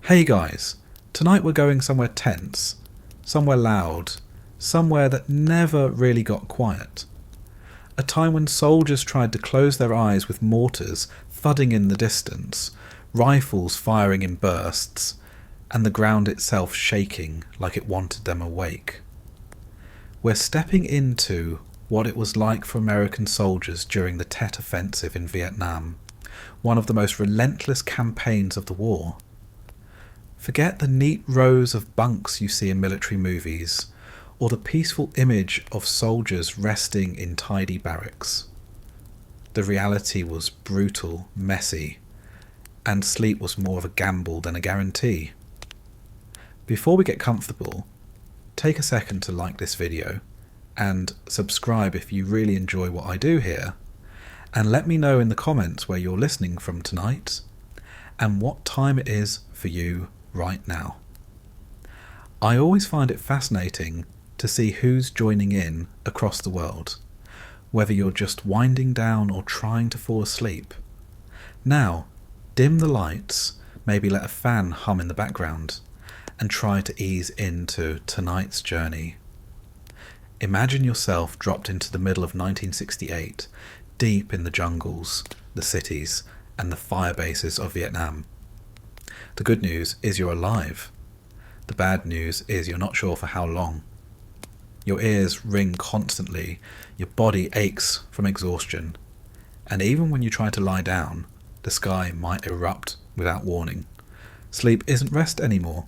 Hey guys, tonight we're going somewhere tense, somewhere loud, somewhere that never really got quiet. A time when soldiers tried to close their eyes with mortars thudding in the distance, rifles firing in bursts, and the ground itself shaking like it wanted them awake. We're stepping into what it was like for American soldiers during the Tet Offensive in Vietnam, one of the most relentless campaigns of the war. Forget the neat rows of bunks you see in military movies, or the peaceful image of soldiers resting in tidy barracks. The reality was brutal, messy, and sleep was more of a gamble than a guarantee. Before we get comfortable, take a second to like this video, and subscribe if you really enjoy what I do here, and let me know in the comments where you're listening from tonight, and what time it is for you right now. I always find it fascinating to see who's joining in across the world, whether you're just winding down or trying to fall asleep. Now, dim the lights, maybe let a fan hum in the background, and try to ease into tonight's journey. Imagine yourself dropped into the middle of 1968, deep in the jungles, the cities, and the fire bases of Vietnam. The good news is you're alive. The bad news is you're not sure for how long. Your ears ring constantly, your body aches from exhaustion, and even when you try to lie down, the sky might erupt without warning. Sleep isn't rest anymore.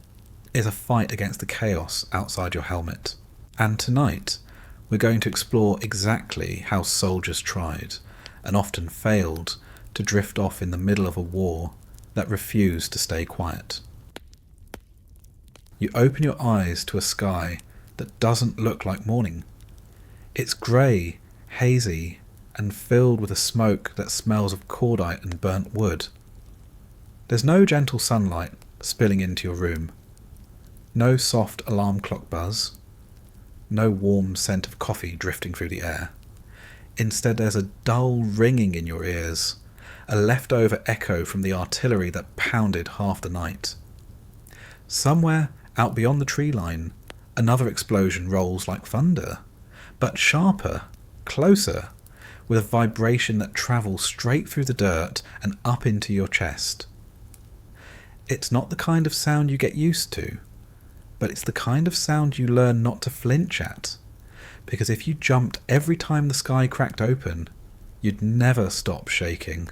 It's a fight against the chaos outside your helmet. And tonight, we're going to explore exactly how soldiers tried, and often failed, to drift off in the middle of a war that refused to stay quiet. You open your eyes to a sky that doesn't look like morning. It's grey, hazy, and filled with a smoke that smells of cordite and burnt wood. There's no gentle sunlight spilling into your room, no soft alarm clock buzz, no warm scent of coffee drifting through the air. Instead, there's a dull ringing in your ears, a leftover echo from the artillery that pounded half the night. Somewhere out beyond the tree line, another explosion rolls like thunder, but sharper, closer, with a vibration that travels straight through the dirt and up into your chest. It's not the kind of sound you get used to, but it's the kind of sound you learn not to flinch at, because if you jumped every time the sky cracked open, you'd never stop shaking.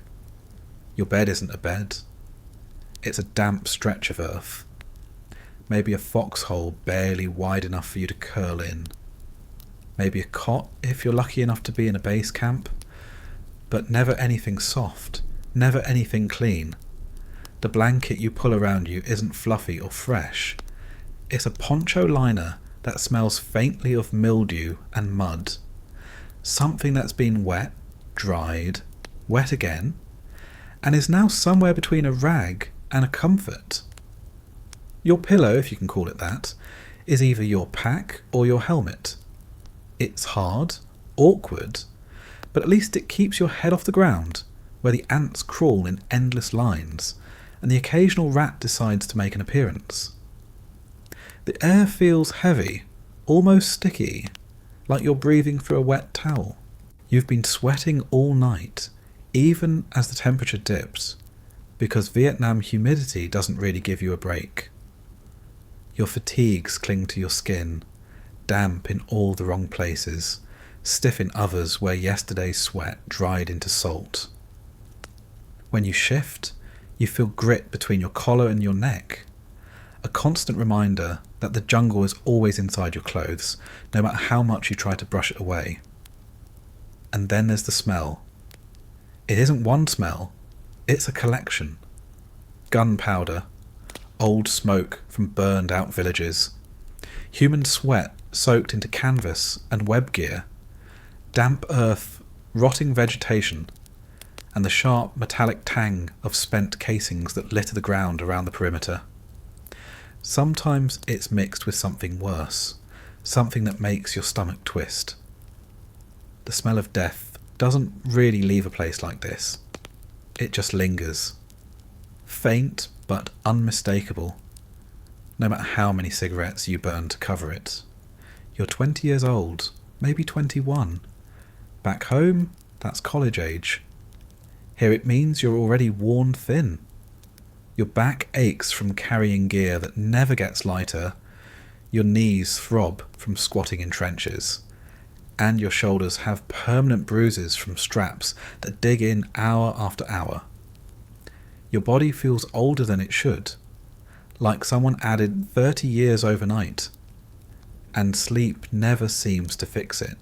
Your bed isn't a bed. It's a damp stretch of earth. Maybe a foxhole barely wide enough for you to curl in. Maybe a cot if you're lucky enough to be in a base camp. But never anything soft, never anything clean. The blanket you pull around you isn't fluffy or fresh. It's a poncho liner that smells faintly of mildew and mud. Something that's been wet, dried, wet again, and is now somewhere between a rag and a comfort. Your pillow, if you can call it that, is either your pack or your helmet. It's hard, awkward, but at least it keeps your head off the ground, where the ants crawl in endless lines, and the occasional rat decides to make an appearance. The air feels heavy, almost sticky, like you're breathing through a wet towel. You've been sweating all night, even as the temperature dips, because Vietnam humidity doesn't really give you a break. Your fatigues cling to your skin, damp in all the wrong places, stiff in others where yesterday's sweat dried into salt. When you shift, you feel grit between your collar and your neck, a constant reminder that the jungle is always inside your clothes, no matter how much you try to brush it away. And then there's the smell. It isn't one smell, it's a collection. Gunpowder, old smoke from burned out villages, human sweat soaked into canvas and web gear, damp earth, rotting vegetation, and the sharp metallic tang of spent casings that litter the ground around the perimeter. Sometimes it's mixed with something worse, something that makes your stomach twist. The smell of death doesn't really leave a place like this. It just lingers. Faint but unmistakable, no matter how many cigarettes you burn to cover it. You're 20 years old, maybe 21. Back home, that's college age. Here it means you're already worn thin. Your back aches from carrying gear that never gets lighter, your knees throb from squatting in trenches, and your shoulders have permanent bruises from straps that dig in hour after hour. Your body feels older than it should, like someone added 30 years overnight, and sleep never seems to fix it.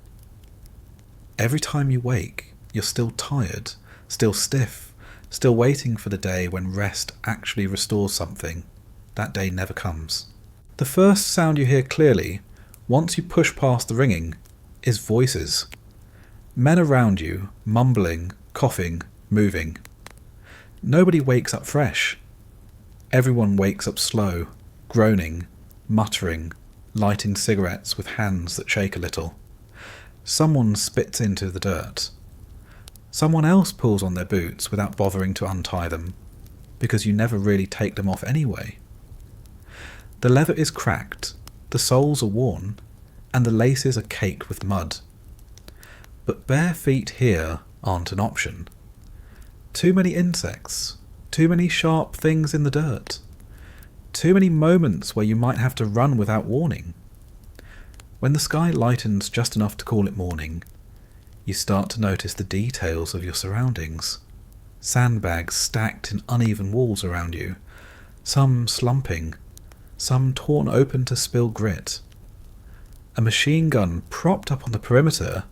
Every time you wake, you're still tired, still stiff, still waiting for the day when rest actually restores something. That day never comes. The first sound you hear clearly, once you push past the ringing, is voices. Men around you, mumbling, coughing, moving. Nobody wakes up fresh. Everyone wakes up slow, groaning, muttering, lighting cigarettes with hands that shake a little. Someone spits into the dirt. Someone else pulls on their boots without bothering to untie them, because you never really take them off anyway. The leather is cracked, the soles are worn, and the laces are caked with mud. But bare feet here aren't an option. Too many insects, too many sharp things in the dirt, too many moments where you might have to run without warning. When the sky lightens just enough to call it morning, you start to notice the details of your surroundings. Sandbags stacked in uneven walls around you, some slumping, some torn open to spill grit. A machine gun propped up on the perimeter,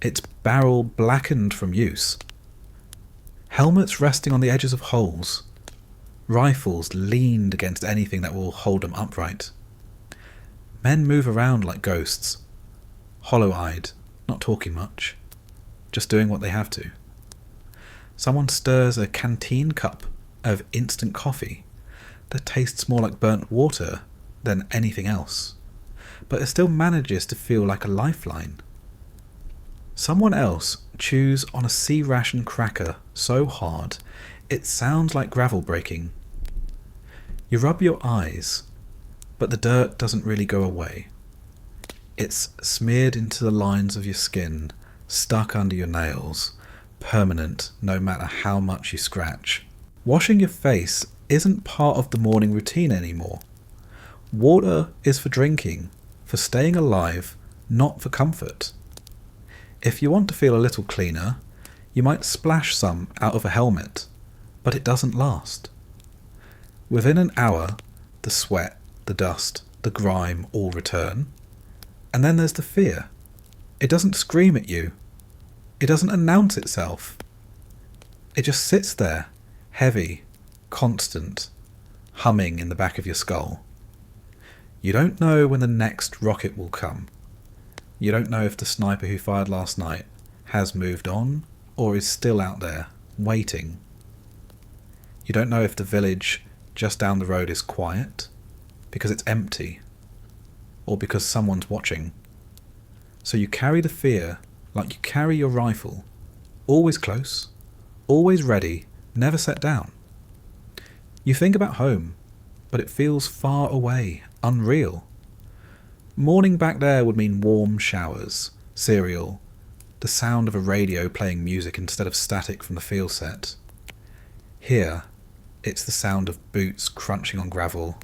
its barrel blackened from use. Helmets resting on the edges of holes. Rifles leaned against anything that will hold them upright. Men move around like ghosts, hollow-eyed, not talking much, just doing what they have to. Someone stirs a canteen cup of instant coffee that tastes more like burnt water than anything else, but it still manages to feel like a lifeline. Someone else chews on a C-ration cracker so hard it sounds like gravel breaking. You rub your eyes, but the dirt doesn't really go away. It's smeared into the lines of your skin, stuck under your nails, permanent no matter how much you scratch. Washing your face isn't part of the morning routine anymore. Water is for drinking, for staying alive, not for comfort. If you want to feel a little cleaner, you might splash some out of a helmet, but it doesn't last. Within an hour, the sweat, the dust, the grime all return. And then there's the fear. It doesn't scream at you. It doesn't announce itself. It just sits there, heavy, constant, humming in the back of your skull. You don't know when the next rocket will come. You don't know if the sniper who fired last night has moved on or is still out there, waiting. You don't know if the village just down the road is quiet, because it's empty, or because someone's watching. So you carry the fear like you carry your rifle, always close, always ready, never set down. You think about home, but it feels far away, unreal. Morning back there would mean warm showers, cereal, the sound of a radio playing music instead of static from the field set. Here, it's the sound of boots crunching on gravel,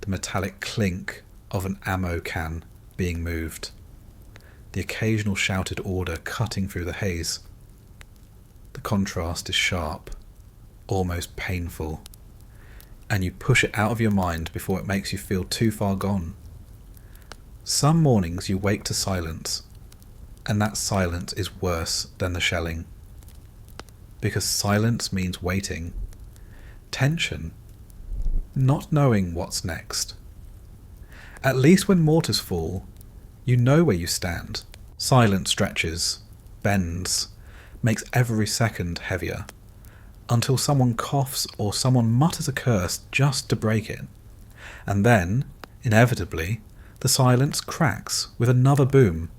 the metallic clink of an ammo can being moved, the occasional shouted order cutting through the haze. The contrast is sharp, almost painful, and you push it out of your mind before it makes you feel too far gone. Some mornings you wake to silence, and that silence is worse than the shelling. Because silence means waiting, tension, not knowing what's next. At least when mortars fall, you know where you stand. Silence stretches, bends, makes every second heavier, until someone coughs or someone mutters a curse just to break it. And then, inevitably, the silence cracks with another boom.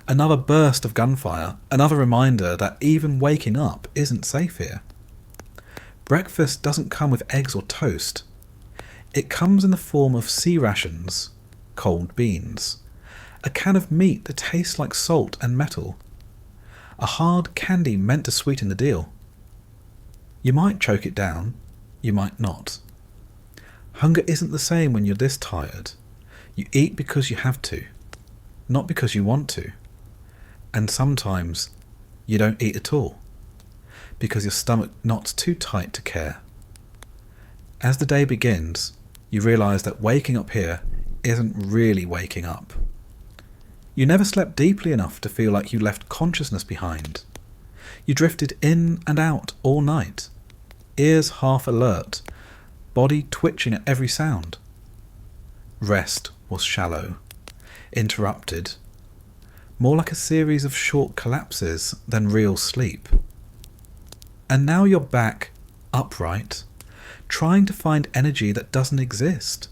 Another burst of gunfire, another reminder that even waking up isn't safe here. Breakfast doesn't come with eggs or toast. It comes in the form of sea rations, cold beans, a can of meat that tastes like salt and metal, a hard candy meant to sweeten the deal. You might choke it down, you might not. Hunger isn't the same when you're this tired. You eat because you have to, not because you want to. And sometimes you don't eat at all, because your stomach knots too tight to care. As the day begins, you realise that waking up here isn't really waking up. You never slept deeply enough to feel like you left consciousness behind. You drifted in and out all night, ears half alert, body twitching at every sound. Rest was shallow, interrupted, more like a series of short collapses than real sleep. And now you're back, upright, trying to find energy that doesn't exist,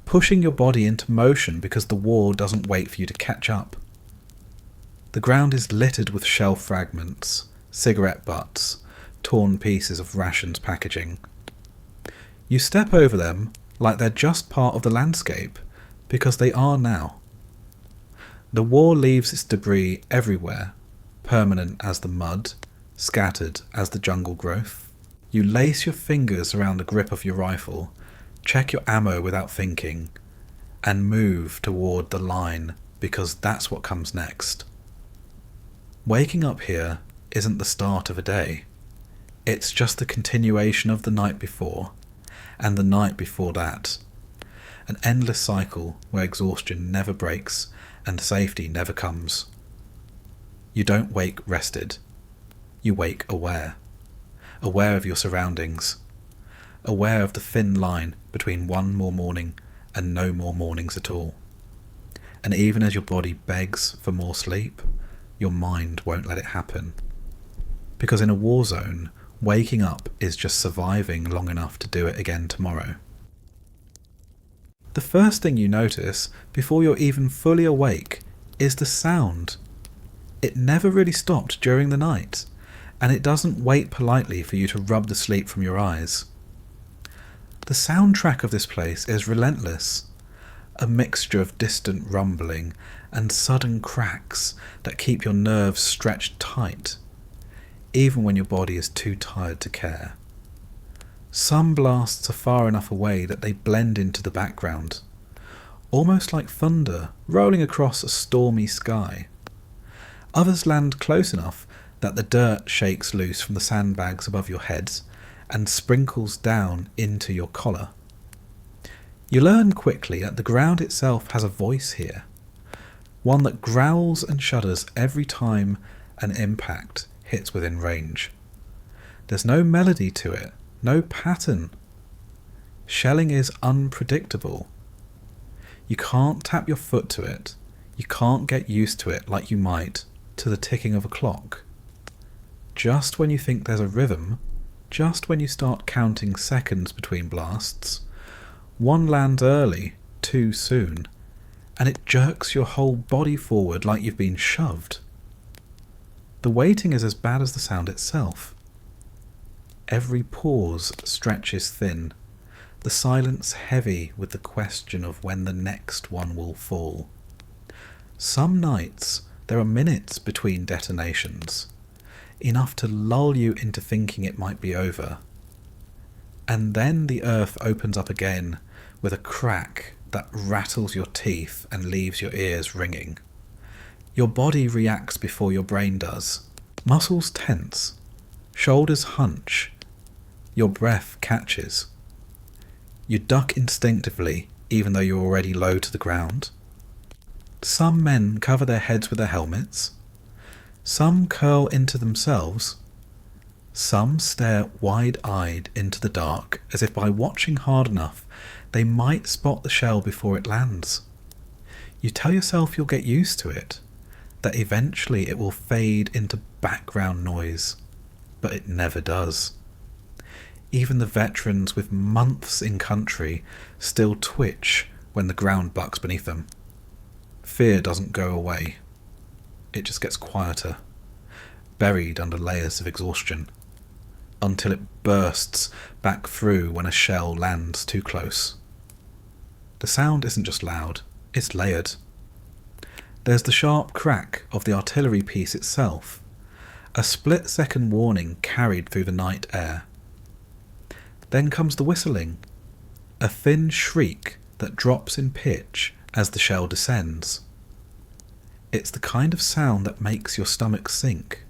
pushing your body into motion because the war doesn't wait for you to catch up. The ground is littered with shell fragments, cigarette butts, torn pieces of rations packaging. You step over them like they're just part of the landscape, because they are now. The war leaves its debris everywhere, permanent as the mud, scattered as the jungle growth. You lace your fingers around the grip of your rifle, check your ammo without thinking, and move toward the line because that's what comes next. Waking up here isn't the start of a day. It's just the continuation of the night before, and the night before that. An endless cycle where exhaustion never breaks and safety never comes. You don't wake rested. You wake aware. Aware of your surroundings. Aware of the thin line between one more morning and no more mornings at all. And even as your body begs for more sleep, your mind won't let it happen. Because in a war zone, waking up is just surviving long enough to do it again tomorrow. The first thing you notice before you're even fully awake is the sound. It never really stopped during the night, and it doesn't wait politely for you to rub the sleep from your eyes. The soundtrack of this place is relentless, a mixture of distant rumbling and sudden cracks that keep your nerves stretched tight, even when your body is too tired to care. Some blasts are far enough away that they blend into the background, almost like thunder rolling across a stormy sky. Others land close enough that the dirt shakes loose from the sandbags above your heads and sprinkles down into your collar. You learn quickly that the ground itself has a voice here, one that growls and shudders every time an impact hits within range. There's no melody to it, no pattern. Shelling is unpredictable. You can't tap your foot to it. You can't get used to it like you might to the ticking of a clock. Just when you think there's a rhythm, just when you start counting seconds between blasts, one lands early, too soon, and it jerks your whole body forward like you've been shoved. The waiting is as bad as the sound itself. Every pause stretches thin, the silence heavy with the question of when the next one will fall. Some nights there are minutes between detonations, enough to lull you into thinking it might be over. And then the earth opens up again with a crack that rattles your teeth and leaves your ears ringing. Your body reacts before your brain does. Muscles tense, shoulders hunch, your breath catches. You duck instinctively even though you're already low to the ground. Some men cover their heads with their helmets. Some curl into themselves. Some stare wide-eyed into the dark as if by watching hard enough they might spot the shell before it lands. You tell yourself you'll get used to it, that eventually it will fade into background noise, but it never does. Even the veterans with months in country still twitch when the ground bucks beneath them. Fear doesn't go away. It just gets quieter, buried under layers of exhaustion. until it bursts back through when a shell lands too close. The sound isn't just loud, it's layered. There's the sharp crack of the artillery piece itself, a split-second warning carried through the night air. Then comes the whistling, a thin shriek that drops in pitch as the shell descends. It's the kind of sound that makes your stomach sink,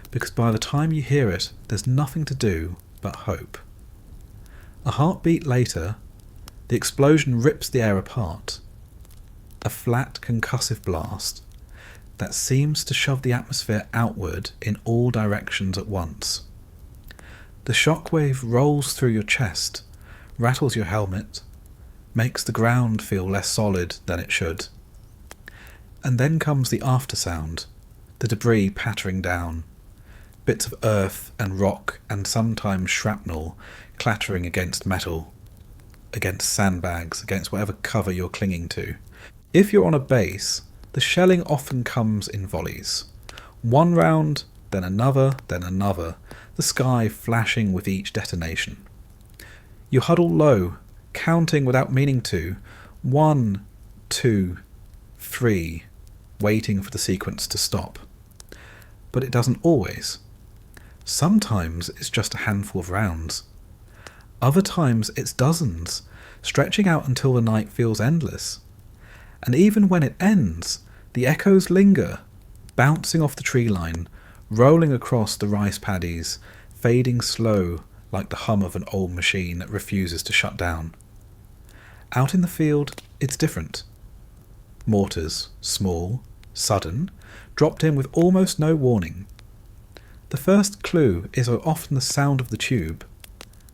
because by the time you hear it, there's nothing to do but hope. A heartbeat later, the explosion rips the air apart, a flat concussive blast that seems to shove the atmosphere outward in all directions at once. The shockwave rolls through your chest, rattles your helmet, makes the ground feel less solid than it should. And then comes the aftersound, the debris pattering down, bits of earth and rock and sometimes shrapnel clattering against metal, against sandbags, against whatever cover you're clinging to. If you're on a base, the shelling often comes in volleys. One round, then another, the sky flashing with each detonation. You huddle low, counting without meaning to, 1, 2, 3, waiting for the sequence to stop. But it doesn't always. Sometimes it's just a handful of rounds. Other times it's dozens, stretching out until the night feels endless. And even when it ends, the echoes linger, bouncing off the tree line, rolling across the rice paddies, fading slow like the hum of an old machine that refuses to shut down. Out in the field, it's different. Mortars, small, sudden, dropped in with almost no warning. The first clue is often the sound of the tube,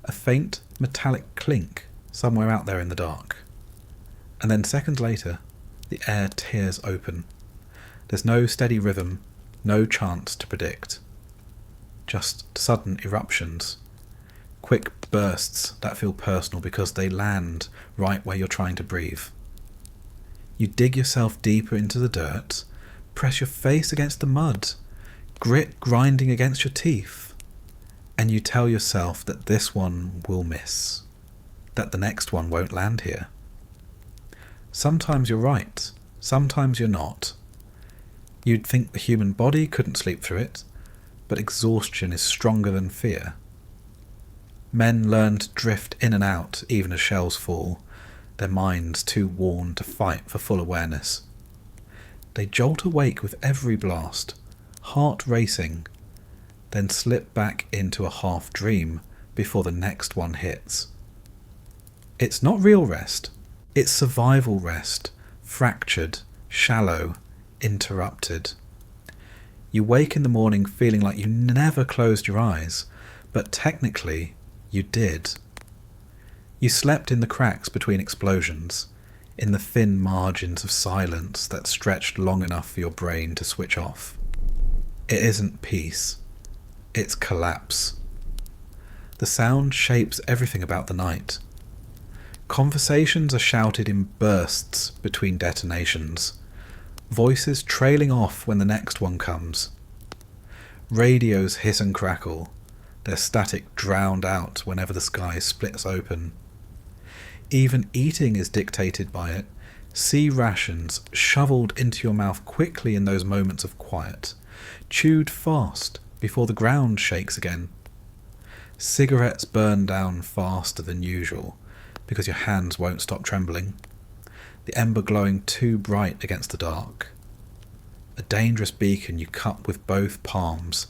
a faint metallic clink somewhere out there in the dark. And then seconds later, the air tears open. There's no steady rhythm, no chance to predict. Just sudden eruptions, quick bursts that feel personal because they land right where you're trying to breathe. You dig yourself deeper into the dirt, press your face against the mud, grit grinding against your teeth, and you tell yourself that this one will miss, that the next one won't land here. Sometimes you're right, sometimes you're not. You'd think the human body couldn't sleep through it, but exhaustion is stronger than fear. Men learn to drift in and out even as shells fall, their minds too worn to fight for full awareness. They jolt awake with every blast, heart racing, then slip back into a half dream before the next one hits. It's not real rest, it's survival rest, fractured, shallow, interrupted. You wake in the morning feeling like you never closed your eyes, but technically you did. You slept in the cracks between explosions, in the thin margins of silence that stretched long enough for your brain to switch off. It isn't peace, it's collapse. The sound shapes everything about the night. Conversations are shouted in bursts between detonations, voices trailing off when the next one comes. Radios hiss and crackle, their static drowned out whenever the sky splits open. Even eating is dictated by it, sea rations shoveled into your mouth quickly in those moments of quiet, chewed fast before the ground shakes again. Cigarettes burn down faster than usual because your hands won't stop trembling, the ember glowing too bright against the dark. A dangerous beacon you cup with both palms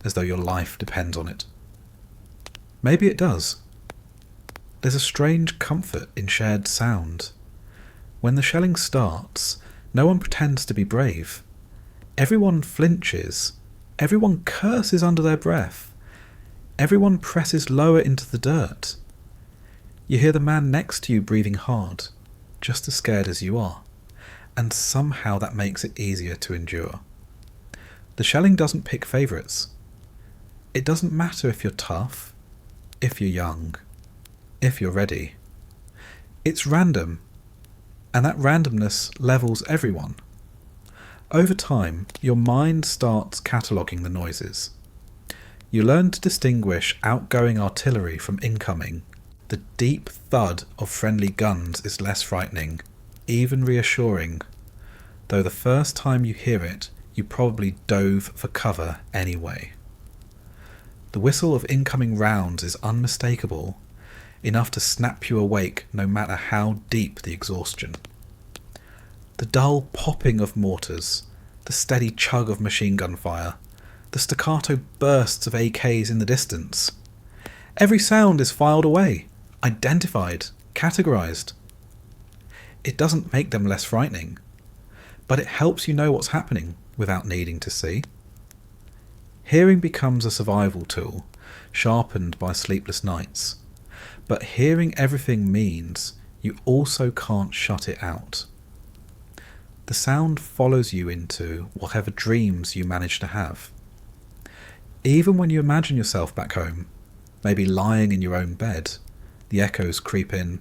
as though your life depends on it. Maybe it does. There's a strange comfort in shared sound. When the shelling starts, no one pretends to be brave. Everyone flinches. Everyone curses under their breath. Everyone presses lower into the dirt. You hear the man next to you breathing hard, just as scared as you are, and somehow that makes it easier to endure. The shelling doesn't pick favourites. It doesn't matter if you're tough, if you're young, if you're ready. It's random, and that randomness levels everyone. Over time, your mind starts cataloguing the noises. You learn to distinguish outgoing artillery from incoming. The deep thud of friendly guns is less frightening, even reassuring, though the first time you hear it, you probably dove for cover anyway. The whistle of incoming rounds is unmistakable, enough to snap you awake no matter how deep the exhaustion. The dull popping of mortars, the steady chug of machine gun fire, the staccato bursts of AKs in the distance. Every sound is filed away, identified, categorized. It doesn't make them less frightening, but it helps you know what's happening without needing to see. Hearing becomes a survival tool, sharpened by sleepless nights. But hearing everything means you also can't shut it out. The sound follows you into whatever dreams you manage to have. Even when you imagine yourself back home, maybe lying in your own bed, the echoes creep in,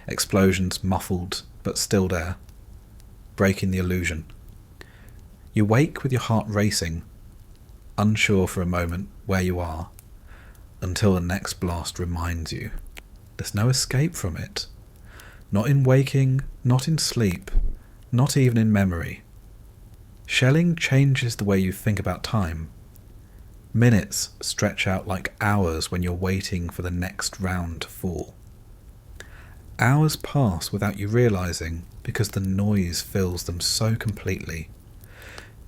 explosions muffled but still there, breaking the illusion. You wake with your heart racing, unsure for a moment where you are, until the next blast reminds you. There's no escape from it. Not in waking, not in sleep, not even in memory. Shelling changes the way you think about time. Minutes stretch out like hours when you're waiting for the next round to fall. Hours pass without you realizing because the noise fills them so completely.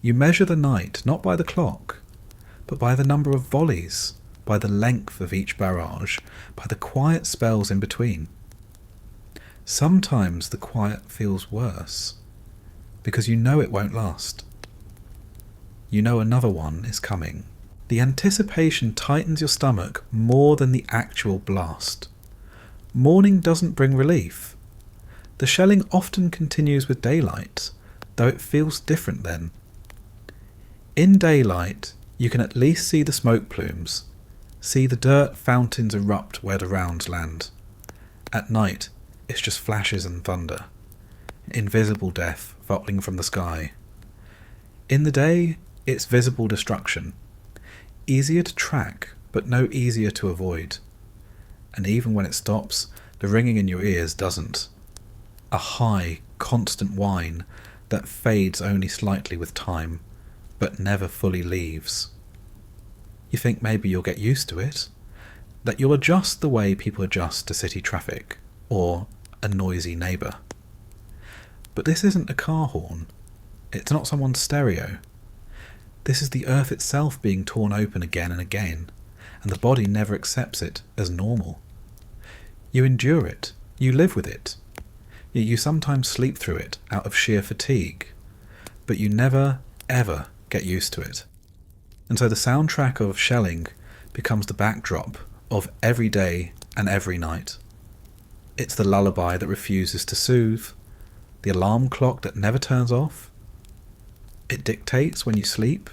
You measure the night not by the clock, but by the number of volleys, by the length of each barrage, by the quiet spells in between. Sometimes the quiet feels worse, because you know it won't last. You know another one is coming. The anticipation tightens your stomach more than the actual blast. Morning doesn't bring relief. The shelling often continues with daylight, though it feels different then. In daylight, you can at least see the smoke plumes, see the dirt fountains erupt where the rounds land. At night, it's just flashes and thunder, invisible death falling from the sky. In the day, it's visible destruction, easier to track, but no easier to avoid. And even when it stops, the ringing in your ears doesn't. A high, constant whine that fades only slightly with time, but never fully leaves. You think maybe you'll get used to it, that you'll adjust the way people adjust to city traffic, or a noisy neighbour. But this isn't a car horn. It's not someone's stereo. This is the earth itself being torn open again and again, and the body never accepts it as normal. You endure it. You live with it. You sometimes sleep through it out of sheer fatigue, but you never, ever get used to it. And so the soundtrack of shelling becomes the backdrop of every day and every night. It's the lullaby that refuses to soothe, the alarm clock that never turns off. It dictates when you sleep,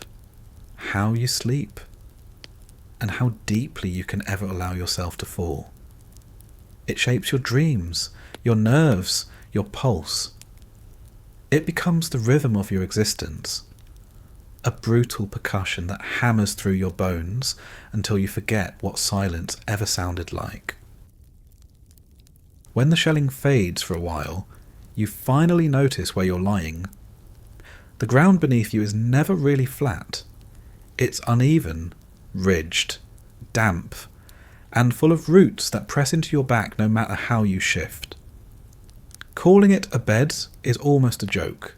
how you sleep, and how deeply you can ever allow yourself to fall. It shapes your dreams, your nerves, your pulse. It becomes the rhythm of your existence, a brutal percussion that hammers through your bones until you forget what silence ever sounded like. When the shelling fades for a while, you finally notice where you're lying. The ground beneath you is never really flat. It's uneven, ridged, damp, and full of roots that press into your back no matter how you shift. Calling it a bed is almost a joke.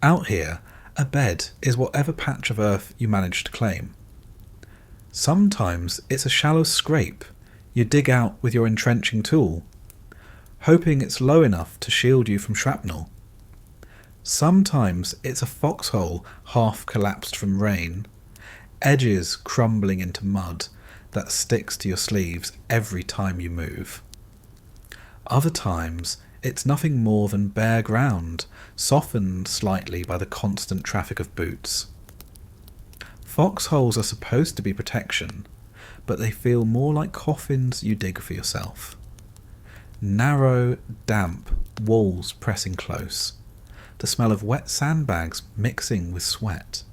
Out here, a bed is whatever patch of earth you manage to claim. Sometimes it's a shallow scrape you dig out with your entrenching tool, hoping it's low enough to shield you from shrapnel. Sometimes it's a foxhole half collapsed from rain, edges crumbling into mud that sticks to your sleeves every time you move. Other times it's nothing more than bare ground, softened slightly by the constant traffic of boots. Foxholes are supposed to be protection, but they feel more like coffins you dig for yourself. Narrow, damp walls pressing close, the smell of wet sandbags mixing with sweat.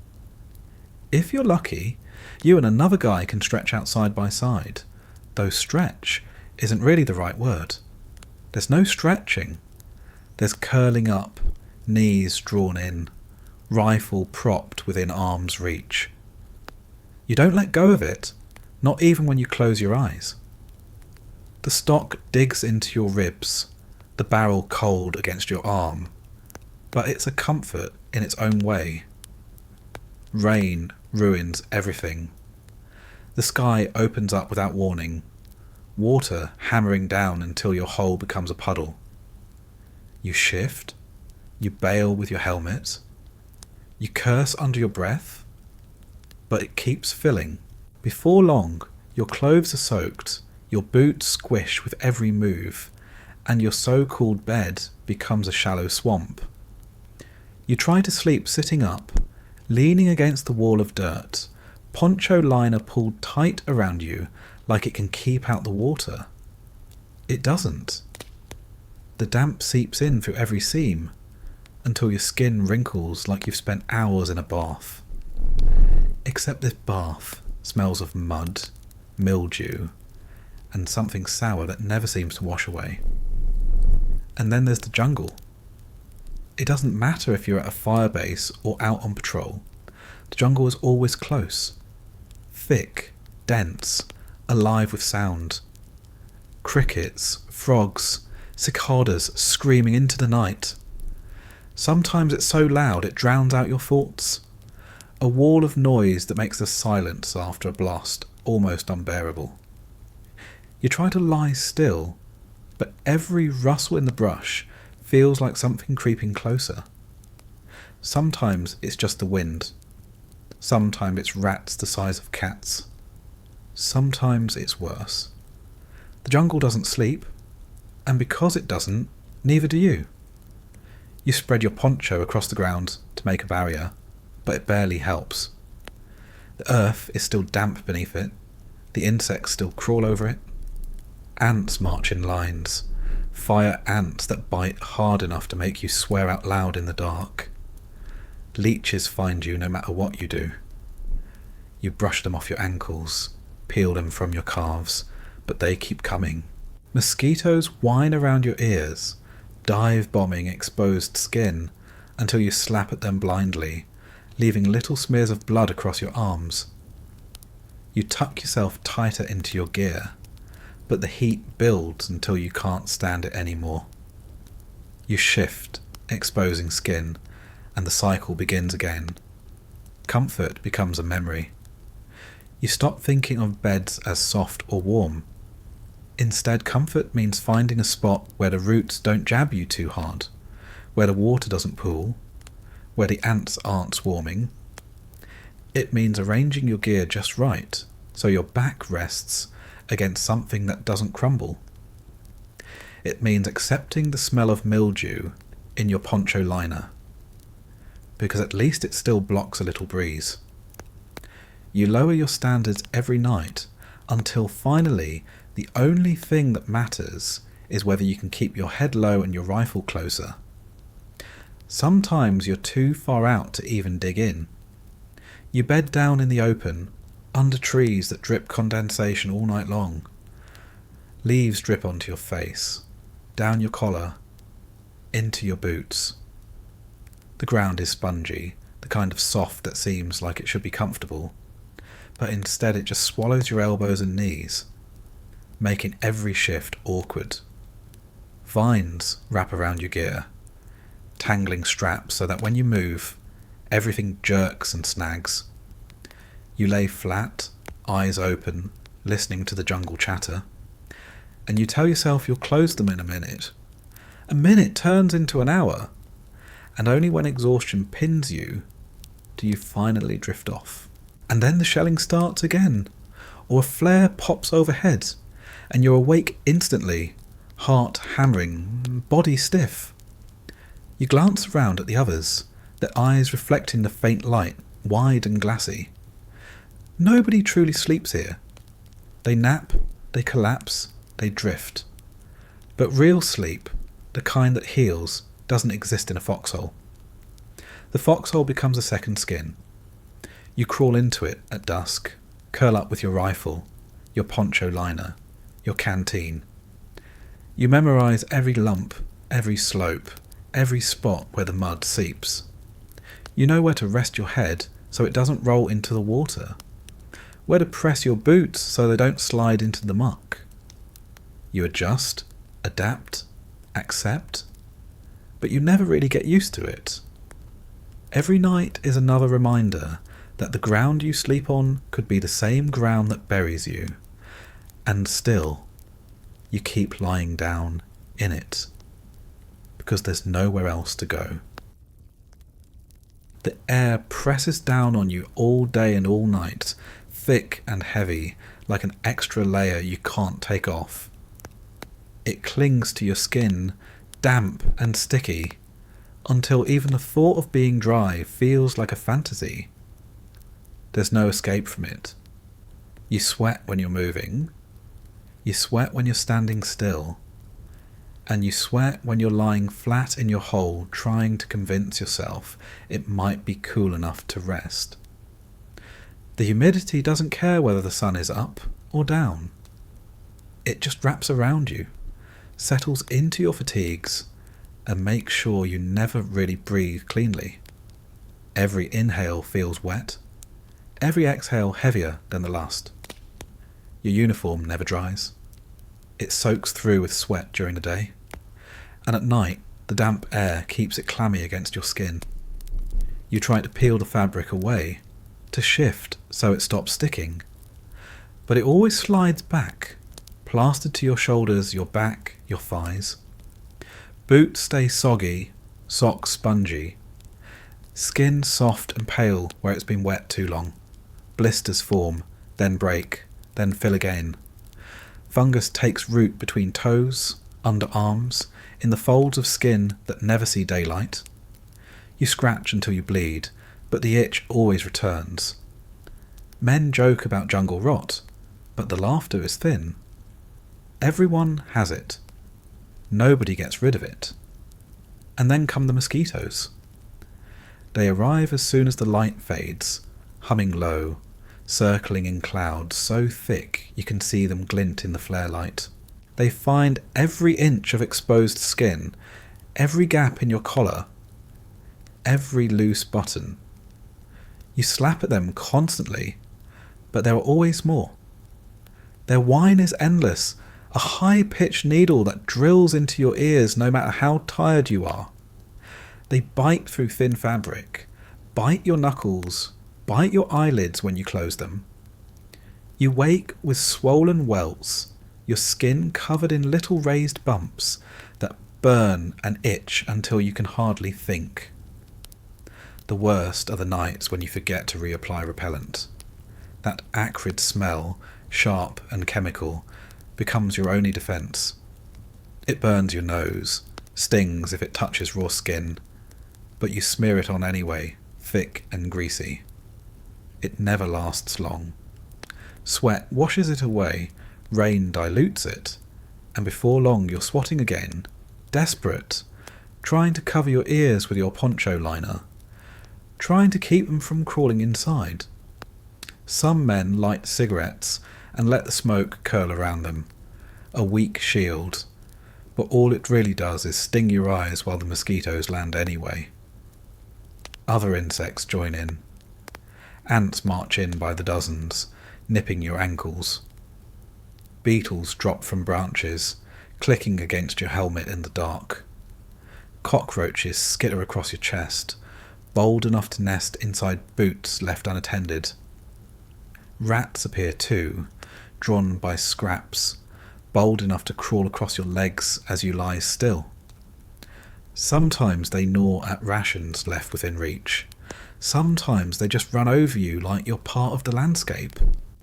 If you're lucky, You and another guy can stretch out side by side, though stretch isn't really the right word. There's no stretching. There's curling up, knees drawn in, rifle propped within arm's reach. You don't let go of it, not even when you close your eyes. The stock digs into your ribs, the barrel cold against your arm, but it's a comfort in its own way. Rain ruins everything. The sky opens up without warning, water hammering down until your hole becomes a puddle. You shift, you bail with your helmet, you curse under your breath, but it keeps filling. Before long, your clothes are soaked, your boots squish with every move, and your so-called bed becomes a shallow swamp. You try to sleep sitting up, leaning against the wall of dirt, poncho liner pulled tight around you like it can keep out the water. It doesn't. The damp seeps in through every seam, until your skin wrinkles like you've spent hours in a bath. Except this bath smells of mud, mildew, and something sour that never seems to wash away. And then there's the jungle. It doesn't matter if you're at a firebase or out on patrol. The jungle is always close. Thick, dense, alive with sound. Crickets, frogs, cicadas screaming into the night. Sometimes it's so loud it drowns out your thoughts. A wall of noise that makes the silence after a blast almost unbearable. You try to lie still, but every rustle in the brush feels like something creeping closer. Sometimes it's just the wind. Sometimes it's rats the size of cats. Sometimes it's worse. The jungle doesn't sleep, and because it doesn't, neither do you. You spread your poncho across the ground to make a barrier, but it barely helps. The earth is still damp beneath it, the insects still crawl over it. Ants march in lines, fire ants that bite hard enough to make you swear out loud in the dark. Leeches find you no matter what you do. You brush them off your ankles, peel them from your calves, but they keep coming. Mosquitoes whine around your ears, dive bombing exposed skin until you slap at them blindly, leaving little smears of blood across your arms. You tuck yourself tighter into your gear, but the heat builds until you can't stand it anymore. You shift, exposing skin, and the cycle begins again. Comfort becomes a memory. You stop thinking of beds as soft or warm. Instead, comfort means finding a spot where the roots don't jab you too hard, where the water doesn't pool, where the ants aren't swarming. It means arranging your gear just right, so your back rests against something that doesn't crumble. It means accepting the smell of mildew in your poncho liner, because at least it still blocks a little breeze. You lower your standards every night until finally the only thing that matters is whether you can keep your head low and your rifle closer. Sometimes you're too far out to even dig in. You bed down in the open, under trees that drip condensation all night long. Leaves drip onto your face, down your collar, into your boots. The ground is spongy, the kind of soft that seems like it should be comfortable, but instead it just swallows your elbows and knees, making every shift awkward. Vines wrap around your gear, tangling straps so that when you move, everything jerks and snags. You lay flat, eyes open, listening to the jungle chatter, and you tell yourself you'll close them in a minute. A minute turns into an hour, and only when exhaustion pins you do you finally drift off. And then the shelling starts again, or a flare pops overhead, and you're awake instantly, heart hammering, body stiff. You glance around at the others, their eyes reflecting the faint light, wide and glassy. Nobody truly sleeps here. They nap, they collapse, they drift. But real sleep, the kind that heals, doesn't exist in a foxhole. The foxhole becomes a second skin. You crawl into it at dusk, curl up with your rifle, your poncho liner, your canteen. You memorize every lump, every slope, every spot where the mud seeps. You know where to rest your head so it doesn't roll into the water, where to press your boots so they don't slide into the muck. You adjust, adapt, accept, but you never really get used to it. Every night is another reminder that the ground you sleep on could be the same ground that buries you, and still you keep lying down in it, because there's nowhere else to go. The air presses down on you all day and all night, thick and heavy, like an extra layer you can't take off. It clings to your skin, damp and sticky, until even the thought of being dry feels like a fantasy. There's no escape from it. You sweat when you're moving, you sweat when you're standing still, and you sweat when you're lying flat in your hole trying to convince yourself it might be cool enough to rest. The humidity doesn't care whether the sun is up or down. It just wraps around you, settles into your fatigues, and makes sure you never really breathe cleanly. Every inhale feels wet, every exhale heavier than the last. Your uniform never dries. It soaks through with sweat during the day, and at night the damp air keeps it clammy against your skin. You try to peel the fabric away, to shift so it stops sticking, but it always slides back, plastered to your shoulders, your back, your thighs. Boots stay soggy, socks spongy, skin soft and pale where it's been wet too long. Blisters form, then break, then fill again. Fungus takes root between toes, underarms, in the folds of skin that never see daylight. You scratch until you bleed, but the itch always returns. Men joke about jungle rot, but the laughter is thin. Everyone has it. Nobody gets rid of it. And then come the mosquitoes. They arrive as soon as the light fades, humming low, circling in clouds so thick you can see them glint in the flare light. They find every inch of exposed skin, every gap in your collar, every loose button. You slap at them constantly, but there are always more. Their whine is endless, a high-pitched needle that drills into your ears no matter how tired you are. They bite through thin fabric, bite your knuckles, bite your eyelids when you close them. You wake with swollen welts, your skin covered in little raised bumps that burn and itch until you can hardly think. The worst are the nights when you forget to reapply repellent. That acrid smell, sharp and chemical, becomes your only defence. It burns your nose, stings if it touches raw skin, but you smear it on anyway, thick and greasy. It never lasts long. Sweat washes it away, rain dilutes it, and before long you're swatting again, desperate, trying to cover your ears with your poncho liner, trying to keep them from crawling inside. Some men light cigarettes and let the smoke curl around them, a weak shield, but all it really does is sting your eyes while the mosquitoes land anyway. Other insects join in. Ants march in by the dozens, nipping your ankles. Beetles drop from branches, clicking against your helmet in the dark. Cockroaches skitter across your chest, bold enough to nest inside boots left unattended. Rats appear too, drawn by scraps, bold enough to crawl across your legs as you lie still. Sometimes they gnaw at rations left within reach. Sometimes they just run over you like you're part of the landscape.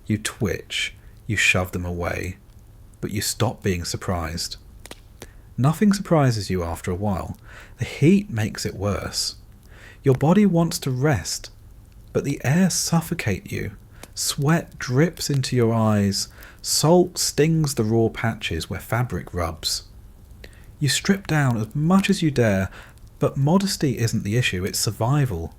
You twitch, you shove them away, but you stop being surprised. Nothing surprises you after a while. The heat makes it worse. Your body wants to rest, but the air suffocates you. Sweat drips into your eyes. Salt stings the raw patches where fabric rubs. You strip down as much as you dare, but modesty isn't the issue, it's survival.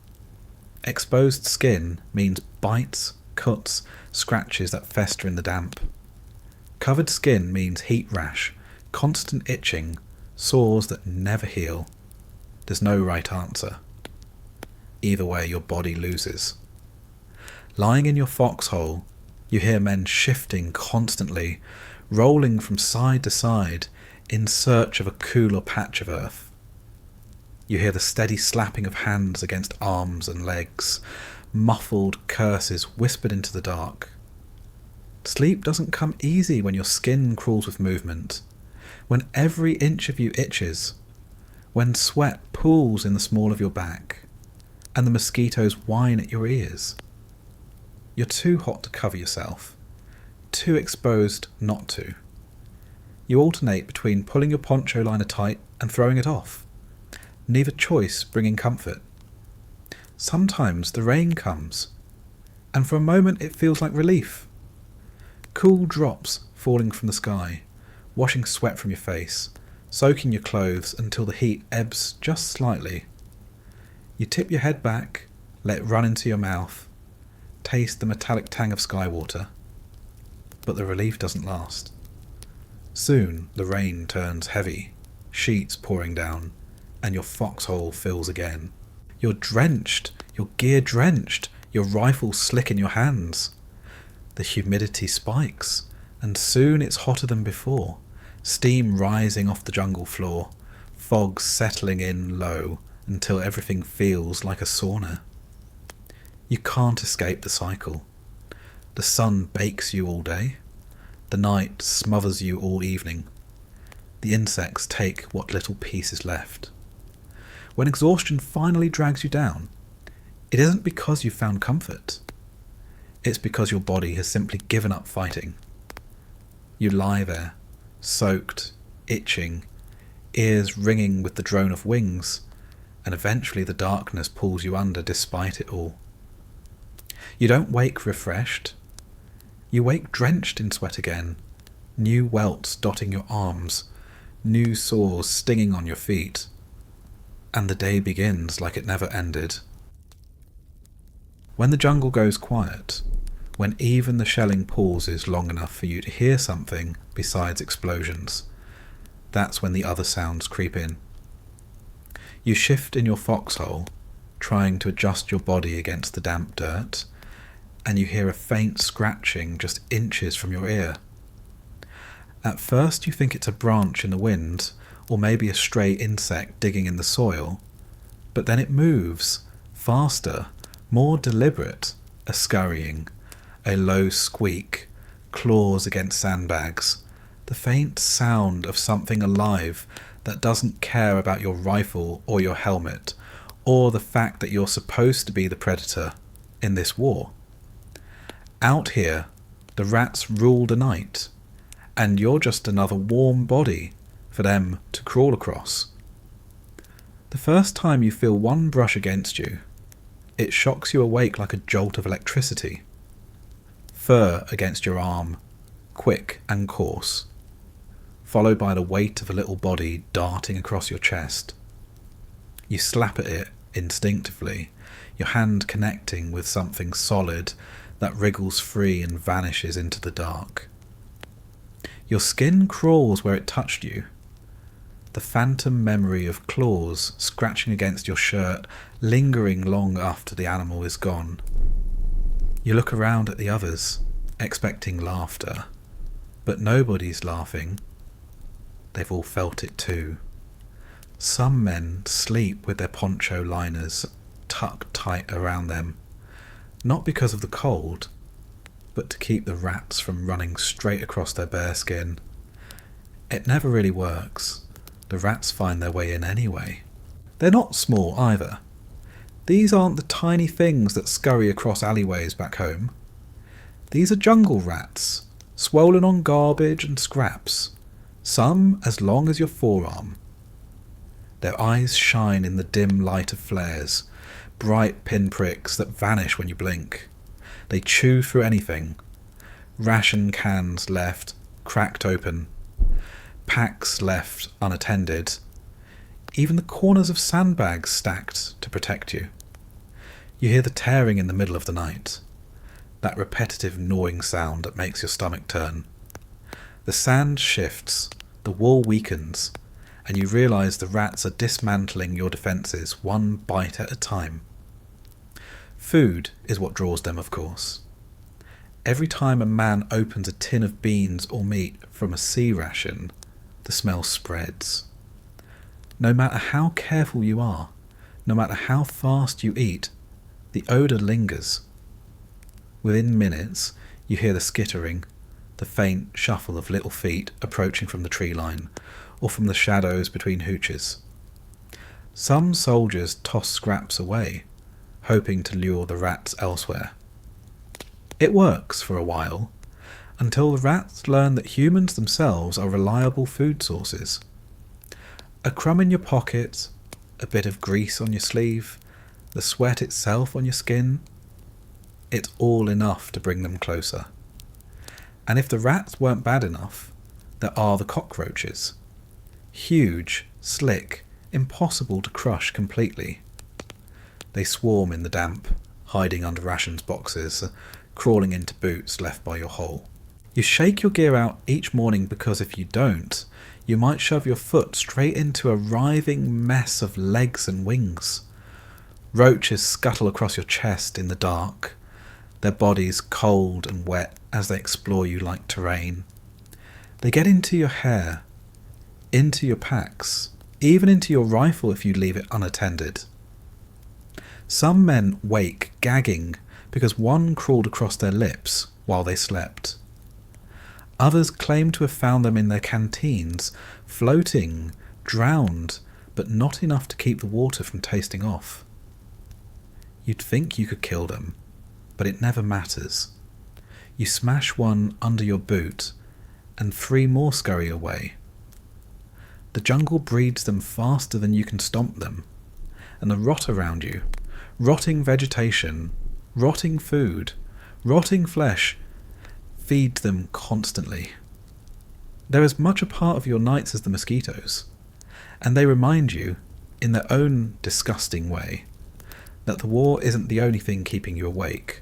Exposed skin means bites, cuts, scratches that fester in the damp. Covered skin means heat rash, constant itching, sores that never heal. There's no right answer. Either way, your body loses. Lying in your foxhole, you hear men shifting constantly, rolling from side to side in search of a cooler patch of earth. You hear the steady slapping of hands against arms and legs, muffled curses whispered into the dark. Sleep doesn't come easy when your skin crawls with movement, when every inch of you itches, when sweat pools in the small of your back, and the mosquitoes whine at your ears. You're too hot to cover yourself, too exposed not to. You alternate between pulling your poncho liner tight and throwing it off, neither choice bringing comfort. Sometimes the rain comes, and for a moment it feels like relief. Cool drops falling from the sky, washing sweat from your face, soaking your clothes until the heat ebbs just slightly. You tip your head back, let it run into your mouth, taste the metallic tang of sky water. But the relief doesn't last. Soon the rain turns heavy, sheets pouring down, and your foxhole fills again. You're drenched, your gear drenched, your rifle slick in your hands. The humidity spikes, and soon it's hotter than before, steam rising off the jungle floor, fog settling in low until everything feels like a sauna. You can't escape the cycle. The sun bakes you all day. The night smothers you all evening. The insects take what little peace is left. When exhaustion finally drags you down, it isn't because you've found comfort. It's because your body has simply given up fighting. You lie there, soaked, itching, ears ringing with the drone of wings, and eventually the darkness pulls you under despite it all. You don't wake refreshed. You wake drenched in sweat again, new welts dotting your arms, new sores stinging on your feet, and the day begins like it never ended. When the jungle goes quiet, when even the shelling pauses long enough for you to hear something besides explosions, that's when the other sounds creep in. You shift in your foxhole, trying to adjust your body against the damp dirt, and you hear a faint scratching just inches from your ear. At first you think it's a branch in the wind, or maybe a stray insect digging in the soil, but then it moves, faster, more deliberate, a scurrying, a low squeak, claws against sandbags, the faint sound of something alive that doesn't care about your rifle or your helmet, or the fact that you're supposed to be the predator in this war. Out here, the rats rule the night, and you're just another warm body for them to crawl across. The first time you feel one brush against you, it shocks you awake like a jolt of electricity. Fur against your arm, quick and coarse, followed by the weight of a little body darting across your chest. You slap at it instinctively, your hand connecting with something solid that wriggles free and vanishes into the dark. Your skin crawls where it touched you. The phantom memory of claws scratching against your shirt, lingering long after the animal is gone. You look around at the others, expecting laughter, but nobody's laughing. They've all felt it too. Some men sleep with their poncho liners tucked tight around them, not because of the cold, but to keep the rats from running straight across their bare skin. It never really works. The rats find their way in anyway. They're not small either. These aren't the tiny things that scurry across alleyways back home. These are jungle rats, swollen on garbage and scraps, some as long as your forearm. Their eyes shine in the dim light of flares, bright pinpricks that vanish when you blink. They chew through anything. Ration cans left, cracked open. Packs left unattended. Even the corners of sandbags stacked to protect you. You hear the tearing in the middle of the night, that repetitive gnawing sound that makes your stomach turn. The sand shifts, the wall weakens, and you realise the rats are dismantling your defences one bite at a time. Food is what draws them, of course. Every time a man opens a tin of beans or meat from a sea ration, the smell spreads. No matter how careful you are, no matter how fast you eat, the odour lingers. Within minutes, you hear the skittering, the faint shuffle of little feet approaching from the tree line, or from the shadows between hooches. Some soldiers toss scraps away, hoping to lure the rats elsewhere. It works for a while, until the rats learn that humans themselves are reliable food sources. A crumb in your pocket, a bit of grease on your sleeve, the sweat itself on your skin, it's all enough to bring them closer. And if the rats weren't bad enough, there are the cockroaches. Huge, slick, impossible to crush completely. They swarm in the damp, hiding under rations boxes, crawling into boots left by your hole. You shake your gear out each morning because if you don't, you might shove your foot straight into a writhing mess of legs and wings. Roaches scuttle across your chest in the dark, their bodies cold and wet as they explore you like terrain. They get into your hair, into your packs, even into your rifle if you leave it unattended. Some men wake gagging because one crawled across their lips while they slept. Others claim to have found them in their canteens, floating, drowned, but not enough to keep the water from tasting off. You'd think you could kill them, but it never matters. You smash one under your boot, and 3 more scurry away. The jungle breeds them faster than you can stomp them, and the rot around you, rotting vegetation, rotting food, rotting flesh, feeds them constantly. They're as much a part of your nights as the mosquitoes, and they remind you, in their own disgusting way, that the war isn't the only thing keeping you awake.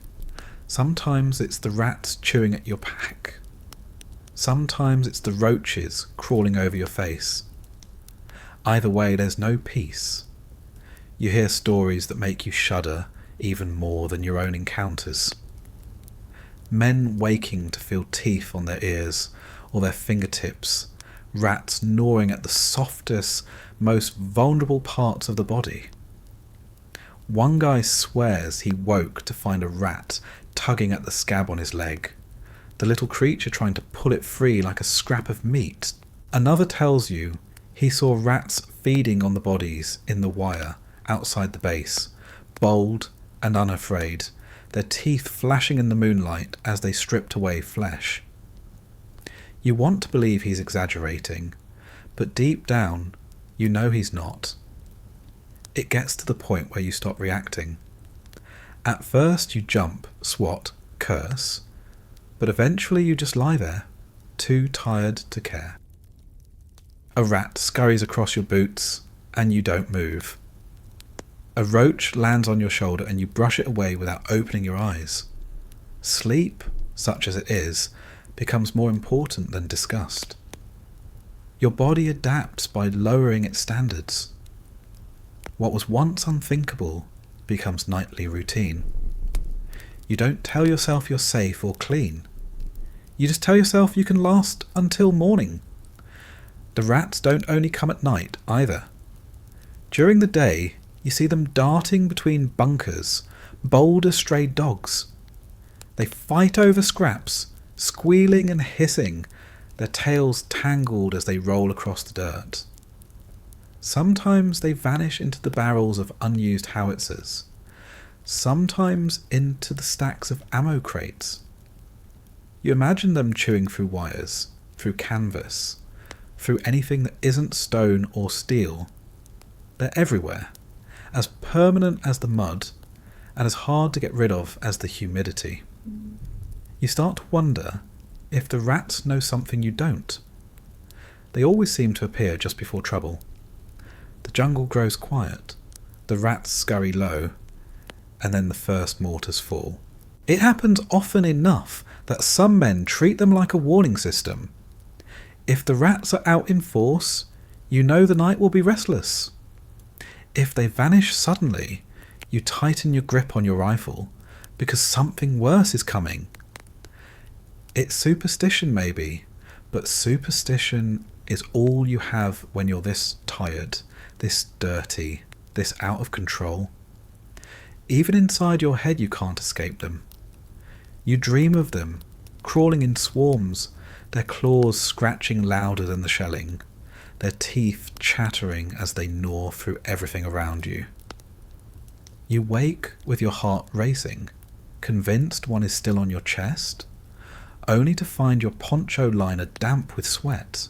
Sometimes it's the rats chewing at your pack. Sometimes it's the roaches crawling over your face. Either way, there's no peace. You hear stories that make you shudder even more than your own encounters. Men waking to feel teeth on their ears or their fingertips, rats gnawing at the softest, most vulnerable parts of the body. One guy swears he woke to find a rat tugging at the scab on his leg, the little creature trying to pull it free like a scrap of meat. Another tells you he saw rats feeding on the bodies in the wire outside the base, bold and unafraid, their teeth flashing in the moonlight as they stripped away flesh. You want to believe he's exaggerating, but deep down, you know he's not. It gets to the point where you stop reacting. At first you jump, swat, curse, but eventually you just lie there, too tired to care. A rat scurries across your boots, and you don't move. A roach lands on your shoulder and you brush it away without opening your eyes. Sleep, such as it is, becomes more important than disgust. Your body adapts by lowering its standards. What was once unthinkable becomes nightly routine. You don't tell yourself you're safe or clean. You just tell yourself you can last until morning. The rats don't only come at night either. During the day, you see them darting between bunkers, bold as stray dogs. They fight over scraps, squealing and hissing, their tails tangled as they roll across the dirt. Sometimes they vanish into the barrels of unused howitzers, sometimes into the stacks of ammo crates. You imagine them chewing through wires, through canvas, through anything that isn't stone or steel. They're everywhere, as permanent as the mud, and as hard to get rid of as the humidity. You start to wonder if the rats know something you don't. They always seem to appear just before trouble. The jungle grows quiet, the rats scurry low, and then the first mortars fall. It happens often enough that some men treat them like a warning system. If the rats are out in force, you know the night will be restless. If they vanish suddenly, you tighten your grip on your rifle because something worse is coming. It's superstition maybe, but superstition is all you have when you're this tired, this dirty, this out of control. Even inside your head you can't escape them. You dream of them, crawling in swarms, their claws scratching louder than the shelling, their teeth chattering as they gnaw through everything around you. You wake with your heart racing, convinced one is still on your chest, only to find your poncho liner damp with sweat.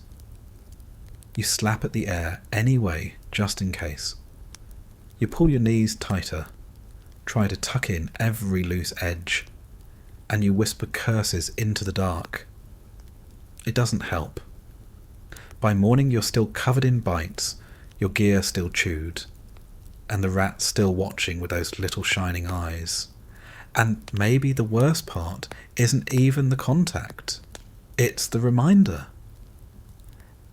You slap at the air anyway, just in case. You pull your knees tighter, try to tuck in every loose edge, and you whisper curses into the dark. It doesn't help. By morning you're still covered in bites, your gear still chewed, and the rats still watching with those little shining eyes. And maybe the worst part isn't even the contact. It's the reminder.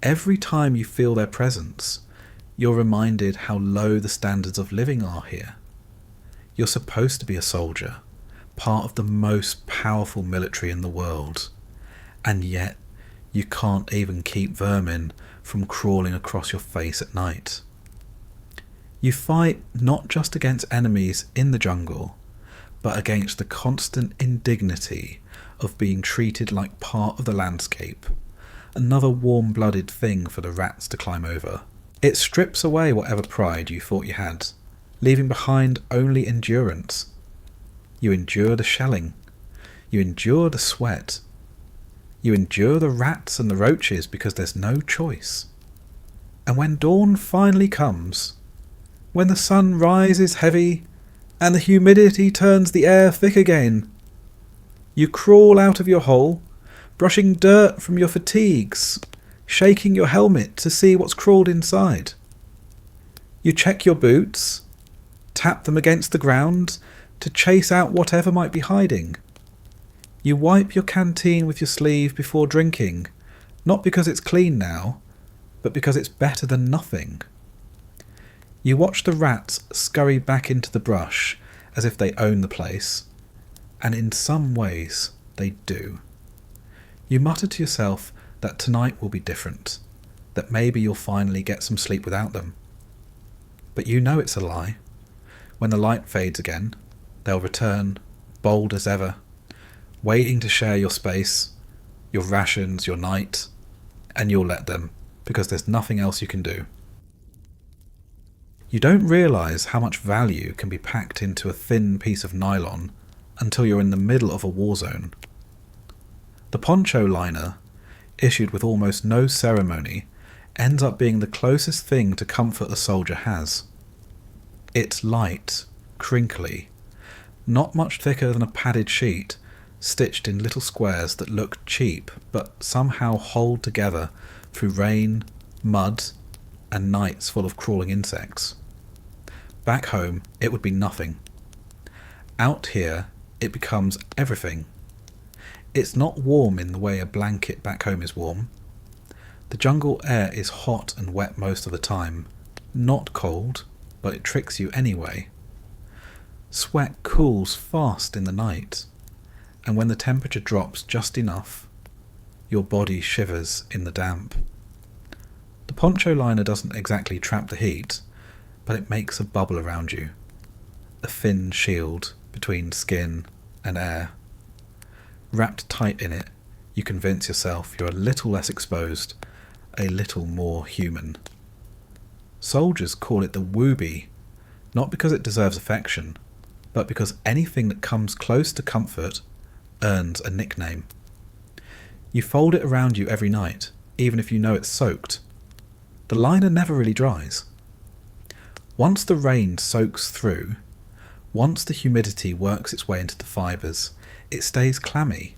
Every time you feel their presence, you're reminded how low the standards of living are here. You're supposed to be a soldier, part of the most powerful military in the world, and yet you can't even keep vermin from crawling across your face at night. You fight not just against enemies in the jungle, but against the constant indignity of being treated like part of the landscape, another warm-blooded thing for the rats to climb over. It strips away whatever pride you thought you had, leaving behind only endurance. You endure the shelling. You endure the sweat. You endure the rats and the roaches because there's no choice. And when dawn finally comes, when the sun rises heavy and the humidity turns the air thick again, you crawl out of your hole, brushing dirt from your fatigues, shaking your helmet to see what's crawled inside. You check your boots, tap them against the ground to chase out whatever might be hiding. You wipe your canteen with your sleeve before drinking, not because it's clean now, but because it's better than nothing. You watch the rats scurry back into the brush as if they own the place, and in some ways they do. You mutter to yourself that tonight will be different, that maybe you'll finally get some sleep without them. But you know it's a lie. When the light fades again, they'll return, bold as ever, waiting to share your space, your rations, your night, and you'll let them, because there's nothing else you can do. You don't realise how much value can be packed into a thin piece of nylon until you're in the middle of a war zone. The poncho liner, issued with almost no ceremony, ends up being the closest thing to comfort a soldier has. It's light, crinkly, not much thicker than a padded sheet, stitched in little squares that look cheap but somehow hold together through rain, mud, and nights full of crawling insects. Back home, it would be nothing. Out here, it becomes everything. It's not warm in the way a blanket back home is warm. The jungle air is hot and wet most of the time, not cold, but it tricks you anyway. Sweat cools fast in the night, and when the temperature drops just enough, your body shivers in the damp. The poncho liner doesn't exactly trap the heat, but it makes a bubble around you, a thin shield between skin and air. Wrapped tight in it, you convince yourself you're a little less exposed, a little more human. Soldiers call it the wooby, not because it deserves affection, but because anything that comes close to comfort earns a nickname. You fold it around you every night, even if you know it's soaked. The liner never really dries. Once the rain soaks through, once the humidity works its way into the fibres, it stays clammy.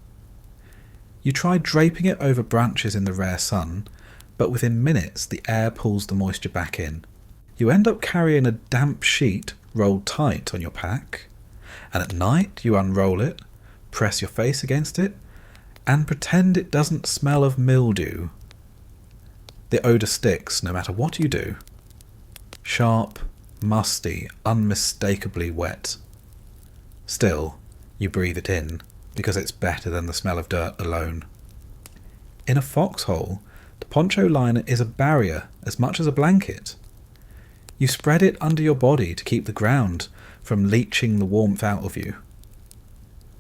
You try draping it over branches in the rare sun, but within minutes the air pulls the moisture back in. You end up carrying a damp sheet rolled tight on your pack, And at night you unroll it, press your face against it, and pretend it doesn't smell of mildew. The odour sticks no matter what you do. Sharp, musty, unmistakably wet. Still, you breathe it in, because it's better than the smell of dirt alone. In a foxhole, the poncho liner is a barrier as much as a blanket. You spread it under your body to keep the ground from leaching the warmth out of you.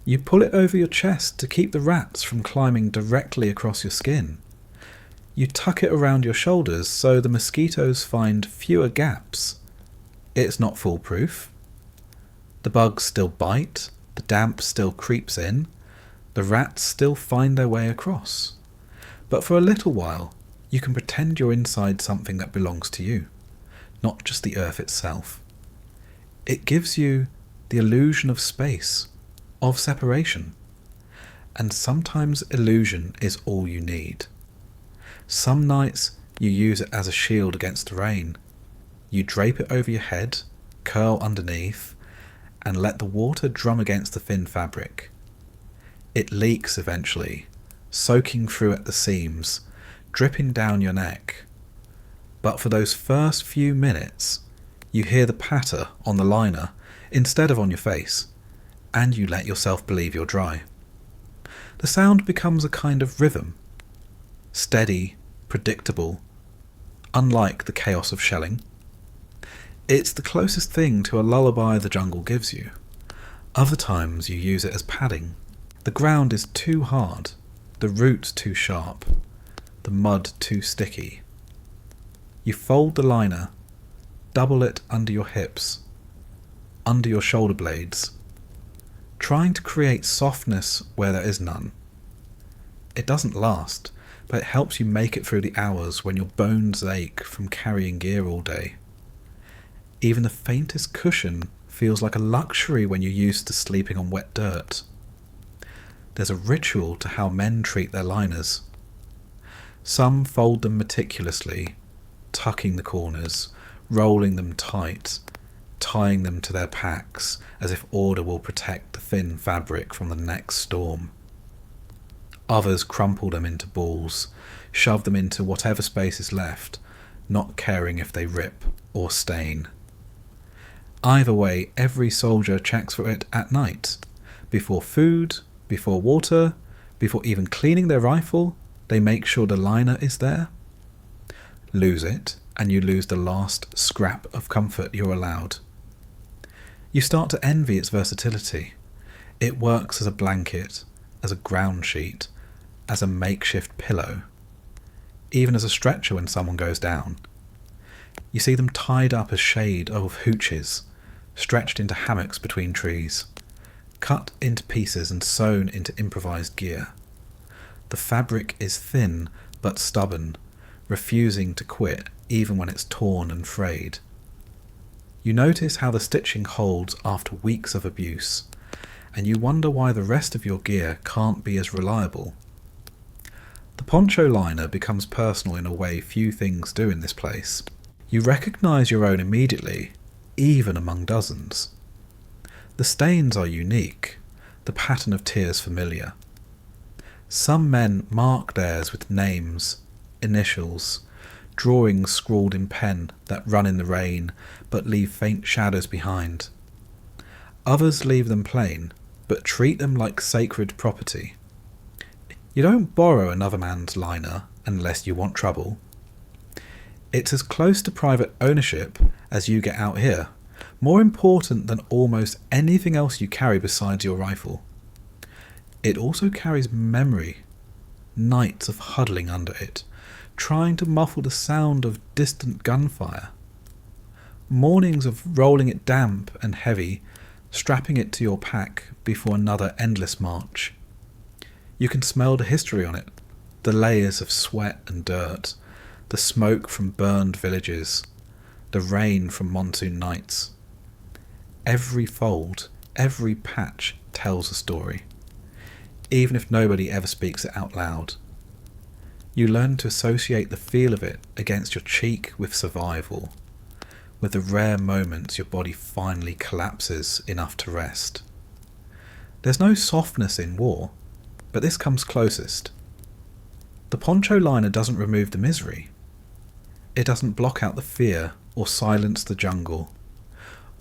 You pull it over your chest to keep the rats from climbing directly across your skin. You tuck it around your shoulders so the mosquitoes find fewer gaps. It's not foolproof. The bugs still bite, the damp still creeps in, the rats still find their way across. But for a little while, you can pretend you're inside something that belongs to you, not just the earth itself. It gives you the illusion of space, of separation. And sometimes illusion is all you need. Some nights you use it as a shield against the rain. You drape it over your head, curl underneath, and let the water drum against the thin fabric. It leaks eventually, soaking through at the seams, dripping down your neck. But for those first few minutes, you hear the patter on the liner instead of on your face, and you let yourself believe you're dry. The sound becomes a kind of rhythm, steady, predictable, unlike the chaos of shelling. It's the closest thing to a lullaby the jungle gives you. Other times you use it as padding. The ground is too hard, the roots too sharp, the mud too sticky. You fold the liner, double it under your hips, under your shoulder blades, trying to create softness where there is none. It doesn't last, but it helps you make it through the hours when your bones ache from carrying gear all day. Even the faintest cushion feels like a luxury when you're used to sleeping on wet dirt. There's a ritual to how men treat their liners. Some fold them meticulously, tucking the corners, rolling them tight, tying them to their packs as if order will protect the thin fabric from the next storm. Others crumple them into balls, shove them into whatever space is left, not caring if they rip or stain. Either way, every soldier checks for it at night. Before food, before water, before even cleaning their rifle, they make sure the liner is there. Lose it, and you lose the last scrap of comfort you're allowed. You start to envy its versatility. It works as a blanket, as a ground sheet, as a makeshift pillow, even as a stretcher when someone goes down. You see them tied up as shade of hooches, stretched into hammocks between trees, cut into pieces and sewn into improvised gear. The fabric is thin but stubborn, refusing to quit even when it's torn and frayed. You notice how the stitching holds after weeks of abuse, and you wonder why the rest of your gear can't be as reliable. The poncho liner becomes personal in a way few things do in this place. You recognise your own immediately, even among dozens. The stains are unique, the pattern of tears familiar. Some men mark theirs with names, initials, drawings scrawled in pen that run in the rain but leave faint shadows behind. Others leave them plain, but treat them like sacred property. You don't borrow another man's liner unless you want trouble. It's as close to private ownership as you get out here, more important than almost anything else you carry besides your rifle. It also carries memory, nights of huddling under it, trying to muffle the sound of distant gunfire. Mornings of rolling it damp and heavy, strapping it to your pack before another endless march. You can smell the history on it, the layers of sweat and dirt, the smoke from burned villages, the rain from monsoon nights. Every fold, every patch tells a story, even if nobody ever speaks it out loud. You learn to associate the feel of it against your cheek with survival, with the rare moments your body finally collapses enough to rest. There's no softness in war, but this comes closest. The poncho liner doesn't remove the misery. It doesn't block out the fear or silence the jungle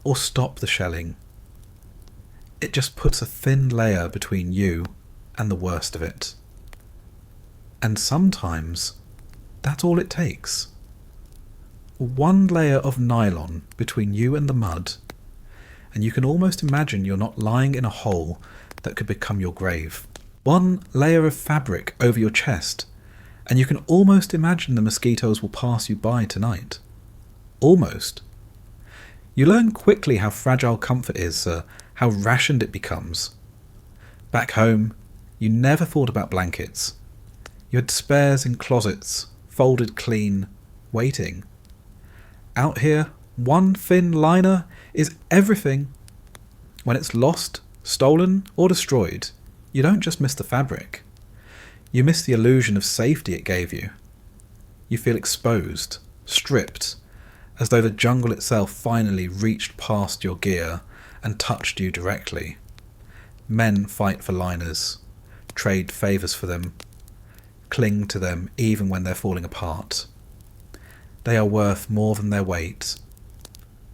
or stop the shelling. It just puts a thin layer between you and the worst of it. And sometimes that's all it takes. One layer of nylon between you and the mud, and you can almost imagine you're not lying in a hole that could become your grave. One layer of fabric over your chest, and you can almost imagine the mosquitoes will pass you by tonight. Almost. You learn quickly how fragile comfort is, how rationed it becomes. Back home, you never thought about blankets. You had spares in closets, folded clean, waiting. Out here, one thin liner is everything. When it's lost, stolen, or destroyed, you don't just miss the fabric. You miss the illusion of safety it gave you. You feel exposed, stripped, as though the jungle itself finally reached past your gear and touched you directly. Men fight for liners, trade favours for them, cling to them even when they're falling apart. They are worth more than their weight,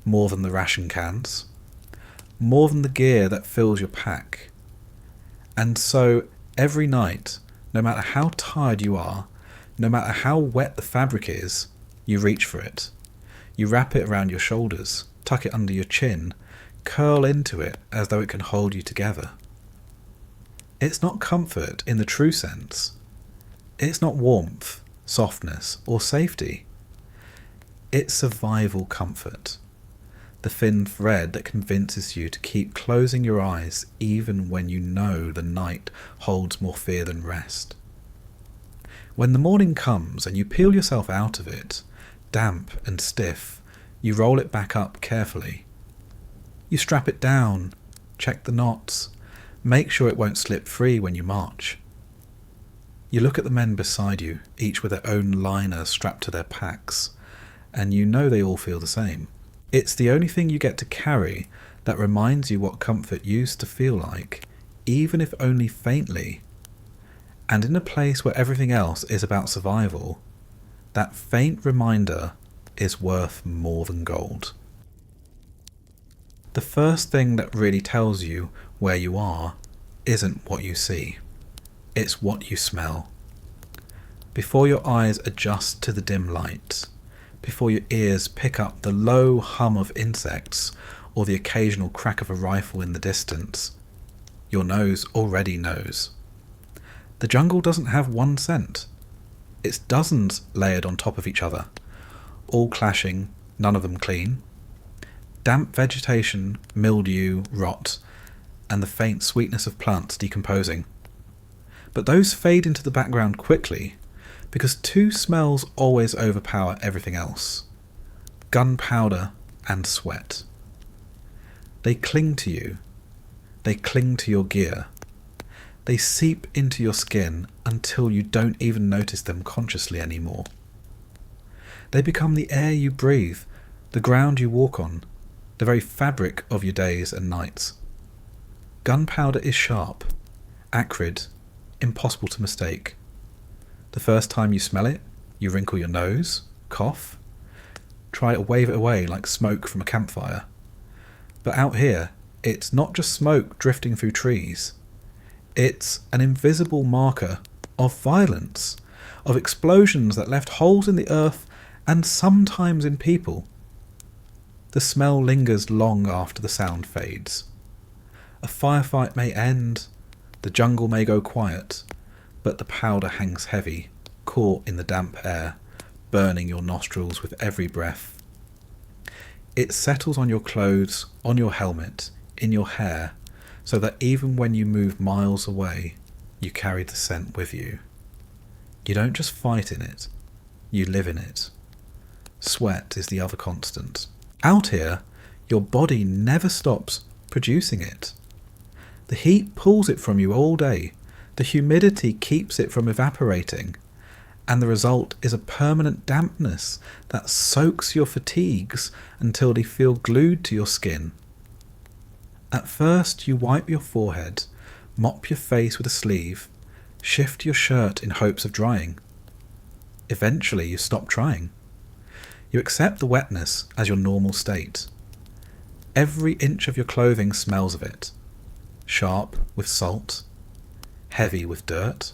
more than the ration cans, more than the gear that fills your pack. And so every night, no matter how tired you are, no matter how wet the fabric is, you reach for it. You wrap it around your shoulders, tuck it under your chin, curl into it as though it can hold you together. It's not comfort in the true sense. It's not warmth, softness, or safety. It's survival comfort. The thin thread that convinces you to keep closing your eyes even when you know the night holds more fear than rest. When the morning comes and you peel yourself out of it, damp and stiff, you roll it back up carefully. You strap it down, check the knots, make sure it won't slip free when you march. You look at the men beside you, each with their own liner strapped to their packs, and you know they all feel the same. It's the only thing you get to carry that reminds you what comfort used to feel like, even if only faintly. And in a place where everything else is about survival, that faint reminder is worth more than gold. The first thing that really tells you where you are isn't what you see, it's what you smell. Before your eyes adjust to the dim light, before your ears pick up the low hum of insects or the occasional crack of a rifle in the distance, your nose already knows. The jungle doesn't have one scent. It's dozens layered on top of each other, all clashing, none of them clean. Damp vegetation, mildew, rot, and the faint sweetness of plants decomposing. But those fade into the background quickly, because two smells always overpower everything else: gunpowder and sweat. They cling to you. They cling to your gear. They seep into your skin until you don't even notice them consciously anymore. They become the air you breathe, the ground you walk on, the very fabric of your days and nights. Gunpowder is sharp, acrid, impossible to mistake. The first time you smell it, you wrinkle your nose, cough, try to wave it away like smoke from a campfire. But out here, it's not just smoke drifting through trees. It's an invisible marker of violence, of explosions that left holes in the earth and sometimes in people. The smell lingers long after the sound fades. A firefight may end, the jungle may go quiet, but the powder hangs heavy, caught in the damp air, burning your nostrils with every breath. It settles on your clothes, on your helmet, in your hair, so that even when you move miles away, you carry the scent with you. You don't just fight in it, you live in it. Sweat is the other constant. Out here, your body never stops producing it. The heat pulls it from you all day. The humidity keeps it from evaporating. and the result is a permanent dampness that soaks your fatigues until they feel glued to your skin. At first you wipe your forehead, mop your face with a sleeve, shift your shirt in hopes of drying. Eventually you stop trying. You accept the wetness as your normal state. Every inch of your clothing smells of it. Sharp with salt, heavy with dirt,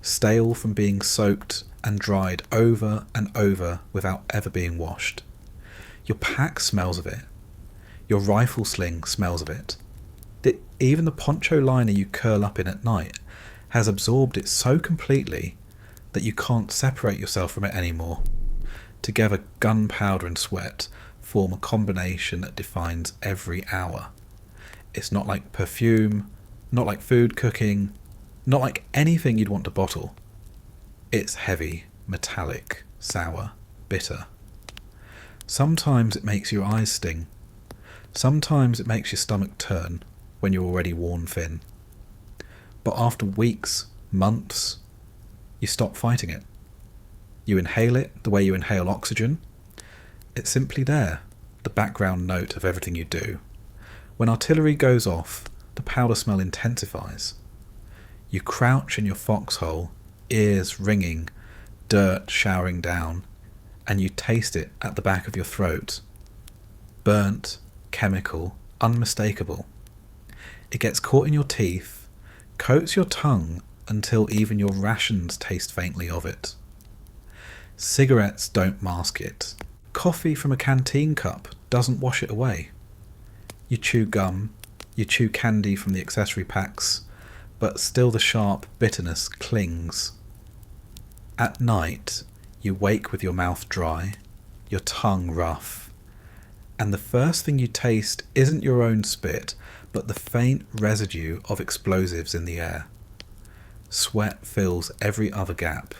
stale from being soaked and dried over and over without ever being washed. Your pack smells of it. Your rifle sling smells of it. Even the poncho liner you curl up in at night has absorbed it so completely that you can't separate yourself from it anymore. Together, gunpowder and sweat form a combination that defines every hour. It's not like perfume, not like food cooking, not like anything you'd want to bottle. It's heavy, metallic, sour, bitter. Sometimes it makes your eyes sting. Sometimes it makes your stomach turn when you're already worn thin. But after weeks, months, you stop fighting it. You inhale it the way you inhale oxygen. It's simply there, the background note of everything you do. When artillery goes off, the powder smell intensifies. You crouch in your foxhole, ears ringing, dirt showering down, and you taste it at the back of your throat. Burnt, chemical, unmistakable. It gets caught in your teeth, coats your tongue until even your rations taste faintly of it. Cigarettes don't mask it. Coffee from a canteen cup doesn't wash it away. You chew gum, you chew candy from the accessory packs, but still the sharp bitterness clings. At night, you wake with your mouth dry, your tongue rough, and the first thing you taste isn't your own spit, but the faint residue of explosives in the air. Sweat fills every other gap.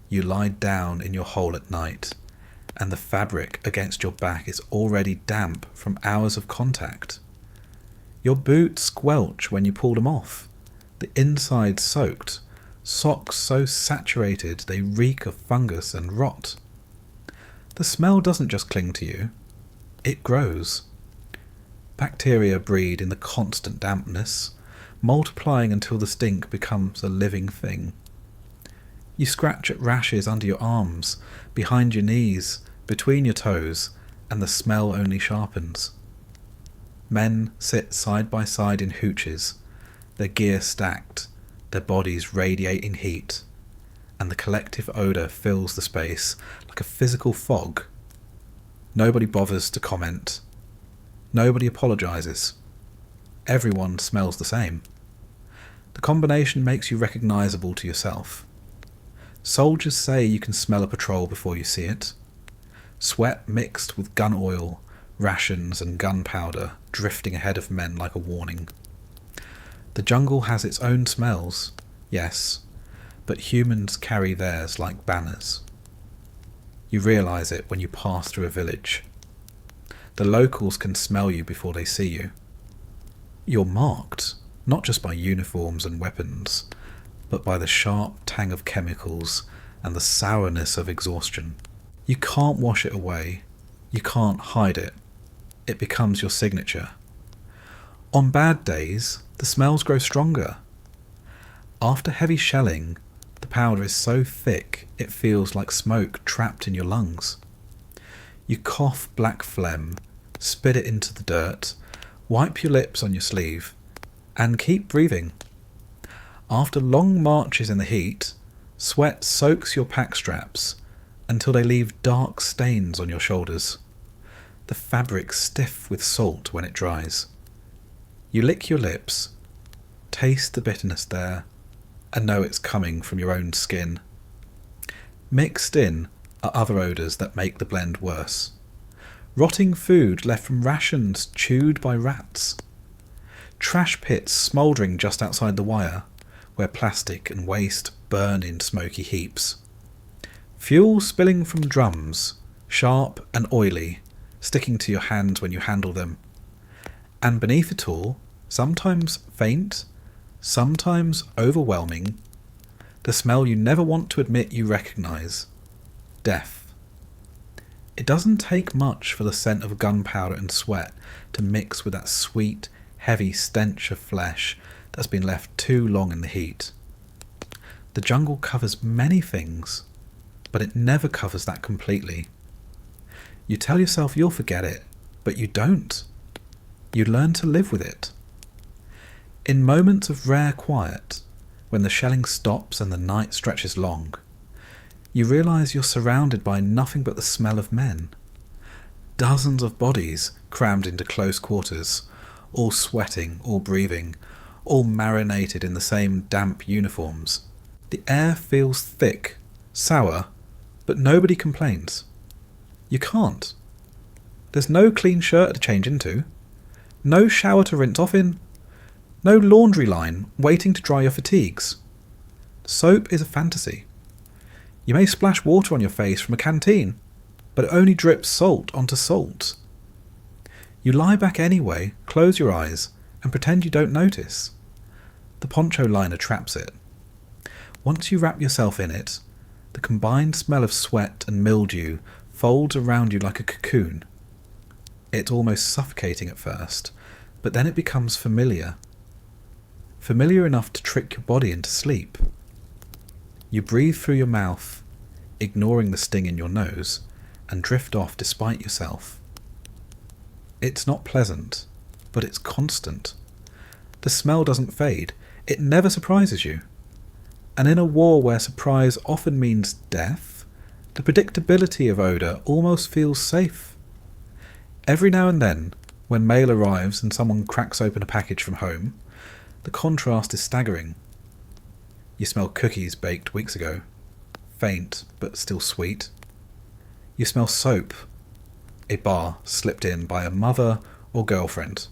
You lie down in your hole at night, and the fabric against your back is already damp from hours of contact. Your boots squelch when you pull them off, the inside soaked, socks so saturated they reek of fungus and rot. The smell doesn't just cling to you, it grows. Bacteria breed in the constant dampness, multiplying until the stink becomes a living thing. You scratch at rashes under your arms, behind your knees, between your toes, and the smell only sharpens. Men sit side by side in hooches, their gear stacked, their bodies radiating heat, and the collective odour fills the space like a physical fog. Nobody bothers to comment. Nobody apologises. Everyone smells the same. The combination makes you recognisable to yourself. Soldiers say you can smell a patrol before you see it. Sweat mixed with gun oil, rations and gunpowder drifting ahead of men like a warning. The jungle has its own smells, yes, but humans carry theirs like banners. You realise it when you pass through a village. The locals can smell you before they see you. You're marked, not just by uniforms and weapons, but by the sharp tang of chemicals and the sourness of exhaustion. You can't wash it away. You can't hide it. It becomes your signature. On bad days, the smells grow stronger. After heavy shelling, the powder is so thick it feels like smoke trapped in your lungs. You cough black phlegm, spit it into the dirt, wipe your lips on your sleeve, and keep breathing. After long marches in the heat, sweat soaks your pack straps until they leave dark stains on your shoulders. The fabric stiff with salt when it dries. You lick your lips, taste the bitterness there, and know it's coming from your own skin. Mixed in are other odours that make the blend worse. Rotting food left from rations chewed by rats. Trash pits smouldering just outside the wire, where plastic and waste burn in smoky heaps. Fuel spilling from drums, sharp and oily, sticking to your hands when you handle them. And beneath it all, sometimes faint, sometimes overwhelming, The smell you never want to admit you recognise. Death. It doesn't take much for the scent of gunpowder and sweat to mix with that sweet, heavy stench of flesh that's been left too long in the heat. The jungle covers many things, but it never covers that completely. You tell yourself you'll forget it, but you don't. You learn to live with it. In moments of rare quiet, when the shelling stops and the night stretches long, you realise you're surrounded by nothing but the smell of men. Dozens of bodies crammed into close quarters, all sweating, all breathing, all marinated in the same damp uniforms. The air feels thick, sour, but nobody complains. You can't. There's no clean shirt to change into, no shower to rinse off in, no laundry line waiting to dry your fatigues. Soap is a fantasy. You may splash water on your face from a canteen, but it only drips salt onto salt. You lie back anyway, close your eyes, and pretend you don't notice. The poncho liner traps it. Once you wrap yourself in it, the combined smell of sweat and mildew folds around you like a cocoon. It's almost suffocating at first, but then it becomes familiar. Familiar enough to trick your body into sleep. You breathe through your mouth, ignoring the sting in your nose, and drift off despite yourself. It's not pleasant, but it's constant. The smell doesn't fade. It never surprises you. And in a war where surprise often means death, the predictability of odour almost feels safe. Every now and then, when mail arrives and someone cracks open a package from home, the contrast is staggering. You smell cookies baked weeks ago, faint but still sweet. You smell soap, a bar slipped in by a mother or girlfriend.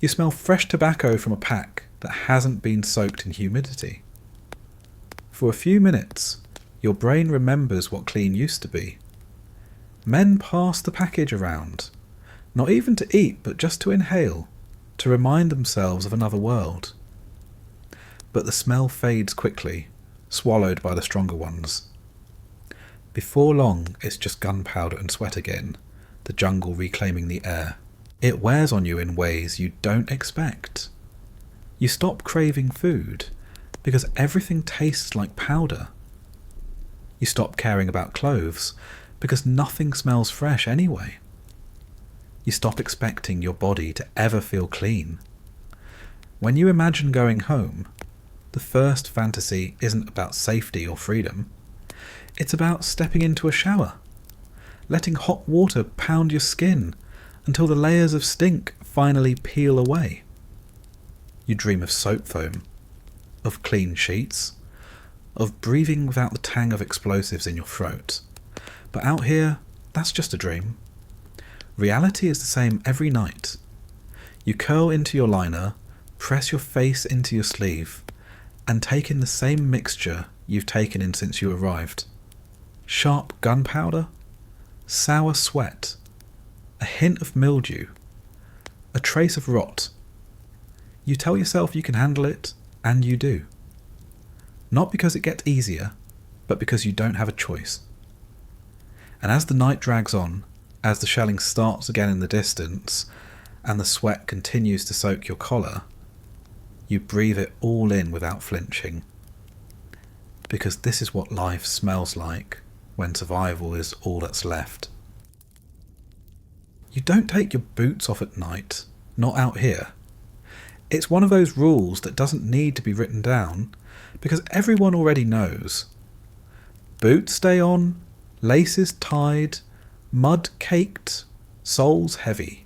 You smell fresh tobacco from a pack that hasn't been soaked in humidity. For a few minutes, your brain remembers what clean used to be. Men pass the package around, not even to eat but just to inhale, to remind themselves of another world. But the smell fades quickly, swallowed by the stronger ones. Before long, it's just gunpowder and sweat again, the jungle reclaiming the air. It wears on you in ways you don't expect. You stop craving food because everything tastes like powder. You stop caring about clothes because nothing smells fresh anyway. You stop expecting your body to ever feel clean. When you imagine going home, the first fantasy isn't about safety or freedom. It's about stepping into a shower, letting hot water pound your skin until the layers of stink finally peel away. You dream of soap foam, of clean sheets, of breathing without the tang of explosives in your throat. But out here, that's just a dream. Reality is the same every night. You curl into your liner, press your face into your sleeve, and take in the same mixture you've taken in since you arrived. Sharp gunpowder, sour sweat, a hint of mildew, a trace of rot. You tell yourself you can handle it, and you do. Not because it gets easier, but because you don't have a choice. And as the night drags on, as the shelling starts again in the distance, and the sweat continues to soak your collar, you breathe it all in without flinching. Because this is what life smells like when survival is all that's left. You don't take your boots off at night, not out here. It's one of those rules that doesn't need to be written down, because everyone already knows. Boots stay on, laces tied, mud caked, soles heavy.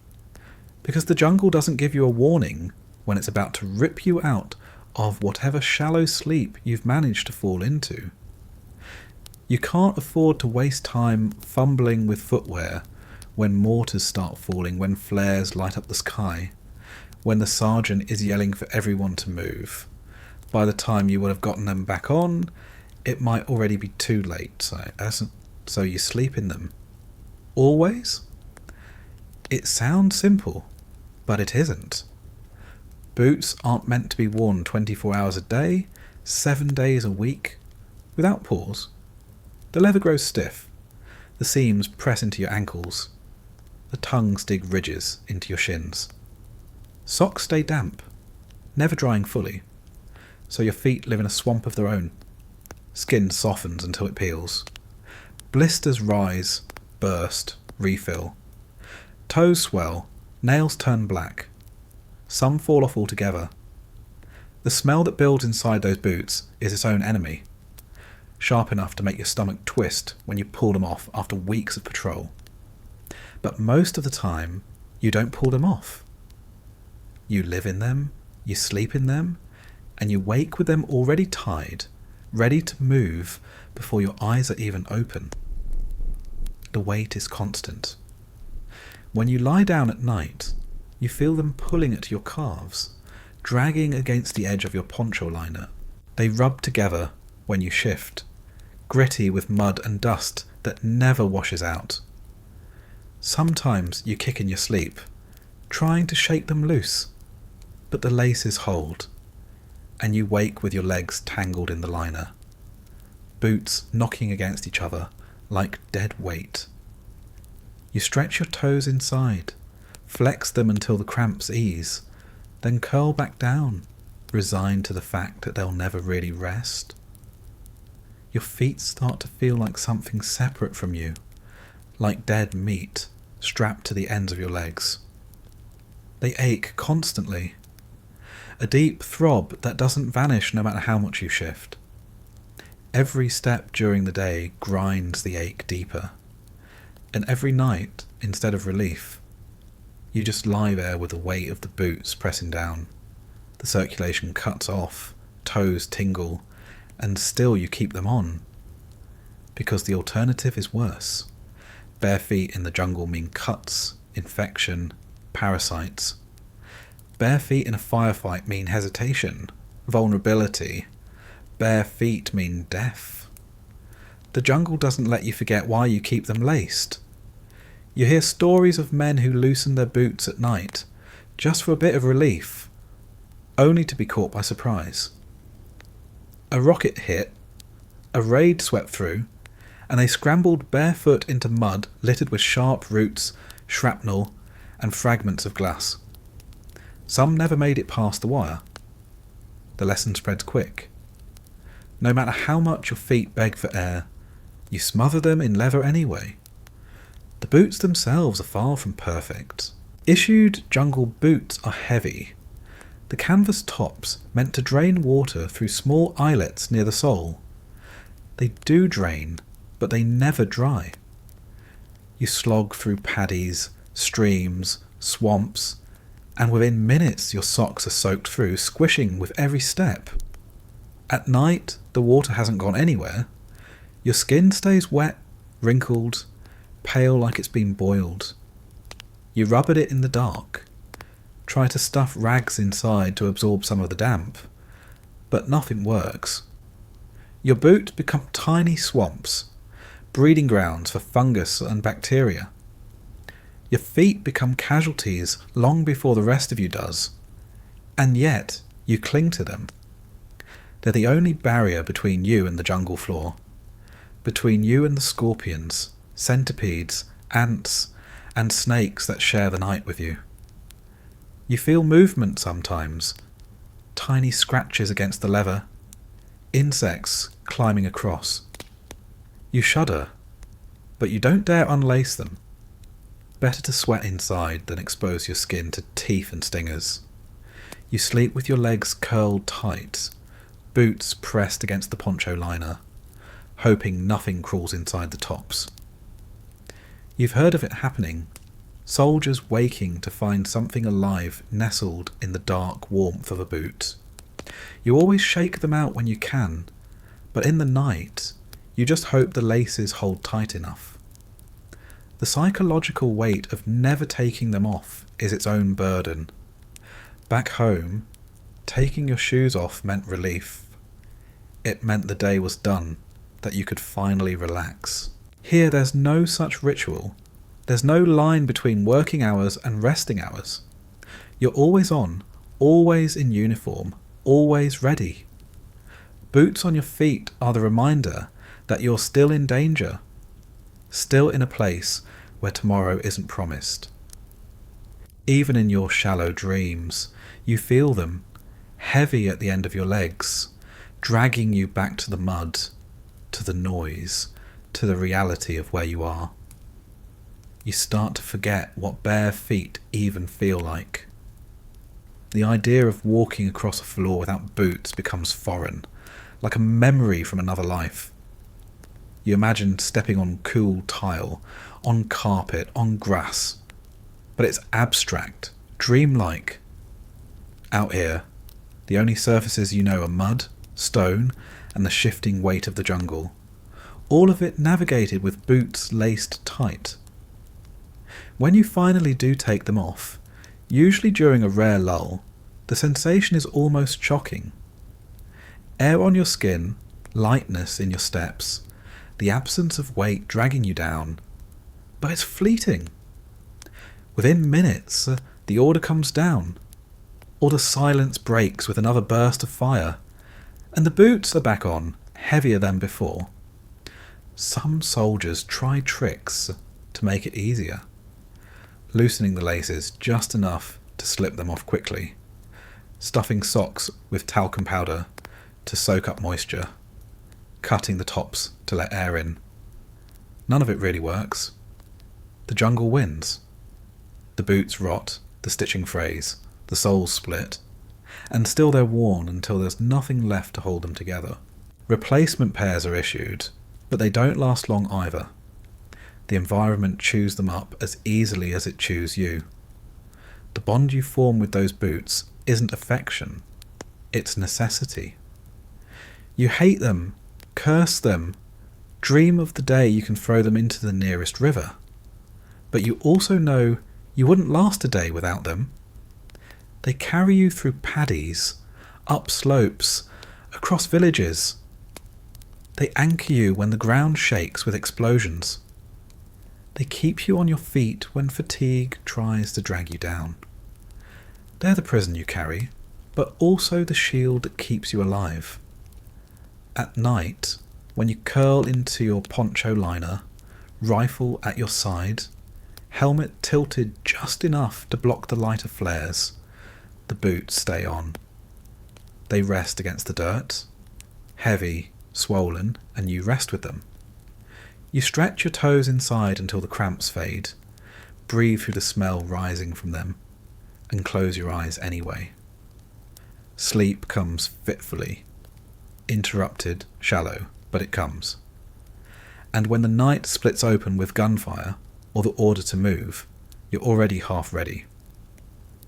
Because the jungle doesn't give you a warning when it's about to rip you out of whatever shallow sleep you've managed to fall into. You can't afford to waste time fumbling with footwear when mortars start falling, when flares light up the sky, when the sergeant is yelling for everyone to move. By the time you would have gotten them back on, it might already be too late, so you sleep in them. Always? It sounds simple, but it isn't. Boots aren't meant to be worn 24 hours a day, 7 days a week, without pause. The leather grows stiff, the seams press into your ankles, the tongues dig ridges into your shins. Socks stay damp, never drying fully, so your feet live in a swamp of their own. Skin softens until it peels. Blisters rise, burst, refill. Toes swell, nails turn black. Some fall off altogether. The smell that builds inside those boots is its own enemy, sharp enough to make your stomach twist when you pull them off after weeks of patrol. But most of the time, you don't pull them off. You live in them, you sleep in them, and you wake with them already tied, ready to move before your eyes are even open. The weight is constant. When you lie down at night, you feel them pulling at your calves, dragging against the edge of your poncho liner. They rub together when you shift, gritty with mud and dust that never washes out. Sometimes you kick in your sleep, trying to shake them loose, but the laces hold, and you wake with your legs tangled in the liner, boots knocking against each other like dead weight. You stretch your toes inside, flex them until the cramps ease, then curl back down, resigned to the fact that they'll never really rest. Your feet start to feel like something separate from you, like dead meat strapped to the ends of your legs. They ache constantly, a deep throb that doesn't vanish no matter how much you shift. Every step during the day grinds the ache deeper, and every night, instead of relief, you just lie there with the weight of the boots pressing down. The circulation cuts off, toes tingle, and still you keep them on. Because the alternative is worse. Bare feet in the jungle mean cuts, infection, parasites. Bare feet in a firefight mean hesitation, vulnerability. Bare feet mean death. The jungle doesn't let you forget why you keep them laced. You hear stories of men who loosen their boots at night, just for a bit of relief, only to be caught by surprise. A rocket hit, a raid swept through, and they scrambled barefoot into mud littered with sharp roots, shrapnel, and fragments of glass. Some never made it past the wire. The lesson spreads quick. No matter how much your feet beg for air, you smother them in leather anyway. The boots themselves are far from perfect. Issued jungle boots are heavy. The canvas tops meant to drain water through small eyelets near the sole. They do drain, but they never dry. You slog through paddies, streams, swamps, and within minutes your socks are soaked through, squishing with every step. At night, the water hasn't gone anywhere. Your skin stays wet, wrinkled, pale like it's been boiled. You rub at it in the dark, try to stuff rags inside to absorb some of the damp, but nothing works. Your boots become tiny swamps, breeding grounds for fungus and bacteria. Your feet become casualties long before the rest of you does, and yet you cling to them. They're the only barrier between you and the jungle floor, between you and the scorpions, centipedes, ants, and snakes that share the night with you. You feel movement sometimes, tiny scratches against the leather, insects climbing across. You shudder, but you don't dare unlace them. Better to sweat inside than expose your skin to teeth and stingers. You sleep with your legs curled tight, boots pressed against the poncho liner, hoping nothing crawls inside the tops. You've heard of it happening, soldiers waking to find something alive nestled in the dark warmth of a boot. You always shake them out when you can, but in the night, you just hope the laces hold tight enough. The psychological weight of never taking them off is its own burden. Back home, taking your shoes off meant relief. It meant the day was done, that you could finally relax. Here there's no such ritual. There's no line between working hours and resting hours. You're always on, always in uniform, always ready. Boots on your feet are the reminder that you're still in danger, still in a place where tomorrow isn't promised. Even in your shallow dreams, you feel them, heavy at the end of your legs, dragging you back to the mud, to the noise, to the reality of where you are. You start to forget what bare feet even feel like. The idea of walking across a floor without boots becomes foreign, like a memory from another life. You imagine stepping on cool tile, on carpet, on grass, but it's abstract, dreamlike. Out here, the only surfaces you know are mud, stone, and the shifting weight of the jungle, all of it navigated with boots laced tight. When you finally do take them off, usually during a rare lull, the sensation is almost shocking. Air on your skin, lightness in your steps, the absence of weight dragging you down, but it's fleeting. Within minutes, the order comes down, or the silence breaks with another burst of fire, and the boots are back on, heavier than before. Some soldiers try tricks to make it easier, loosening the laces just enough to slip them off quickly, stuffing socks with talcum powder to soak up moisture, cutting the tops to let air in. None of it really works. The jungle wins. The boots rot, the stitching frays, the soles split, and still they're worn until there's nothing left to hold them together. Replacement pairs are issued, but they don't last long either. The environment chews them up as easily as it chews you. The bond you form with those boots isn't affection, it's necessity. You hate them, curse them, dream of the day you can throw them into the nearest river. But you also know you wouldn't last a day without them. They carry you through paddies, up slopes, across villages. They anchor you when the ground shakes with explosions. They keep you on your feet when fatigue tries to drag you down. They're the prison you carry, but also the shield that keeps you alive. At night, when you curl into your poncho liner, rifle at your side, helmet tilted just enough to block the lighter flares, the boots stay on. They rest against the dirt, heavy, swollen, and you rest with them. You stretch your toes inside until the cramps fade, breathe through the smell rising from them, and close your eyes anyway. Sleep comes fitfully, interrupted, shallow, but it comes. And when the night splits open with gunfire, or the order to move, you're already half ready.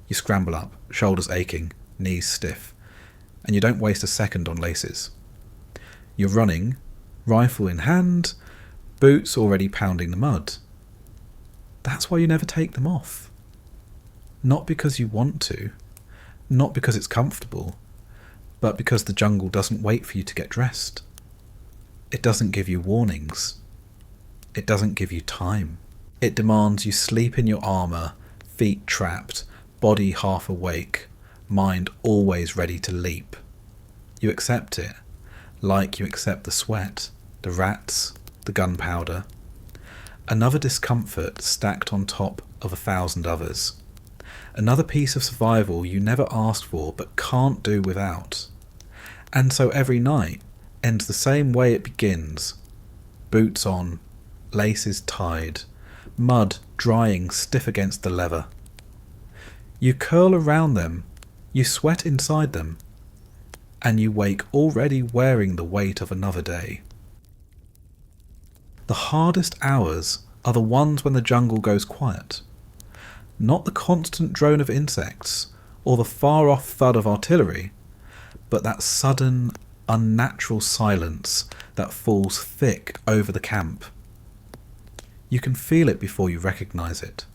You scramble up, shoulders aching, knees stiff, and you don't waste a second on laces. You're running, rifle in hand, boots already pounding the mud. That's why you never take them off. Not because you want to, not because it's comfortable, but because the jungle doesn't wait for you to get dressed. It doesn't give you warnings. It doesn't give you time. It demands you sleep in your armour, feet trapped, body half awake, mind always ready to leap. You accept it, like you accept the sweat, the rats, the gunpowder. Another discomfort stacked on top of 1,000 others. Another piece of survival you never asked for but can't do without. And so every night ends the same way it begins. Boots on, laces tied, mud drying stiff against the leather. You curl around them, you sweat inside them, and you wake already wearing the weight of another day. The hardest hours are the ones when the jungle goes quiet. Not the constant drone of insects, or the far-off thud of artillery, but that sudden, unnatural silence that falls thick over the camp. You can feel it before you recognise it.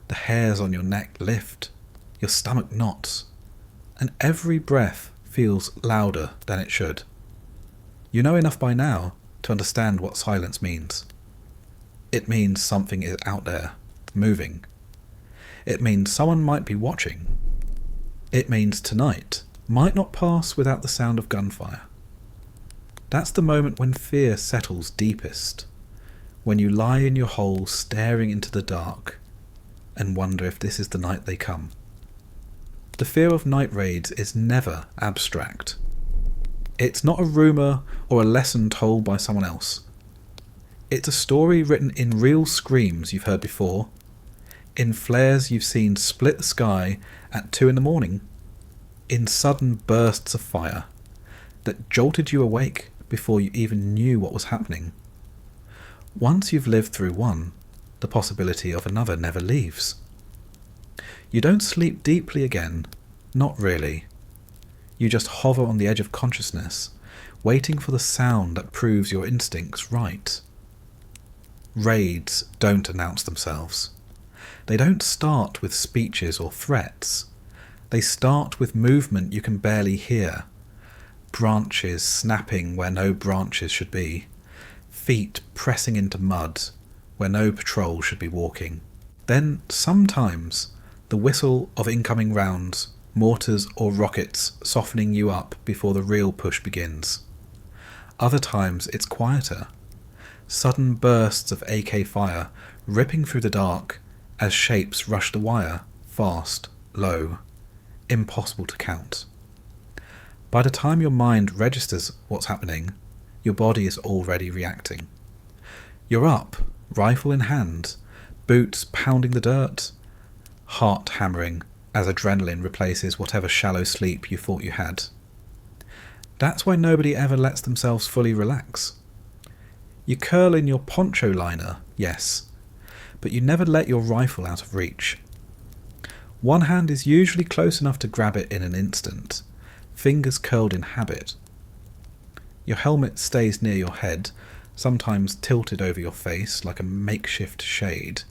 The hairs on your neck lift, your stomach knots, and every breath feels louder than it should. You know enough by now to understand what silence means. It means something is out there, moving. It means someone might be watching. It means tonight might not pass without the sound of gunfire. That's the moment when fear settles deepest, when you lie in your hole staring into the dark and wonder if this is the night they come. The fear of night raids is never abstract. It's not a rumour or a lesson told by someone else. It's a story written in real screams you've heard before, in flares you've seen split the sky at 2 a.m, in sudden bursts of fire that jolted you awake before you even knew what was happening. Once you've lived through one, the possibility of another never leaves. You don't sleep deeply again, not really. You just hover on the edge of consciousness, waiting for the sound that proves your instincts right. Raids don't announce themselves. They don't start with speeches or threats. They start with movement you can barely hear. Branches snapping where no branches should be. Feet pressing into mud where no patrol should be walking. Then, sometimes, the whistle of incoming rounds, mortars or rockets softening you up before the real push begins. Other times it's quieter. Sudden bursts of AK fire ripping through the dark as shapes rush the wire, fast, low, impossible to count. By the time your mind registers what's happening, your body is already reacting. You're up, rifle in hand, boots pounding the dirt, heart hammering as adrenaline replaces whatever shallow sleep you thought you had. That's why nobody ever lets themselves fully relax. You curl in your poncho liner, yes, but you never let your rifle out of reach. One hand is usually close enough to grab it in an instant, fingers curled in habit. Your helmet stays near your head, sometimes tilted over your face like a makeshift shade,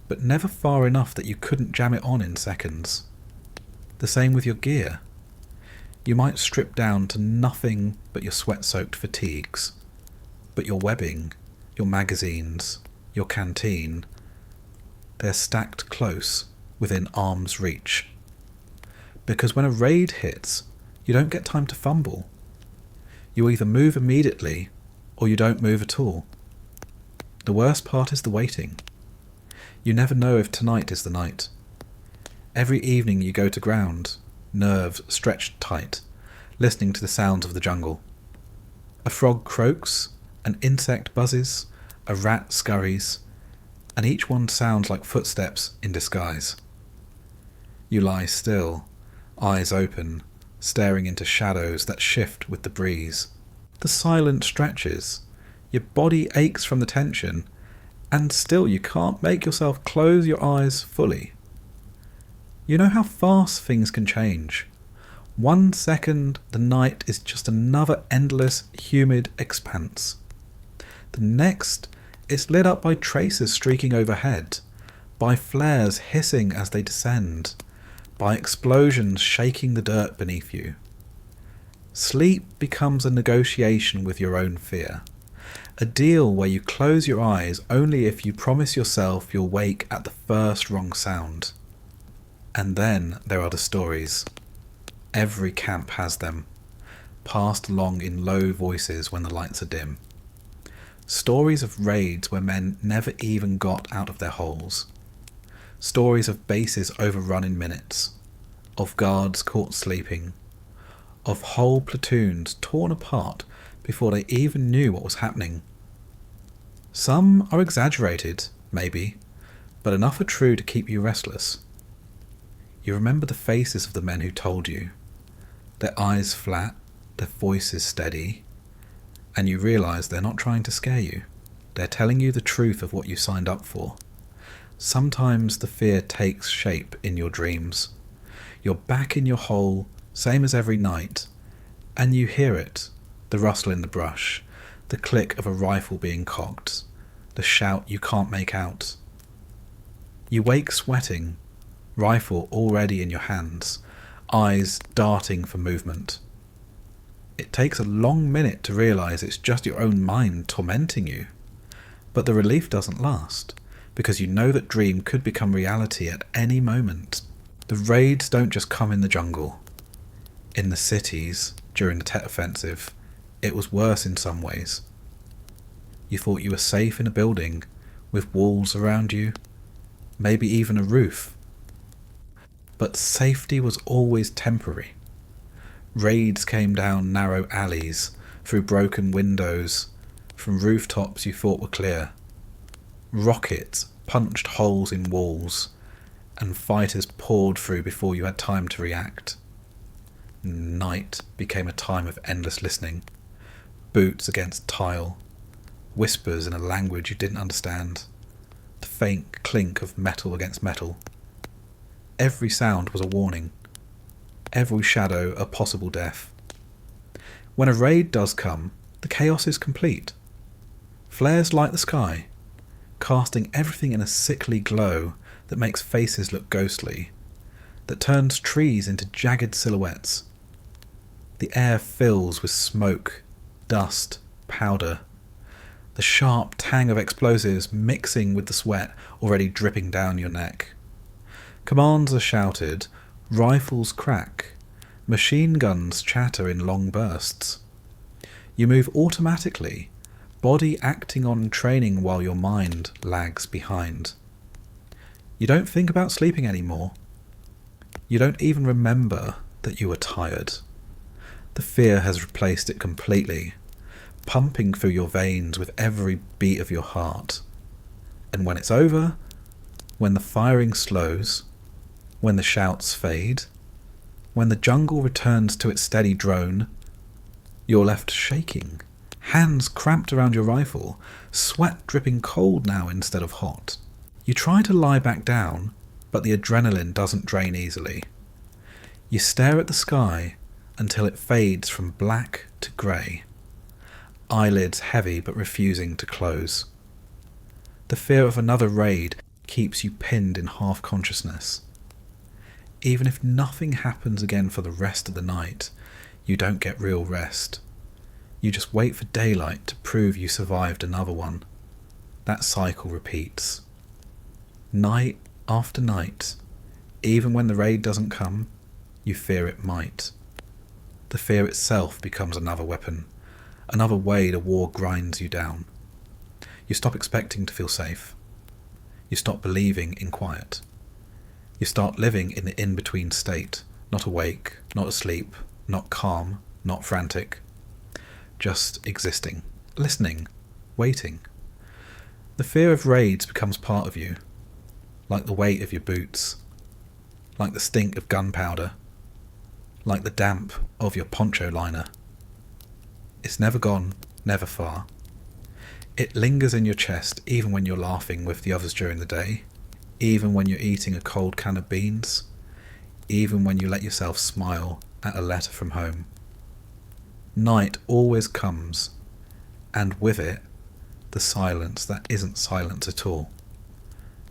but never far enough that you couldn't jam it on in seconds. The same with your gear. You might strip down to nothing but your sweat-soaked fatigues, but your webbing, your magazines, your canteen, they're stacked close, within arm's reach. Because when a raid hits, you don't get time to fumble. You either move immediately, or you don't move at all. The worst part is the waiting. You never know if tonight is the night. Every evening you go to ground, nerves stretched tight, listening to the sounds of the jungle. A frog croaks, an insect buzzes, a rat scurries, and each one sounds like footsteps in disguise. You lie still, eyes open, staring into shadows that shift with the breeze. The silence stretches, your body aches from the tension, and still you can't make yourself close your eyes fully. You know how fast things can change. 1 second, the night is just another endless, humid expanse. The next, it's lit up by tracers streaking overhead, by flares hissing as they descend, by explosions shaking the dirt beneath you. Sleep becomes a negotiation with your own fear, a deal where you close your eyes only if you promise yourself you'll wake at the first wrong sound. And then there are the stories. Every camp has them, passed along in low voices when the lights are dim. Stories of raids where men never even got out of their holes. Stories of bases overrun in minutes, of guards caught sleeping, of whole platoons torn apart before they even knew what was happening. Some are exaggerated, maybe, but enough are true to keep you restless. You remember the faces of the men who told you, their eyes flat, their voices steady, and you realise they're not trying to scare you. They're telling you the truth of what you signed up for. Sometimes the fear takes shape in your dreams. You're back in your hole, same as every night, and you hear it, the rustle in the brush, the click of a rifle being cocked, the shout you can't make out. You wake sweating, rifle already in your hands, eyes darting for movement. It takes a long minute to realise it's just your own mind tormenting you. But the relief doesn't last, because you know that dream could become reality at any moment. The raids don't just come in the jungle, in the cities, during the Tet Offensive, It was worse in some ways. You thought you were safe in a building, with walls around you, maybe even a roof. But safety was always temporary. Raids came down narrow alleys, through broken windows, from rooftops you thought were clear. Rockets punched holes in walls, and fighters poured through before you had time to react. Night became a time of endless listening. Boots against tile, whispers in a language you didn't understand, the faint clink of metal against metal. Every sound was a warning, every shadow a possible death. When a raid does come, the chaos is complete. Flares light the sky, casting everything in a sickly glow that makes faces look ghostly, that turns trees into jagged silhouettes. The air fills with smoke, dust, powder, the sharp tang of explosives mixing with the sweat already dripping down your neck. Commands are shouted, rifles crack, machine guns chatter in long bursts. You move automatically, body acting on training while your mind lags behind. You don't think about sleeping anymore. You don't even remember that you were tired. The fear has replaced it completely, pumping through your veins with every beat of your heart. And when it's over, when the firing slows, when the shouts fade, when the jungle returns to its steady drone, you're left shaking, hands cramped around your rifle, sweat dripping cold now instead of hot. You try to lie back down, but the adrenaline doesn't drain easily. You stare at the sky until it fades from black to grey, eyelids heavy but refusing to close. The fear of another raid keeps you pinned in half-consciousness. Even if nothing happens again for the rest of the night, you don't get real rest. You just wait for daylight to prove you survived another one. That cycle repeats. Night after night, even when the raid doesn't come, you fear it might. The fear itself becomes another weapon, another way the war grinds you down. You stop expecting to feel safe. You stop believing in quiet. You start living in the in-between state, not awake, not asleep, not calm, not frantic. Just existing, listening, waiting. The fear of raids becomes part of you, like the weight of your boots, like the stink of gunpowder, like the damp of your poncho liner. It's never gone, never far. It lingers in your chest even when you're laughing with the others during the day, even when you're eating a cold can of beans, even when you let yourself smile at a letter from home. Night always comes, and with it, the silence that isn't silence at all.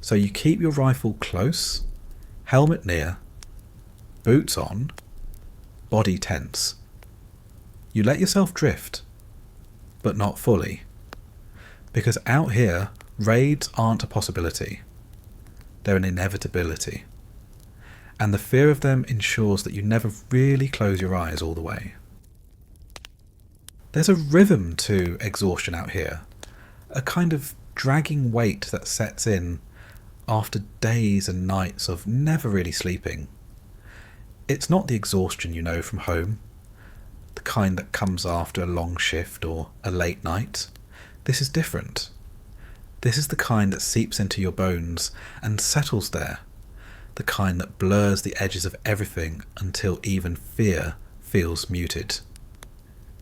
So you keep your rifle close, helmet near, boots on, body tense. You let yourself drift, but not fully. Because out here, raids aren't a possibility. They're an inevitability. And the fear of them ensures that you never really close your eyes all the way. There's a rhythm to exhaustion out here, a kind of dragging weight that sets in after days and nights of never really sleeping. It's not the exhaustion you know from home, the kind that comes after a long shift or a late night. This is different. This is the kind that seeps into your bones and settles there, the kind that blurs the edges of everything until even fear feels muted.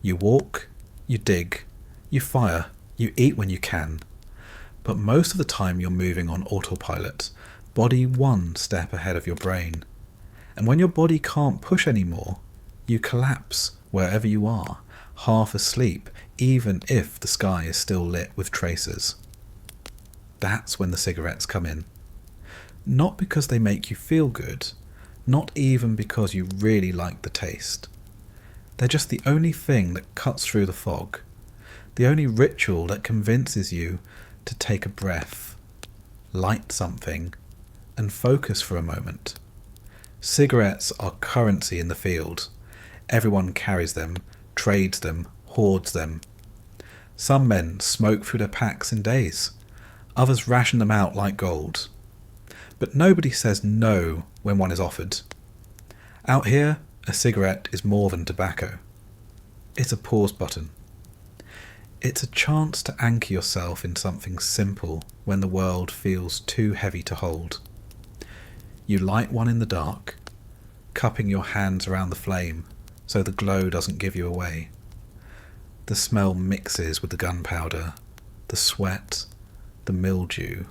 You walk, you dig, you fire, you eat when you can, but most of the time you're moving on autopilot, body one step ahead of your brain. And when your body can't push anymore, you collapse wherever you are, half asleep, even if the sky is still lit with tracers. That's when the cigarettes come in. Not because they make you feel good, not even because you really like the taste. They're just the only thing that cuts through the fog, the only ritual that convinces you to take a breath, light something, and focus for a moment. Cigarettes are currency in the field. Everyone carries them, trades them, hoards them. Some men smoke through their packs in days. Others ration them out like gold. But nobody says no when one is offered. Out here, a cigarette is more than tobacco. It's a pause button. It's a chance to anchor yourself in something simple when the world feels too heavy to hold. You light one in the dark, cupping your hands around the flame so the glow doesn't give you away. The smell mixes with the gunpowder, the sweat, the mildew,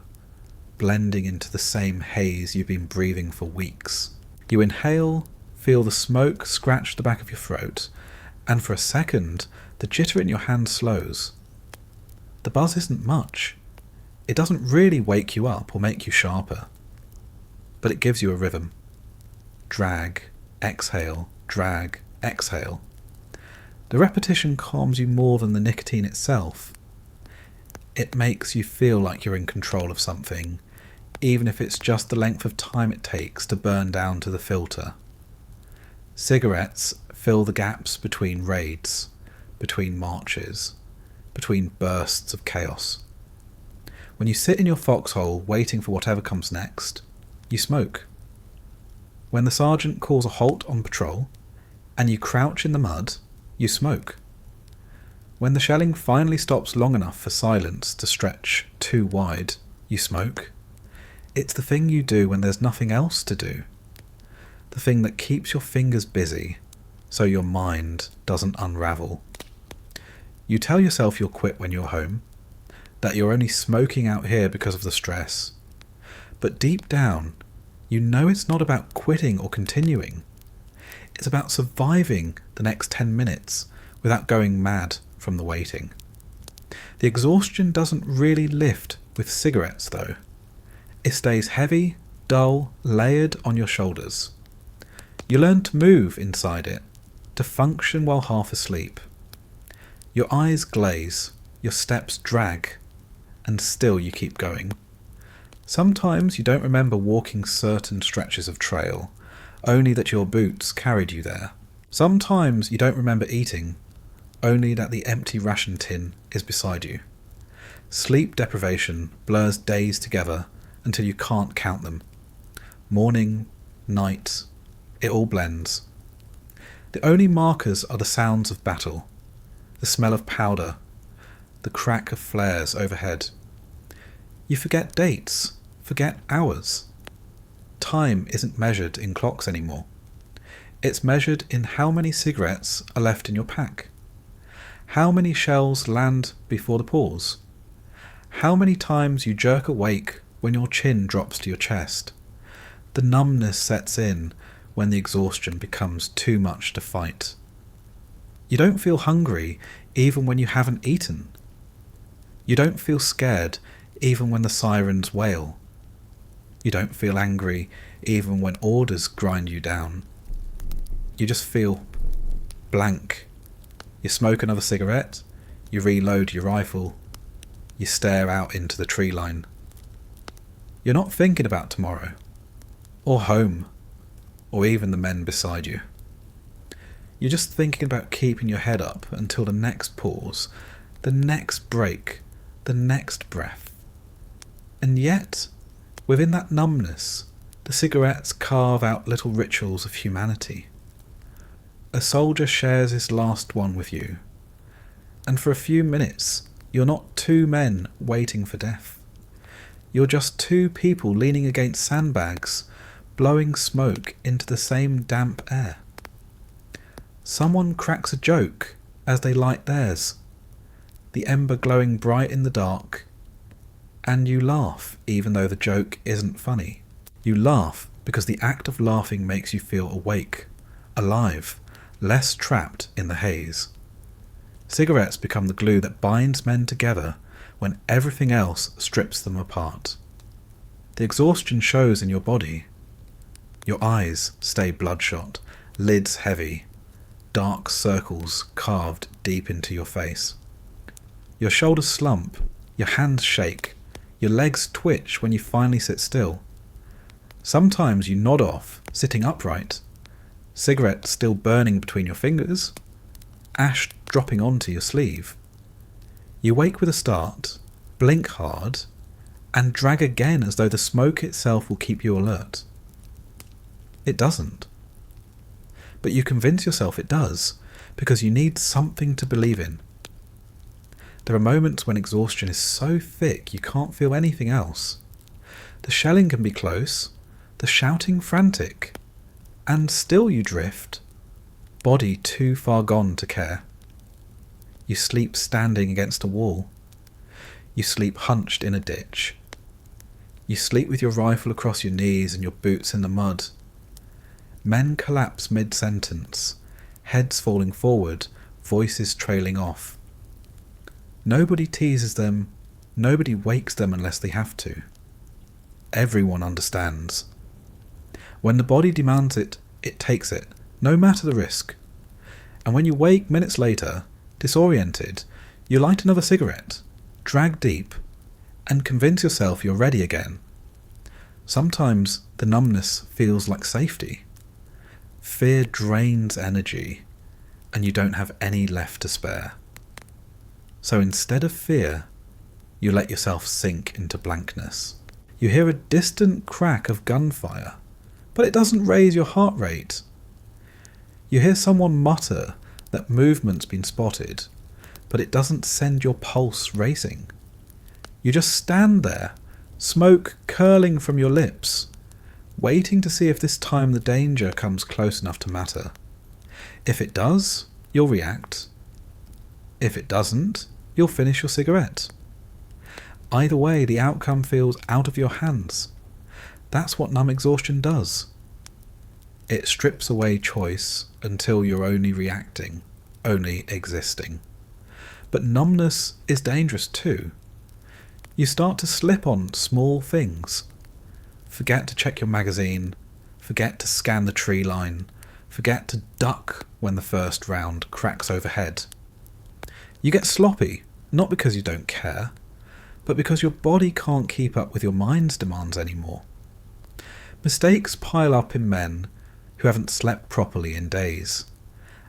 blending into the same haze you've been breathing for weeks. You inhale, feel the smoke scratch the back of your throat, and for a second, the jitter in your hand slows. The buzz isn't much. It doesn't really wake you up or make you sharper, but it gives you a rhythm. Drag, exhale, drag, exhale. The repetition calms you more than the nicotine itself. It makes you feel like you're in control of something, even if it's just the length of time it takes to burn down to the filter. Cigarettes fill the gaps between raids, between marches, between bursts of chaos. When you sit in your foxhole waiting for whatever comes next, you smoke. When the sergeant calls a halt on patrol, and you crouch in the mud, you smoke. When the shelling finally stops long enough for silence to stretch too wide, you smoke. It's the thing you do when there's nothing else to do. The thing that keeps your fingers busy so your mind doesn't unravel. You tell yourself you'll quit when you're home, that you're only smoking out here because of the stress. But deep down, you know it's not about quitting or continuing. It's about surviving the next 10 minutes without going mad from the waiting. The exhaustion doesn't really lift with cigarettes though. It stays heavy, dull, layered on your shoulders. You learn to move inside it, to function while half asleep. Your eyes glaze, your steps drag, and still you keep going. Sometimes you don't remember walking certain stretches of trail, only that your boots carried you there. Sometimes you don't remember eating, only that the empty ration tin is beside you. Sleep deprivation blurs days together until you can't count them. Morning, night, it all blends. The only markers are the sounds of battle, the smell of powder, the crack of flares overhead. You forget dates, forget hours. Time isn't measured in clocks anymore. It's measured in how many cigarettes are left in your pack, how many shells land before the pause, how many times you jerk awake when your chin drops to your chest. The numbness sets in when the exhaustion becomes too much to fight. You don't feel hungry even when you haven't eaten. You don't feel scared even when the sirens wail. You don't feel angry even when orders grind you down. You just feel blank. You smoke another cigarette, you reload your rifle, you stare out into the tree line. You're not thinking about tomorrow, or home, or even the men beside you. You're just thinking about keeping your head up until the next pause, the next break, the next breath. And yet, within that numbness, the cigarettes carve out little rituals of humanity. A soldier shares his last one with you, and for a few minutes, you're not two men waiting for death. You're just two people leaning against sandbags, blowing smoke into the same damp air. Someone cracks a joke as they light theirs, the ember glowing bright in the dark, and you laugh even though the joke isn't funny. You laugh because the act of laughing makes you feel awake, alive, less trapped in the haze. Cigarettes become the glue that binds men together when everything else strips them apart. The exhaustion shows in your body. Your eyes stay bloodshot, lids heavy, dark circles carved deep into your face. Your shoulders slump, your hands shake, your legs twitch when you finally sit still. Sometimes you nod off, sitting upright, cigarette still burning between your fingers, ash dropping onto your sleeve. You wake with a start, blink hard, and drag again as though the smoke itself will keep you alert. It doesn't. But you convince yourself it does, because you need something to believe in. There are moments when exhaustion is so thick you can't feel anything else. The shelling can be close, the shouting frantic, and still you drift, body too far gone to care. You sleep standing against a wall. You sleep hunched in a ditch. You sleep with your rifle across your knees and your boots in the mud. Men collapse mid-sentence, heads falling forward, voices trailing off. Nobody teases them, nobody wakes them unless they have to. Everyone understands. When the body demands it, it takes it, no matter the risk. And when you wake minutes later, disoriented, you light another cigarette, drag deep, and convince yourself you're ready again. Sometimes the numbness feels like safety. Fear drains energy, and you don't have any left to spare. So instead of fear, you let yourself sink into blankness. You hear a distant crack of gunfire, but it doesn't raise your heart rate. You hear someone mutter that movement's been spotted, but it doesn't send your pulse racing. You just stand there, smoke curling from your lips, waiting to see if this time the danger comes close enough to matter. If it does, you'll react. If it doesn't, you'll finish your cigarette. Either way, the outcome feels out of your hands. That's what numb exhaustion does. It strips away choice until you're only reacting, only existing. But numbness is dangerous too. You start to slip on small things. Forget to check your magazine, forget to scan the tree line, forget to duck when the first round cracks overhead. You get sloppy, not because you don't care, but because your body can't keep up with your mind's demands anymore. Mistakes pile up in men who haven't slept properly in days,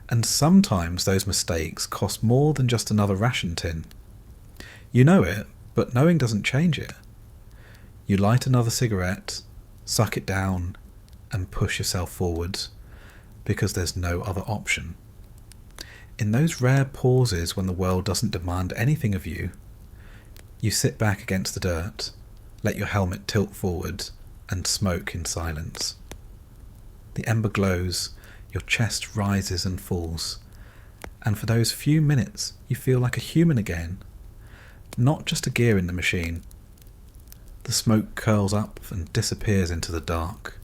and sometimes those mistakes cost more than just another ration tin. You know it, but knowing doesn't change it. You light another cigarette, suck it down, and push yourself forward, because there's no other option. In those rare pauses when the world doesn't demand anything of you, you sit back against the dirt, let your helmet tilt forward, and smoke in silence. The ember glows, your chest rises and falls, and for those few minutes you feel like a human again, not just a gear in the machine. The smoke curls up and disappears into the dark,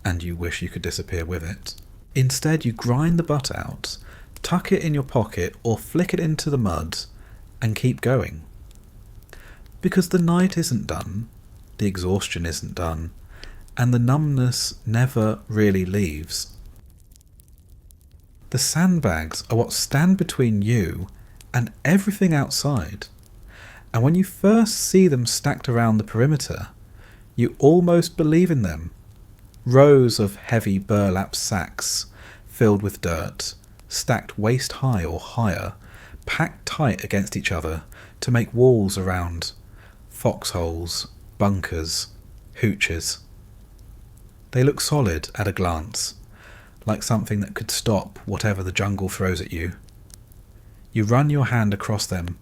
and you wish you could disappear with it. Instead, you grind the butt out, tuck it in your pocket or flick it into the mud, and keep going. Because the night isn't done, the exhaustion isn't done, and the numbness never really leaves. The sandbags are what stand between you and everything outside, and when you first see them stacked around the perimeter, you almost believe in them. Rows of heavy burlap sacks filled with dirt, stacked waist high or higher, packed tight against each other to make walls around foxholes, bunkers, hooches. They look solid at a glance, like something that could stop whatever the jungle throws at you. You run your hand across them,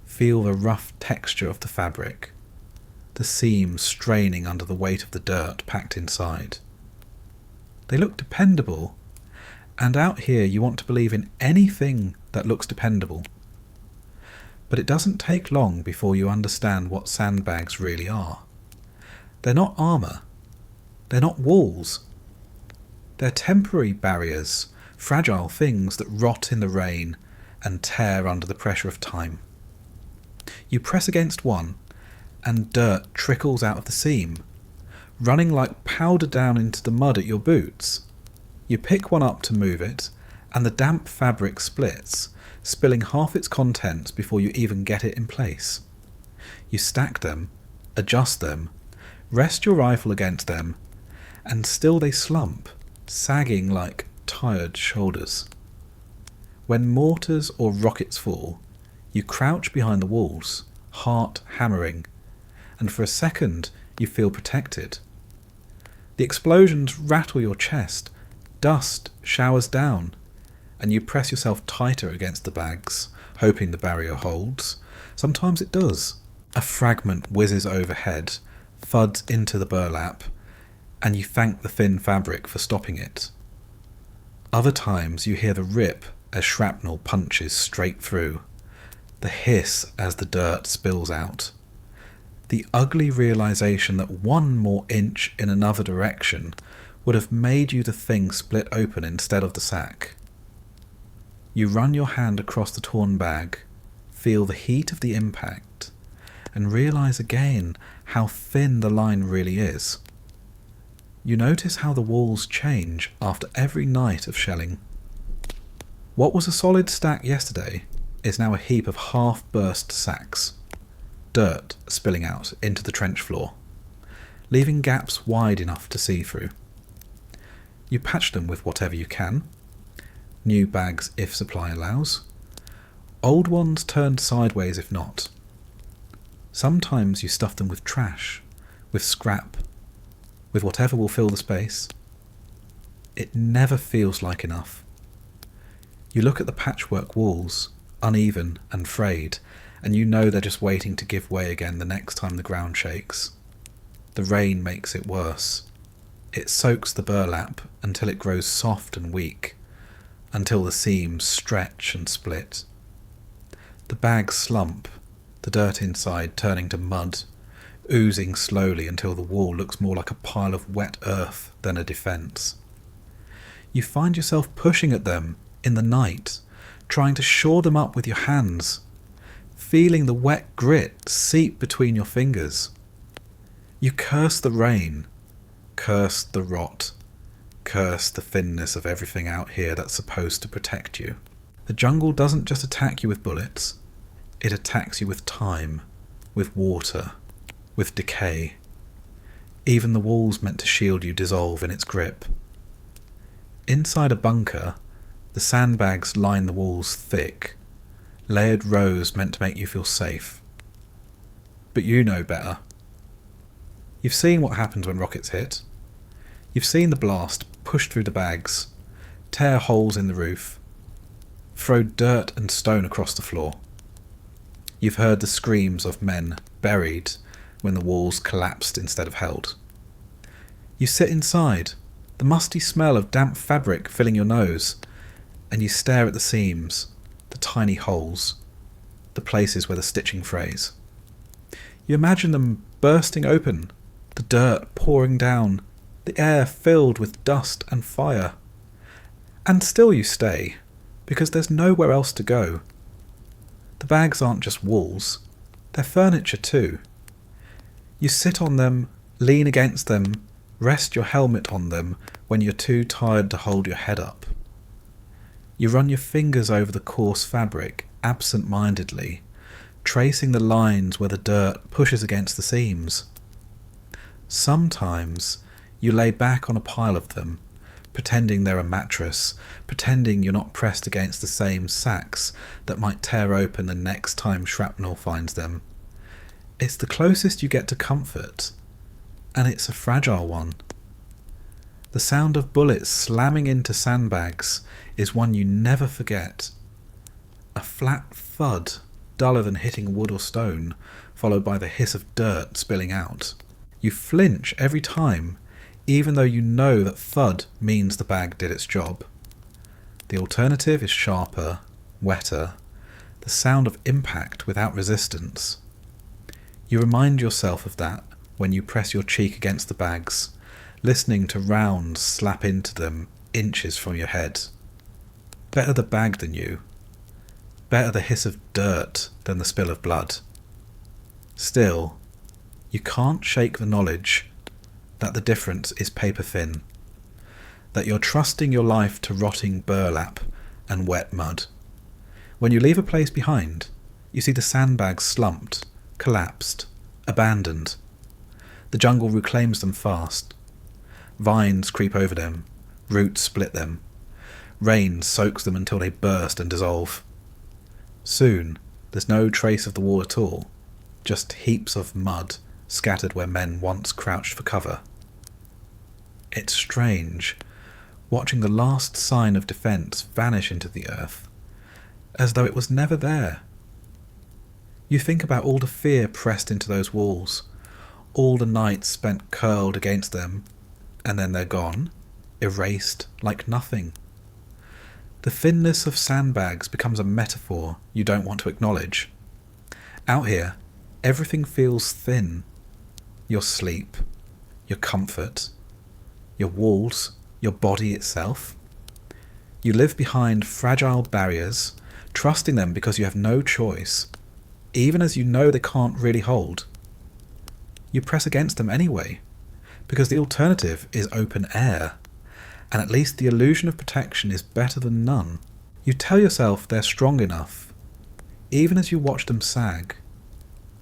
feel the rough texture of the fabric, the seams straining under the weight of the dirt packed inside. They look dependable, and out here you want to believe in anything that looks dependable. But it doesn't take long before you understand what sandbags really are. They're not armour. They're not walls. They're temporary barriers, fragile things that rot in the rain and tear under the pressure of time. You press against one, and dirt trickles out of the seam, running like powder down into the mud at your boots. You pick one up to move it, and the damp fabric splits, spilling half its contents before you even get it in place. You stack them, adjust them, rest your rifle against them, and still they slump, sagging like tired shoulders. When mortars or rockets fall, you crouch behind the walls, heart hammering, and for a second you feel protected. The explosions rattle your chest, dust showers down, and you press yourself tighter against the bags, hoping the barrier holds. Sometimes it does. A fragment whizzes overhead, thuds into the burlap, and you thank the thin fabric for stopping it. Other times you hear the rip as shrapnel punches straight through, the hiss as the dirt spills out, the ugly realization that one more inch in another direction would have made you the thing split open instead of the sack. You run your hand across the torn bag, feel the heat of the impact, and realize again how thin the line really is. You notice how the walls change after every night of shelling. What was a solid stack yesterday is now a heap of half-burst sacks, dirt spilling out into the trench floor, leaving gaps wide enough to see through. You patch them with whatever you can, new bags if supply allows, old ones turned sideways if not. Sometimes you stuff them with trash, with scrap, with whatever will fill the space. It never feels like enough. You look at the patchwork walls, uneven and frayed, and you know they're just waiting to give way again the next time the ground shakes. The rain makes it worse. It soaks the burlap until it grows soft and weak, until the seams stretch and split. The bags slump, the dirt inside turning to mud, oozing slowly until the wall looks more like a pile of wet earth than a defence. You find yourself pushing at them in the night, trying to shore them up with your hands, feeling the wet grit seep between your fingers. You curse the rain, curse the rot, curse the thinness of everything out here that's supposed to protect you. The jungle doesn't just attack you with bullets, it attacks you with time, with water, with decay. Even the walls meant to shield you dissolve in its grip. Inside a bunker, the sandbags line the walls thick, layered rows meant to make you feel safe. But you know better. You've seen what happens when rockets hit. You've seen the blast push through the bags, tear holes in the roof, throw dirt and stone across the floor. You've heard the screams of men buried when the walls collapsed instead of held. You sit inside, the musty smell of damp fabric filling your nose, and you stare at the seams, the tiny holes, the places where the stitching frays. You imagine them bursting open, the dirt pouring down, the air filled with dust and fire. And still you stay, because there's nowhere else to go. The bags aren't just walls, they're furniture too. You sit on them, lean against them, rest your helmet on them when you're too tired to hold your head up. You run your fingers over the coarse fabric absent-mindedly, tracing the lines where the dirt pushes against the seams. Sometimes you lay back on a pile of them, pretending they're a mattress, pretending you're not pressed against the same sacks that might tear open the next time shrapnel finds them. It's the closest you get to comfort, and it's a fragile one. The sound of bullets slamming into sandbags is one you never forget. A flat thud, duller than hitting wood or stone, followed by the hiss of dirt spilling out. You flinch every time, even though you know that thud means the bag did its job. The alternative is sharper, wetter, the sound of impact without resistance. You remind yourself of that when you press your cheek against the bags, listening to rounds slap into them inches from your head. Better the bag than you. Better the hiss of dirt than the spill of blood. Still, you can't shake the knowledge that the difference is paper thin, that you're trusting your life to rotting burlap and wet mud. When you leave a place behind, you see the sandbags slumped, collapsed, abandoned. The jungle reclaims them fast. Vines creep over them, roots split them. Rain soaks them until they burst and dissolve. Soon, there's no trace of the wall at all, just heaps of mud scattered where men once crouched for cover. It's strange, watching the last sign of defence vanish into the earth, as though it was never there. You think about all the fear pressed into those walls, all the nights spent curled against them, and then they're gone, erased like nothing. The thinness of sandbags becomes a metaphor you don't want to acknowledge. Out here, everything feels thin. Your sleep, your comfort, your walls, your body itself. You live behind fragile barriers, trusting them because you have no choice, even as you know they can't really hold. You press against them anyway, because the alternative is open air, and at least the illusion of protection is better than none. You tell yourself they're strong enough, even as you watch them sag,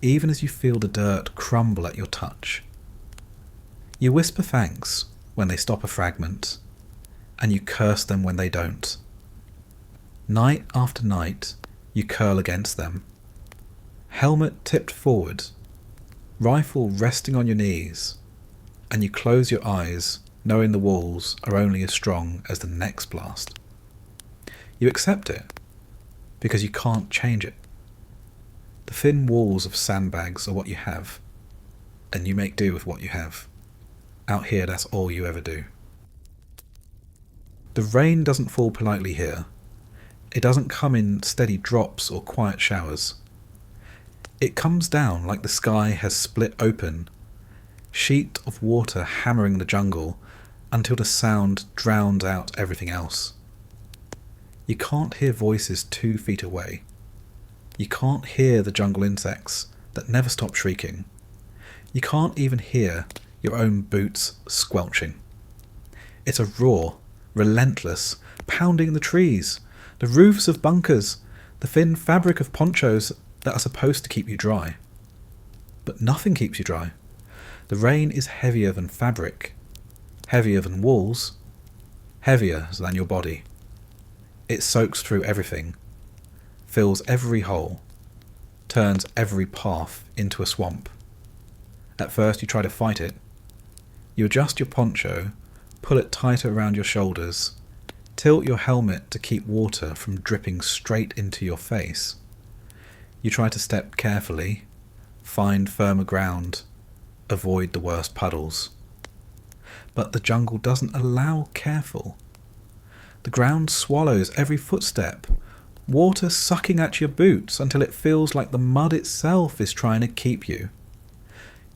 even as you feel the dirt crumble at your touch. You whisper thanks when they stop a fragment, and you curse them when they don't. Night after night, you curl against them. Helmet tipped forward, rifle resting on your knees, and you close your eyes, knowing the walls are only as strong as the next blast. You accept it, because you can't change it. The thin walls of sandbags are what you have, and you make do with what you have. Out here, that's all you ever do. The rain doesn't fall politely here. It doesn't come in steady drops or quiet showers. It comes down like the sky has split open, sheet of water hammering the jungle until the sound drowns out everything else. You can't hear voices 2 feet away. You can't hear the jungle insects that never stop shrieking. You can't even hear your own boots squelching. It's a raw, relentless, pounding the trees, the roofs of bunkers, the thin fabric of ponchos that are supposed to keep you dry. But nothing keeps you dry. The rain is heavier than fabric, heavier than walls, heavier than your body. It soaks through everything, fills every hole, turns every path into a swamp. At first you try to fight it. You adjust your poncho, pull it tighter around your shoulders, tilt your helmet to keep water from dripping straight into your face. You try to step carefully, find firmer ground, avoid the worst puddles. But the jungle doesn't allow careful. The ground swallows every footstep, water sucking at your boots until it feels like the mud itself is trying to keep you.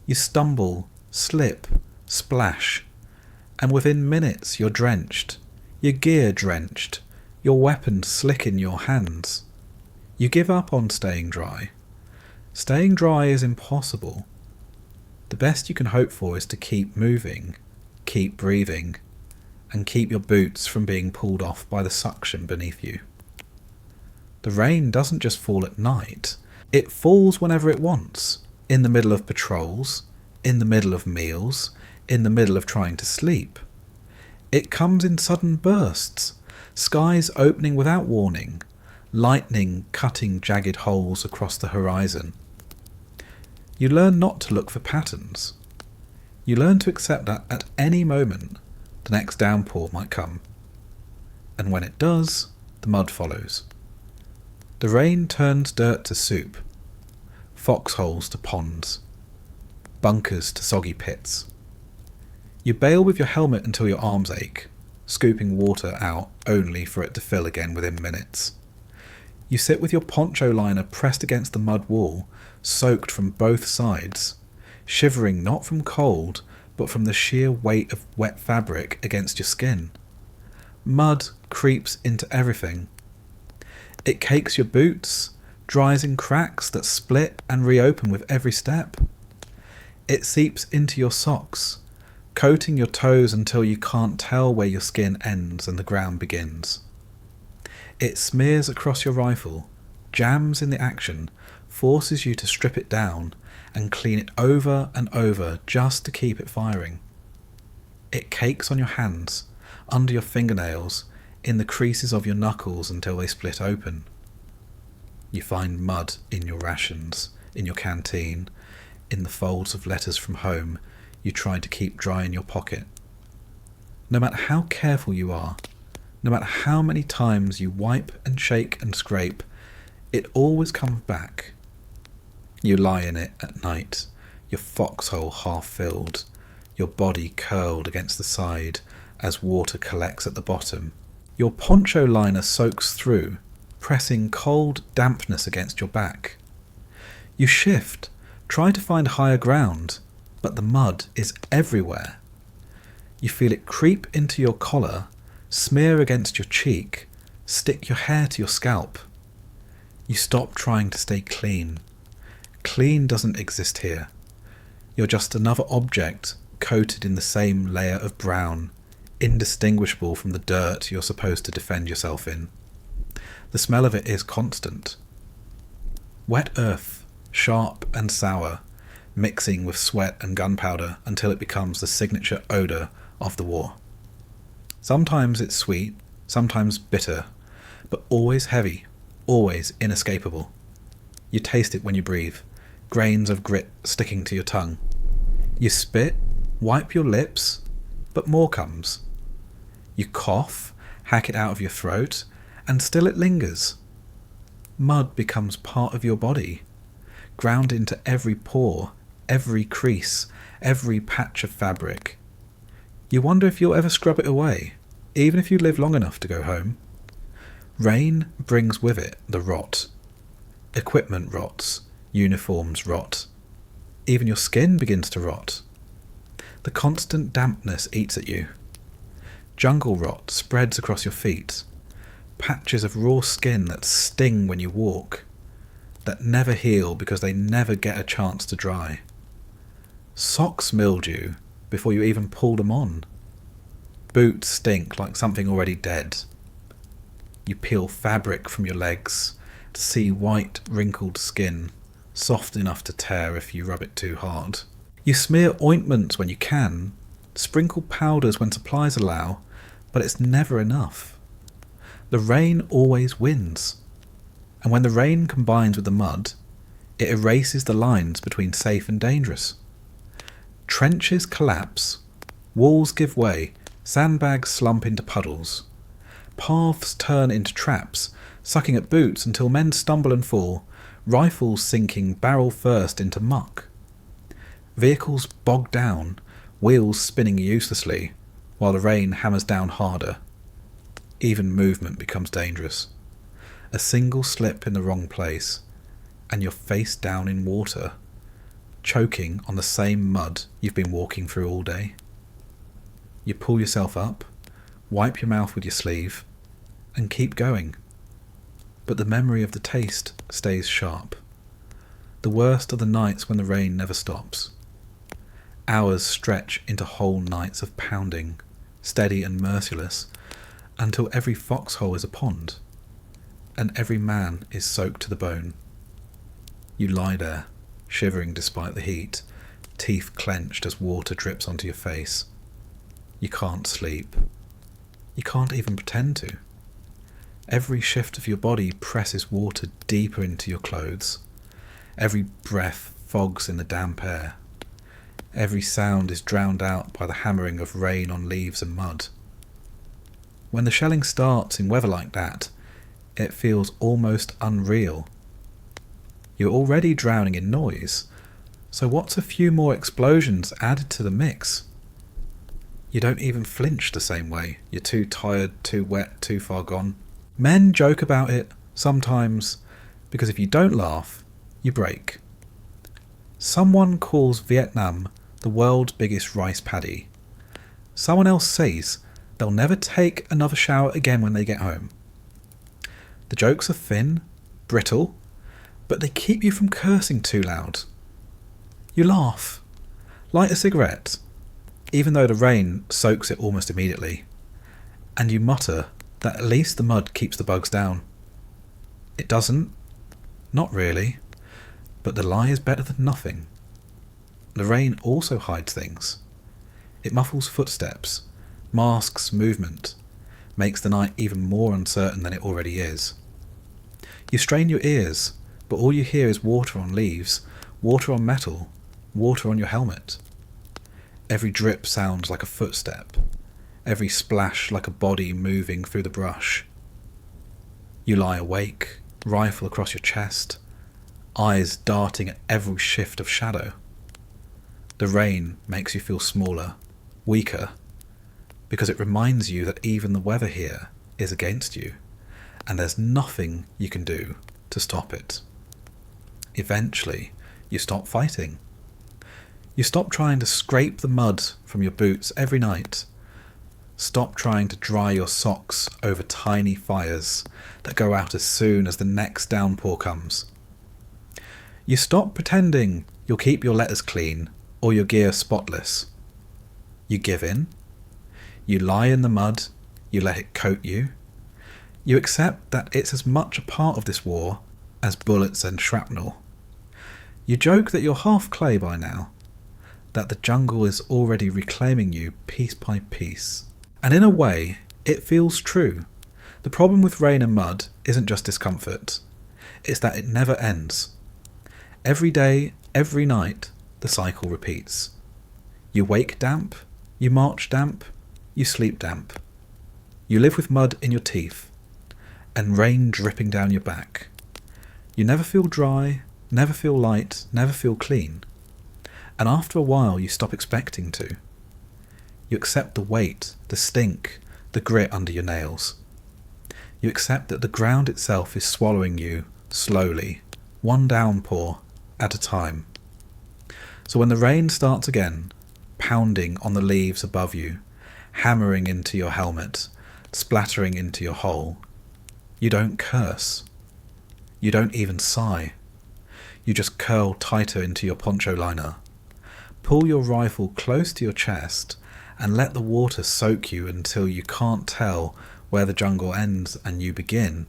You stumble, slip, splash, and within minutes you're drenched, your gear drenched, your weapons slick in your hands. You give up on staying dry. Staying dry is impossible. The best you can hope for is to keep moving, keep breathing, and keep your boots from being pulled off by the suction beneath you. The rain doesn't just fall at night, it falls whenever it wants, in the middle of patrols, in the middle of meals, in the middle of trying to sleep. It comes in sudden bursts, skies opening without warning, lightning cutting jagged holes across the horizon. You learn not to look for patterns. You learn to accept that at any moment the next downpour might come. And when it does, the mud follows. The rain turns dirt to soup, foxholes to ponds, bunkers to soggy pits. You bail with your helmet until your arms ache, scooping water out only for it to fill again within minutes. You sit with your poncho liner pressed against the mud wall, soaked from both sides, shivering not from cold, but from the sheer weight of wet fabric against your skin. Mud creeps into everything. It cakes your boots, dries in cracks that split and reopen with every step. It seeps into your socks, coating your toes until you can't tell where your skin ends and the ground begins. It smears across your rifle, jams in the action, forces you to strip it down and clean it over and over just to keep it firing. It cakes on your hands, under your fingernails, in the creases of your knuckles until they split open. You find mud in your rations, in your canteen, in the folds of letters from home you tried to keep dry in your pocket. No matter how careful you are, no matter how many times you wipe and shake and scrape, it always comes back. You lie in it at night, your foxhole half filled, your body curled against the side as water collects at the bottom. Your poncho liner soaks through, pressing cold dampness against your back. You shift, try to find higher ground, but the mud is everywhere. You feel it creep into your collar, smear against your cheek, stick your hair to your scalp. You stop trying to stay clean. Clean doesn't exist here. You're just another object coated in the same layer of brown, indistinguishable from the dirt you're supposed to defend yourself in. The smell of it is constant. Wet earth, sharp and sour, mixing with sweat and gunpowder until it becomes the signature odour of the war. Sometimes it's sweet, sometimes bitter, but always heavy, always inescapable. You taste it when you breathe, grains of grit sticking to your tongue. You spit, wipe your lips, but more comes. You cough, hack it out of your throat, and still it lingers. Mud becomes part of your body, ground into every pore, every crease, every patch of fabric. You wonder if you'll ever scrub it away, even if you live long enough to go home. Rain brings with it the rot. Equipment rots, uniforms rot. Even your skin begins to rot. The constant dampness eats at you. Jungle rot spreads across your feet. Patches of raw skin that sting when you walk, that never heal because they never get a chance to dry. Socks mildew before you even pull them on. Boots stink like something already dead. You peel fabric from your legs to see white, wrinkled skin, soft enough to tear if you rub it too hard. You smear ointments when you can, sprinkle powders when supplies allow, but it's never enough. The rain always wins, and when the rain combines with the mud, it erases the lines between safe and dangerous. Trenches collapse, walls give way, sandbags slump into puddles. Paths turn into traps, sucking at boots until men stumble and fall, rifles sinking barrel first into muck. Vehicles bog down, wheels spinning uselessly, while the rain hammers down harder. Even movement becomes dangerous. A single slip in the wrong place, and you're face down in water, choking on the same mud you've been walking through all day. You pull yourself up, wipe your mouth with your sleeve, and keep going. But the memory of the taste stays sharp. The worst are the nights when the rain never stops. Hours stretch into whole nights of pounding, steady and merciless, until every foxhole is a pond, and every man is soaked to the bone. You lie there, shivering despite the heat, teeth clenched as water drips onto your face. You can't sleep. You can't even pretend to. Every shift of your body presses water deeper into your clothes. Every breath fogs in the damp air. Every sound is drowned out by the hammering of rain on leaves and mud. When the shelling starts in weather like that, it feels almost unreal. You're already drowning in noise, so what's a few more explosions added to the mix? You don't even flinch the same way. You're too tired, too wet, too far gone. Men joke about it, sometimes, because if you don't laugh, you break. Someone calls Vietnam the world's biggest rice paddy. Someone else says they'll never take another shower again when they get home. The jokes are thin, brittle, but they keep you from cursing too loud. You laugh, light a cigarette, even though the rain soaks it almost immediately, and you mutter that at least the mud keeps the bugs down. It doesn't. Not really. But the lie is better than nothing. The rain also hides things. It muffles footsteps, masks movement, makes the night even more uncertain than it already is. You strain your ears, but all you hear is water on leaves, water on metal, water on your helmet. Every drip sounds like a footstep, every splash like a body moving through the brush. You lie awake, rifle across your chest, eyes darting at every shift of shadow. The rain makes you feel smaller, weaker, because it reminds you that even the weather here is against you, and there's nothing you can do to stop it. Eventually, you stop fighting. You stop trying to scrape the mud from your boots every night. Stop trying to dry your socks over tiny fires that go out as soon as the next downpour comes. You stop pretending you'll keep your letters clean or your gear spotless. You give in. You lie in the mud. You let it coat you. You accept that it's as much a part of this war as bullets and shrapnel. You joke that you're half clay by now, that the jungle is already reclaiming you piece by piece. And in a way, it feels true. The problem with rain and mud isn't just discomfort, it's that it never ends. Every day, every night, the cycle repeats. You wake damp, you march damp, you sleep damp. You live with mud in your teeth, and rain dripping down your back. You never feel dry, never feel light, never feel clean. And after a while you stop expecting to. You accept the weight, the stink, the grit under your nails. You accept that the ground itself is swallowing you slowly, one downpour at a time. So when the rain starts again, pounding on the leaves above you, hammering into your helmet, splattering into your hole, you don't curse. You don't even sigh. You just curl tighter into your poncho liner, pull your rifle close to your chest, and let the water soak you until you can't tell where the jungle ends and you begin.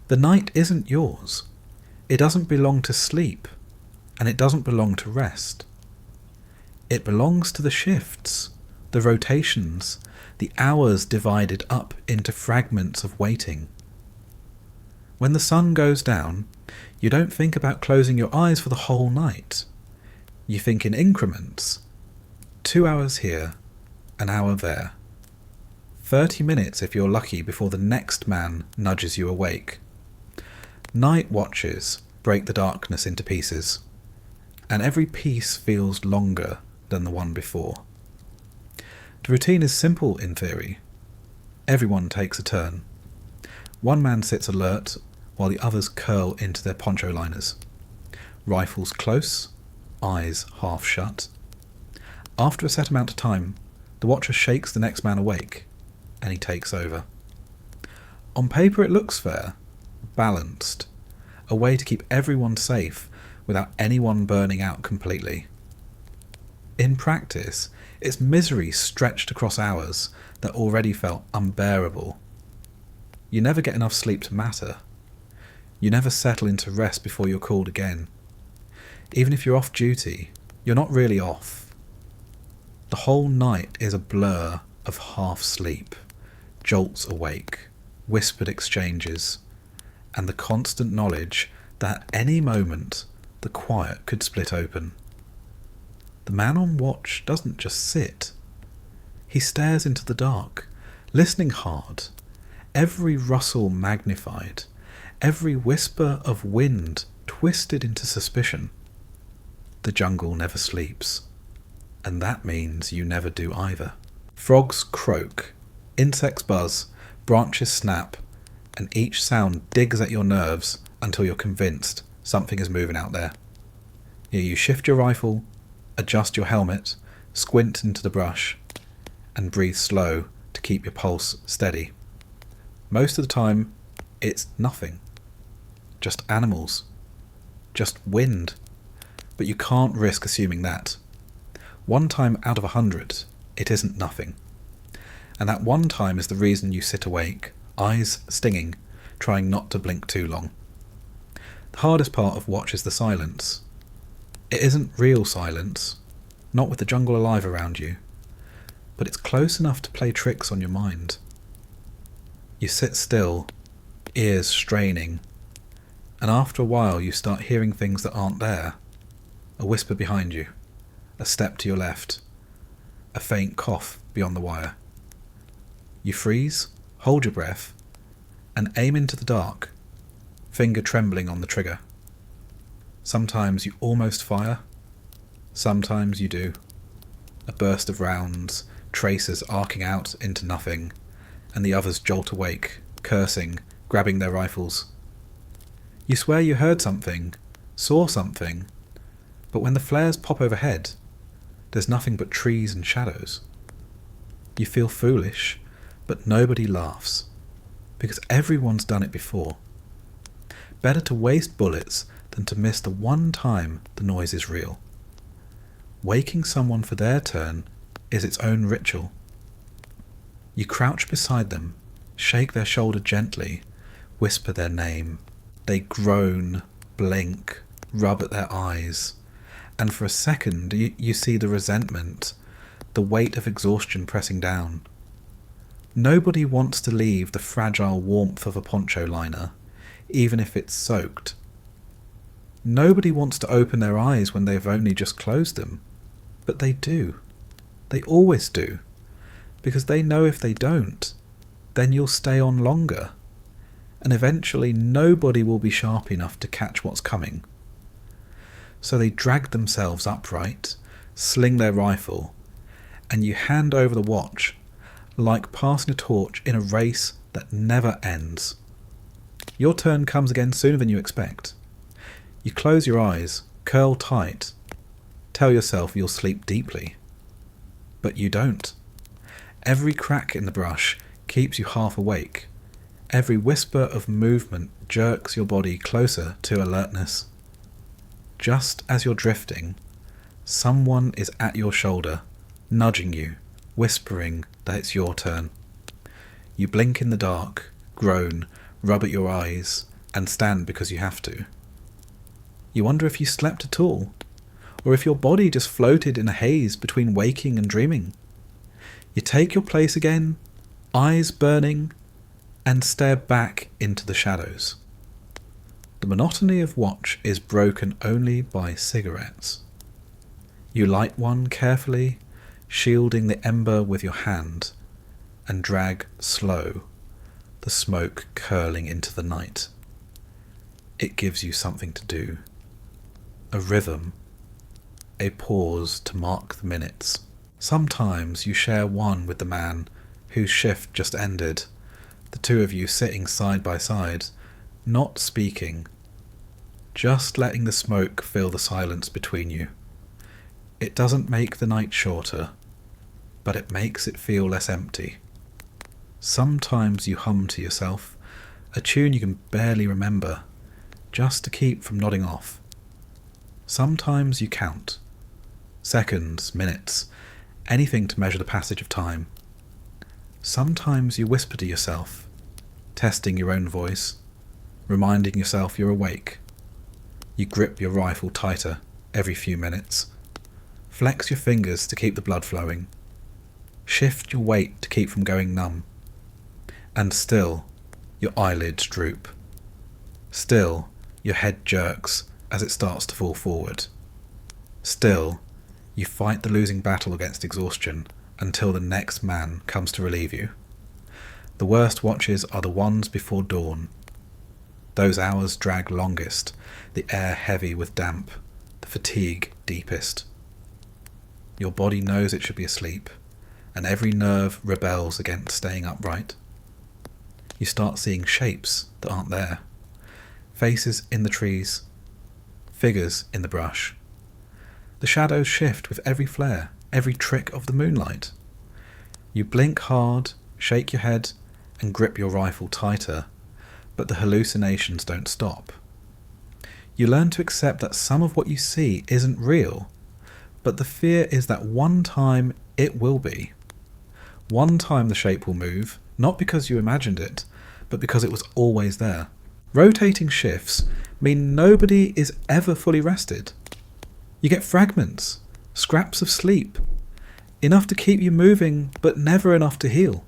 The night isn't yours. It doesn't belong to sleep, and it doesn't belong to rest. It belongs to the shifts, the rotations, the hours divided up into fragments of waiting. When the sun goes down, you don't think about closing your eyes for the whole night. You think in increments. 2 hours here, an hour there. 30 minutes if you're lucky before the next man nudges you awake. Night watches break the darkness into pieces, and every piece feels longer than the one before. The routine is simple in theory. Everyone takes a turn. One man sits alert while the others curl into their poncho liners. Rifles close, eyes half shut. After a set amount of time, the watcher shakes the next man awake, and he takes over. On paper it looks fair, balanced, a way to keep everyone safe without anyone burning out completely. In practice, it's misery stretched across hours that already felt unbearable. You never get enough sleep to matter. You never settle into rest before you're called again. Even if you're off duty, you're not really off. The whole night is a blur of half sleep, jolts awake, whispered exchanges, and the constant knowledge that at any moment the quiet could split open. The man on watch doesn't just sit. He stares into the dark, listening hard, every rustle magnified, every whisper of wind twisted into suspicion. The jungle never sleeps, and that means you never do either. Frogs croak, insects buzz, branches snap, and each sound digs at your nerves until you're convinced something is moving out there. You shift your rifle, adjust your helmet, squint into the brush, and breathe slow to keep your pulse steady. Most of the time, it's nothing. Just animals. Just wind. But you can't risk assuming that. 1 time out of 100, it isn't nothing. And that 1 time is the reason you sit awake, eyes stinging, trying not to blink too long. The hardest part of watch is the silence. It isn't real silence, not with the jungle alive around you, but it's close enough to play tricks on your mind. You sit still, ears straining, and after a while you start hearing things that aren't there. A whisper behind you, a step to your left, a faint cough beyond the wire. You freeze, hold your breath, and aim into the dark, finger trembling on the trigger. Sometimes you almost fire, sometimes you do. A burst of rounds, tracers arcing out into nothing, and the others jolt awake, cursing, grabbing their rifles. You swear you heard something, saw something, but when the flares pop overhead, there's nothing but trees and shadows. You feel foolish, but nobody laughs, because everyone's done it before. Better to waste bullets than to miss the one time the noise is real. Waking someone for their turn is its own ritual. You crouch beside them, shake their shoulder gently, whisper their name. They groan, blink, rub at their eyes, and for a second you see the resentment, the weight of exhaustion pressing down. Nobody wants to leave the fragile warmth of a poncho liner, even if it's soaked. Nobody wants to open their eyes when they've only just closed them, but they do. They always do, because they know if they don't, then you'll stay on longer, and eventually nobody will be sharp enough to catch what's coming. So they drag themselves upright, sling their rifle, and you hand over the watch, like passing a torch in a race that never ends. Your turn comes again sooner than you expect. You close your eyes, curl tight, tell yourself you'll sleep deeply. But you don't. Every crack in the brush keeps you half awake. Every whisper of movement jerks your body closer to alertness. Just as you're drifting, someone is at your shoulder, nudging you, whispering that it's your turn. You blink in the dark, groan, rub at your eyes, and stand because you have to. You wonder if you slept at all, or if your body just floated in a haze between waking and dreaming. You take your place again, eyes burning, and stare back into the shadows. The monotony of watch is broken only by cigarettes. You light one carefully, shielding the ember with your hand, and drag slow, the smoke curling into the night. It gives you something to do. A rhythm, a pause to mark the minutes. Sometimes you share one with the man whose shift just ended, the two of you sitting side by side, not speaking, just letting the smoke fill the silence between you. It doesn't make the night shorter, but it makes it feel less empty. Sometimes you hum to yourself, a tune you can barely remember, just to keep from nodding off. Sometimes you count. Seconds, minutes, anything to measure the passage of time. Sometimes you whisper to yourself, testing your own voice, reminding yourself you're awake. You grip your rifle tighter every few minutes. Flex your fingers to keep the blood flowing. Shift your weight to keep from going numb. And still, your eyelids droop. Still, your head jerks as it starts to fall forward. Still, you fight the losing battle against exhaustion until the next man comes to relieve you. The worst watches are the ones before dawn. Those hours drag longest, the air heavy with damp, the fatigue deepest. Your body knows it should be asleep, and every nerve rebels against staying upright. You start seeing shapes that aren't there. Faces in the trees, figures in the brush. The shadows shift with every flare, every trick of the moonlight. You blink hard, shake your head, and grip your rifle tighter, but the hallucinations don't stop. You learn to accept that some of what you see isn't real, but the fear is that one time it will be. One time the shape will move, not because you imagined it, but because it was always there. Rotating shifts mean nobody is ever fully rested. You get fragments, scraps of sleep. Enough to keep you moving, but never enough to heal.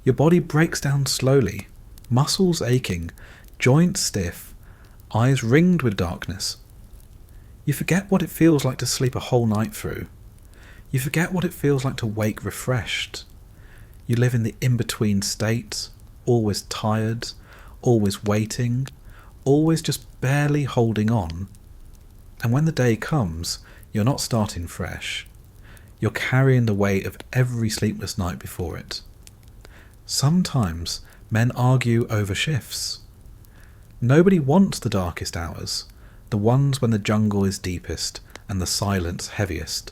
Your body breaks down slowly, muscles aching, joints stiff, eyes ringed with darkness. You forget what it feels like to sleep a whole night through. You forget what it feels like to wake refreshed. You live in the in-between state, always tired, always waiting, always just barely holding on. And when the day comes, you're not starting fresh. You're carrying the weight of every sleepless night before it. Sometimes men argue over shifts. Nobody wants the darkest hours, the ones when the jungle is deepest and the silence heaviest.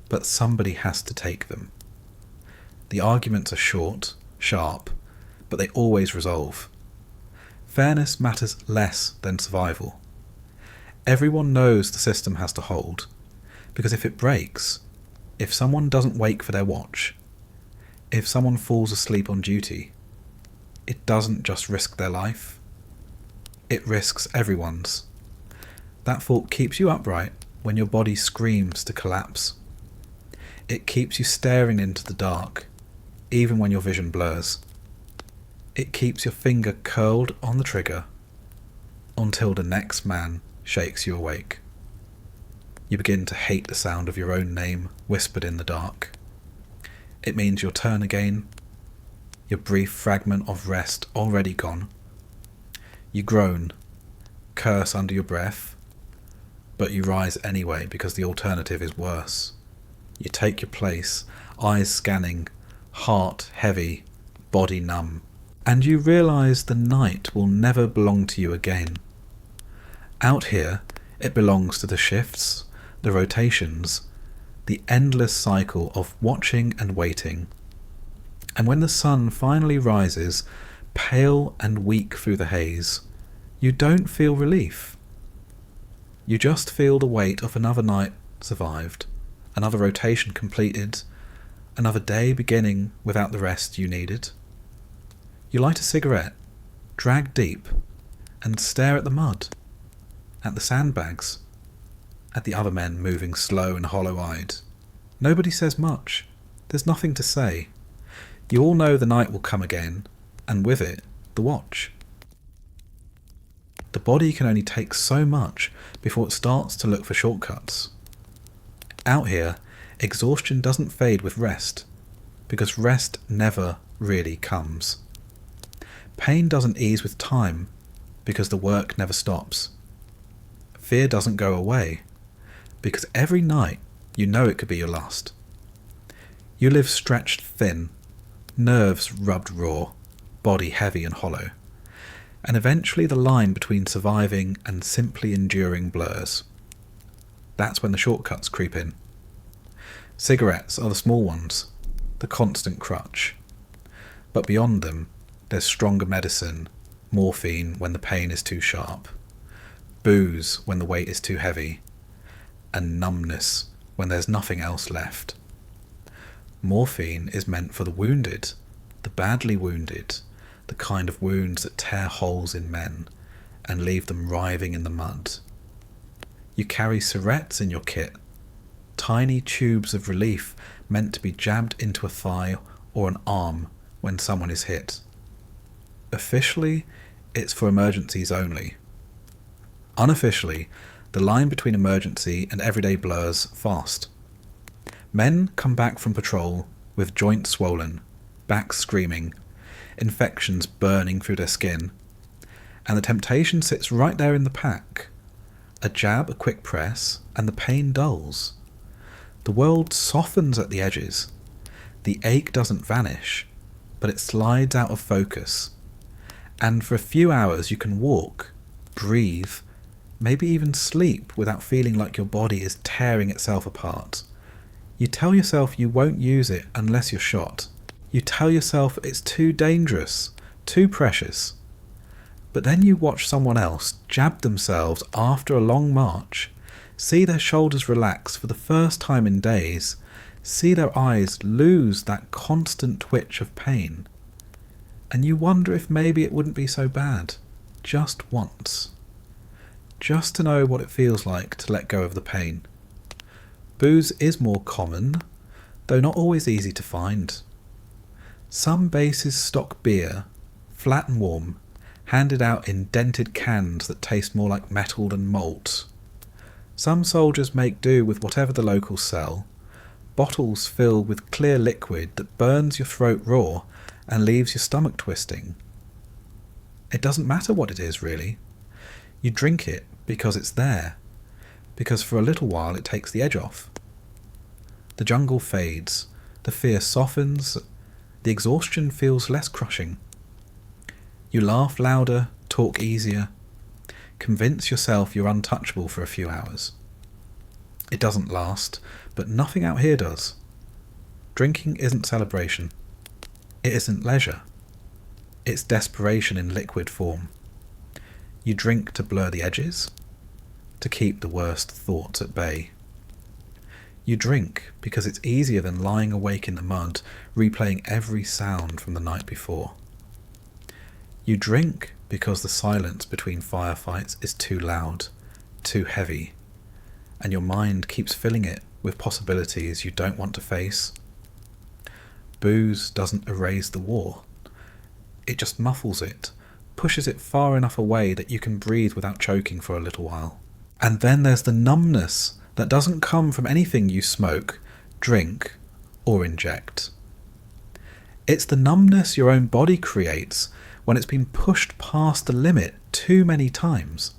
But somebody has to take them. The arguments are short, sharp, but they always resolve. Fairness matters less than survival. Everyone knows the system has to hold, because if it breaks, if someone doesn't wake for their watch, if someone falls asleep on duty, it doesn't just risk their life, it risks everyone's. That thought keeps you upright when your body screams to collapse. It keeps you staring into the dark, even when your vision blurs. It keeps your finger curled on the trigger until the next man shakes you awake. You begin to hate the sound of your own name whispered in the dark. It means your turn again, your brief fragment of rest already gone. You groan, curse under your breath, but you rise anyway because the alternative is worse. You take your place, eyes scanning, heart heavy, body numb, and you realise the night will never belong to you again. Out here, it belongs to the shifts, the rotations, the endless cycle of watching and waiting. And when the sun finally rises, pale and weak through the haze, you don't feel relief. You just feel the weight of another night survived, another rotation completed, another day beginning without the rest you needed. You light a cigarette, drag deep, and stare at the mud, at the sandbags, at the other men moving slow and hollow-eyed. Nobody says much. There's nothing to say. You all know the night will come again, and with it, the watch. The body can only take so much before it starts to look for shortcuts. Out here, exhaustion doesn't fade with rest, because rest never really comes. Pain doesn't ease with time, because the work never stops. Fear doesn't go away, because every night you know it could be your last. You live stretched thin, nerves rubbed raw, body heavy and hollow, and eventually the line between surviving and simply enduring blurs. That's when the shortcuts creep in. Cigarettes are the small ones, the constant crutch. But beyond them, there's stronger medicine, morphine when the pain is too sharp, booze when the weight is too heavy, and numbness when there's nothing else left. Morphine is meant for the wounded, the badly wounded, the kind of wounds that tear holes in men and leave them writhing in the mud. You carry syrettes in your kit, tiny tubes of relief meant to be jabbed into a thigh or an arm when someone is hit. Officially, it's for emergencies only. Unofficially, the line between emergency and everyday blurs fast. Men come back from patrol with joints swollen, backs screaming, infections burning through their skin, and the temptation sits right there in the pack. A jab, a quick press, and the pain dulls. The world softens at the edges. The ache doesn't vanish, but it slides out of focus. And for a few hours you can walk, breathe, maybe even sleep without feeling like your body is tearing itself apart. You tell yourself you won't use it unless you're shot. You tell yourself it's too dangerous, too precious. But then you watch someone else jab themselves after a long march, see their shoulders relax for the first time in days, see their eyes lose that constant twitch of pain. And you wonder if maybe it wouldn't be so bad, just once. Just to know what it feels like to let go of the pain. Booze is more common, though not always easy to find. Some bases stock beer, flat and warm, handed out in dented cans that taste more like metal than malt. Some soldiers make do with whatever the locals sell, bottles filled with clear liquid that burns your throat raw and leaves your stomach twisting. It doesn't matter what it is, really. You drink it because it's there, because for a little while it takes the edge off. The jungle fades, the fear softens, the exhaustion feels less crushing. You laugh louder, talk easier, convince yourself you're untouchable for a few hours. It doesn't last, but nothing out here does. Drinking isn't celebration. It isn't leisure. It's desperation in liquid form. You drink to blur the edges, to keep the worst thoughts at bay. You drink because it's easier than lying awake in the mud, replaying every sound from the night before. You drink because the silence between firefights is too loud, too heavy, and your mind keeps filling it with possibilities you don't want to face. Booze doesn't erase the war. It just muffles it, pushes it far enough away that you can breathe without choking for a little while. And then there's the numbness that doesn't come from anything you smoke, drink, or inject. It's the numbness your own body creates when it's been pushed past the limit too many times.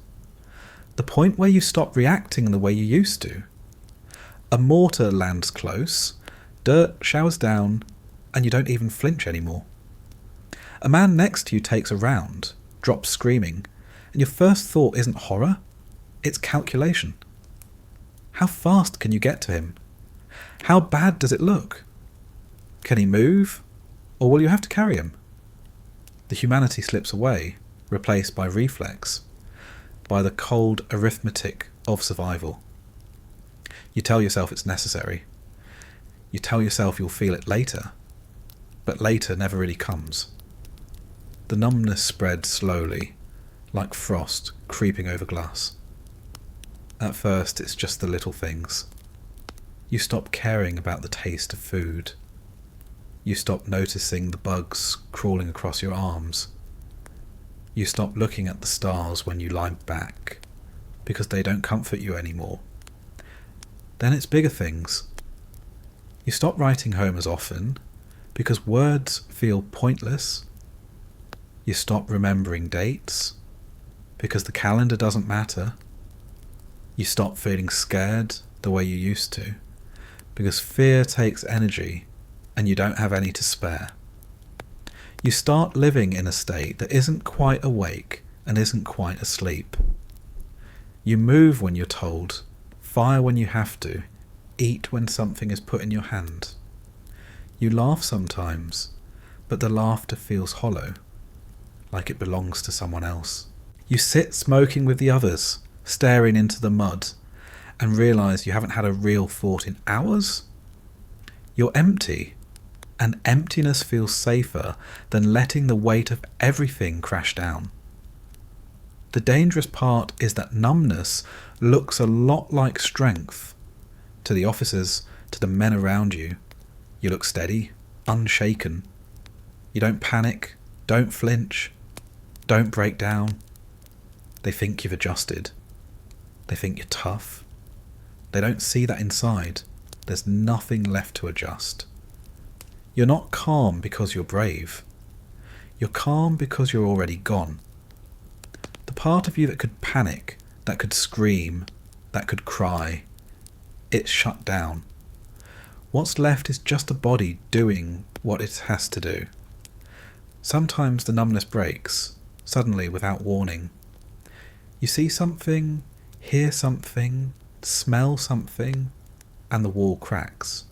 The point where you stop reacting the way you used to. A mortar lands close, dirt showers down, and you don't even flinch anymore. A man next to you takes a round, drops screaming, and your first thought isn't horror, it's calculation. How fast can you get to him? How bad does it look? Can he move, or will you have to carry him? The humanity slips away, replaced by reflex, by the cold arithmetic of survival. You tell yourself it's necessary. You tell yourself you'll feel it later, but later never really comes. The numbness spreads slowly, like frost creeping over glass. At first, it's just the little things. You stop caring about the taste of food. You stop noticing the bugs crawling across your arms. You stop looking at the stars when you lie back, because they don't comfort you anymore. Then it's bigger things. You stop writing home as often, because words feel pointless. You stop remembering dates, because the calendar doesn't matter. You stop feeling scared the way you used to, because fear takes energy and you don't have any to spare. You start living in a state that isn't quite awake and isn't quite asleep. You move when you're told, fire when you have to, eat when something is put in your hand. You laugh sometimes, but the laughter feels hollow, like it belongs to someone else. You sit smoking with the others, staring into the mud, and realise you haven't had a real thought in hours. You're empty, and emptiness feels safer than letting the weight of everything crash down. The dangerous part is that numbness looks a lot like strength. To the officers, to the men around you, you look steady, unshaken. You don't panic, don't flinch, don't break down. They think you've adjusted. They think you're tough. They don't see that inside. There's nothing left to adjust. You're not calm because you're brave. You're calm because you're already gone. The part of you that could panic, that could scream, that could cry, it's shut down. What's left is just a body doing what it has to do. Sometimes the numbness breaks, suddenly without warning. You see something, hear something, smell something, and the wall cracks.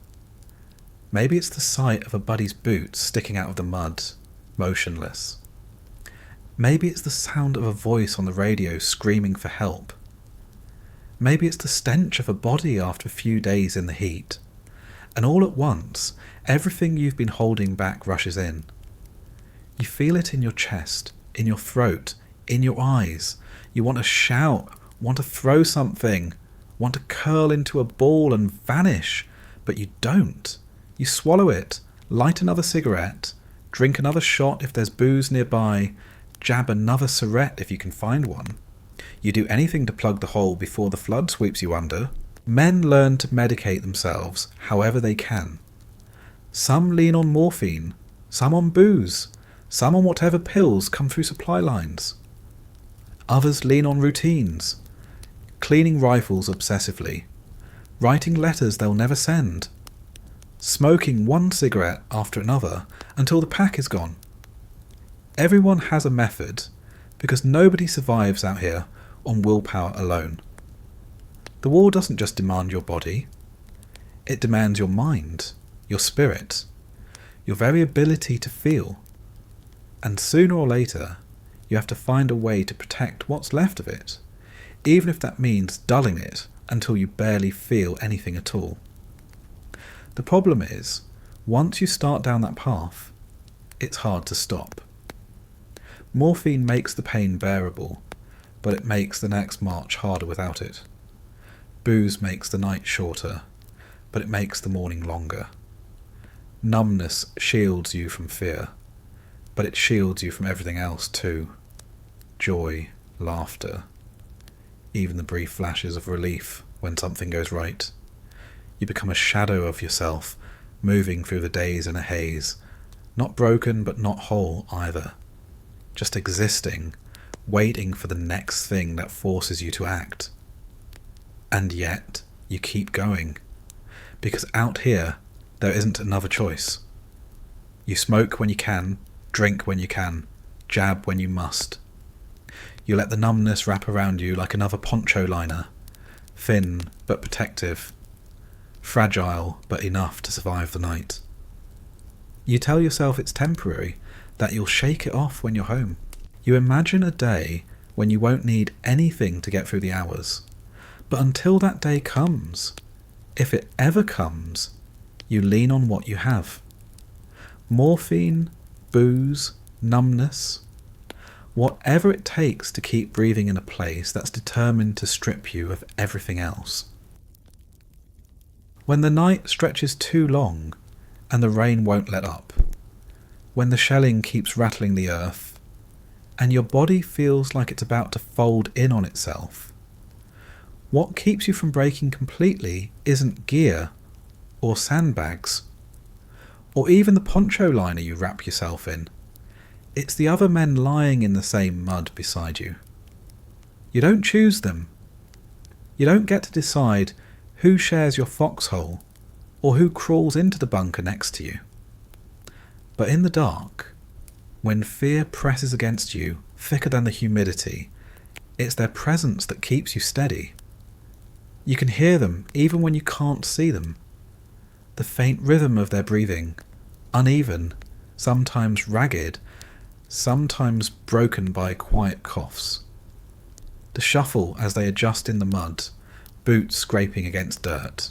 Maybe it's the sight of a buddy's boots sticking out of the mud, motionless. Maybe it's the sound of a voice on the radio screaming for help. Maybe it's the stench of a body after a few days in the heat. And all at once, everything you've been holding back rushes in. You feel it in your chest, in your throat, in your eyes. You want to shout, want to throw something, want to curl into a ball and vanish, but you don't. You swallow it, light another cigarette, drink another shot if there's booze nearby, jab another cigarette if you can find one. You do anything to plug the hole before the flood sweeps you under. Men learn to medicate themselves however they can. Some lean on morphine, some on booze, some on whatever pills come through supply lines. Others lean on routines, cleaning rifles obsessively, writing letters they'll never send, smoking one cigarette after another until the pack is gone. Everyone has a method, because nobody survives out here on willpower alone. The war doesn't just demand your body, it demands your mind, your spirit, your very ability to feel. And sooner or later, you have to find a way to protect what's left of it, even if that means dulling it until you barely feel anything at all. The problem is, once you start down that path, it's hard to stop. Morphine makes the pain bearable, but it makes the next march harder without it. Booze makes the night shorter, but it makes the morning longer. Numbness shields you from fear, but it shields you from everything else too. Joy, laughter, even the brief flashes of relief when something goes right. You become a shadow of yourself, moving through the days in a haze, not broken but not whole either. Just existing, waiting for the next thing that forces you to act. And yet, you keep going, because out here, there isn't another choice. You smoke when you can, drink when you can, jab when you must. You let the numbness wrap around you like another poncho liner, thin but protective, fragile but enough to survive the night. You tell yourself it's temporary, that you'll shake it off when you're home. You imagine a day when you won't need anything to get through the hours. But until that day comes, if it ever comes, you lean on what you have. Morphine, booze, numbness, whatever it takes to keep breathing in a place that's determined to strip you of everything else. When the night stretches too long and the rain won't let up, when the shelling keeps rattling the earth, and your body feels like it's about to fold in on itself, what keeps you from breaking completely isn't gear, or sandbags, or even the poncho liner you wrap yourself in. It's the other men lying in the same mud beside you. You don't choose them. You don't get to decide who shares your foxhole, or who crawls into the bunker next to you. But in the dark, when fear presses against you thicker than the humidity, it's their presence that keeps you steady. You can hear them even when you can't see them. The faint rhythm of their breathing, uneven, sometimes ragged, sometimes broken by quiet coughs. The shuffle as they adjust in the mud, boots scraping against dirt.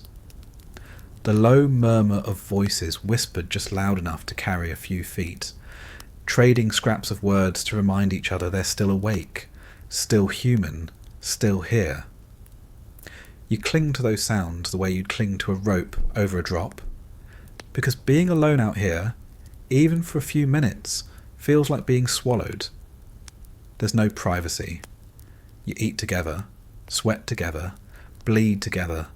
The low murmur of voices whispered just loud enough to carry a few feet, trading scraps of words to remind each other they're still awake, still human, still here. You cling to those sounds the way you'd cling to a rope over a drop, because being alone out here, even for a few minutes, feels like being swallowed. There's no privacy. You eat together, sweat together, bleed together,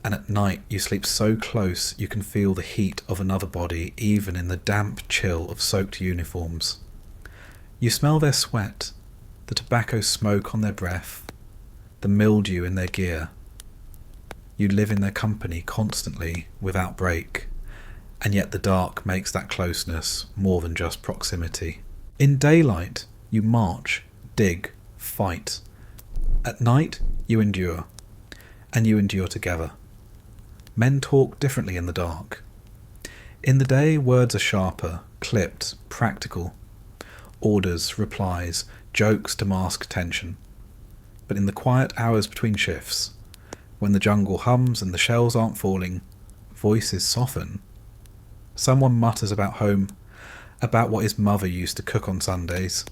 and at night you sleep so close you can feel the heat of another body even in the damp chill of soaked uniforms. You smell their sweat, the tobacco smoke on their breath, the mildew in their gear. You live in their company constantly, without break, and yet the dark makes that closeness more than just proximity. In daylight, you march, dig, fight. At night, you endure, and you endure together. Men talk differently in the dark. In the day, words are sharper, clipped, practical. Orders, replies, jokes to mask tension. But in the quiet hours between shifts, when the jungle hums and the shells aren't falling, voices soften. Someone mutters about home, about what his mother used to cook on Sundays,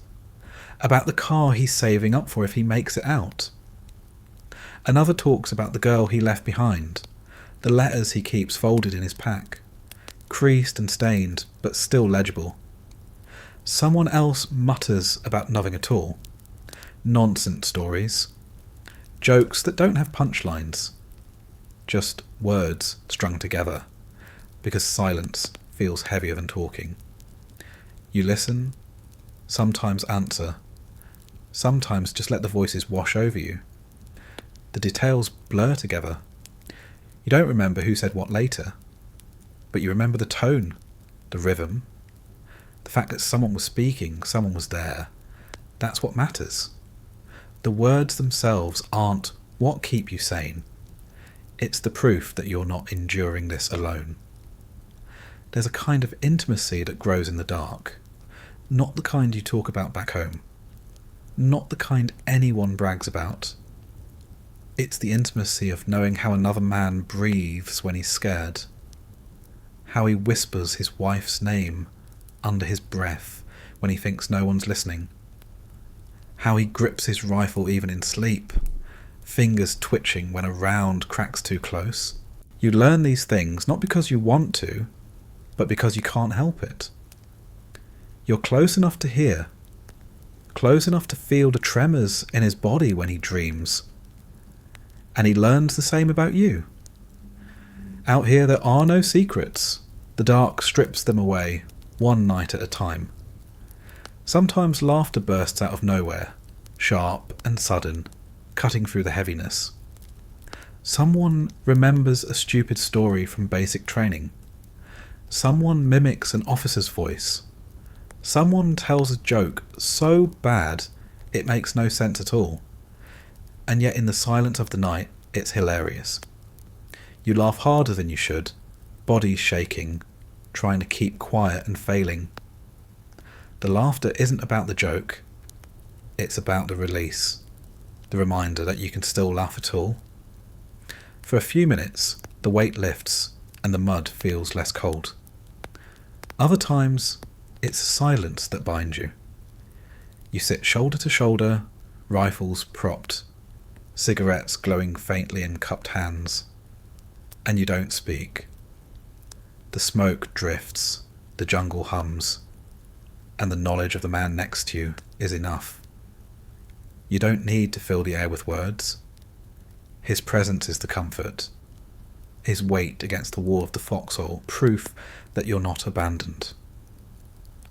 about the car he's saving up for if he makes it out. Another talks about the girl he left behind, the letters he keeps folded in his pack, creased and stained, but still legible. Someone else mutters about nothing at all. Nonsense stories. Jokes that don't have punchlines. Just words strung together, because silence feels heavier than talking. You listen, sometimes answer, sometimes just let the voices wash over you. The details blur together. You don't remember who said what later, but you remember the tone, the rhythm, the fact that someone was speaking, someone was there. That's what matters. The words themselves aren't what keep you sane. It's the proof that you're not enduring this alone. There's a kind of intimacy that grows in the dark, not the kind you talk about back home, not the kind anyone brags about. It's the intimacy of knowing how another man breathes when he's scared, how he whispers his wife's name under his breath when he thinks no one's listening, how he grips his rifle even in sleep, fingers twitching when a round cracks too close. You learn these things not because you want to, but because you can't help it. You're close enough to hear, close enough to feel the tremors in his body when he dreams, and he learns the same about you. Out here there are no secrets. The dark strips them away, one night at a time. Sometimes laughter bursts out of nowhere, sharp and sudden, cutting through the heaviness. Someone remembers a stupid story from basic training. Someone mimics an officer's voice. Someone tells a joke so bad it makes no sense at all. And yet in the silence of the night, it's hilarious. You laugh harder than you should, bodies shaking, trying to keep quiet and failing. The laughter isn't about the joke, it's about the release, the reminder that you can still laugh at all. For a few minutes, the weight lifts and the mud feels less cold. Other times, it's silence that binds you. You sit shoulder to shoulder, rifles propped, cigarettes glowing faintly in cupped hands, and you don't speak. The smoke drifts, the jungle hums, and the knowledge of the man next to you is enough. You don't need to fill the air with words. His presence is the comfort. His weight against the wall of the foxhole, proof that you're not abandoned.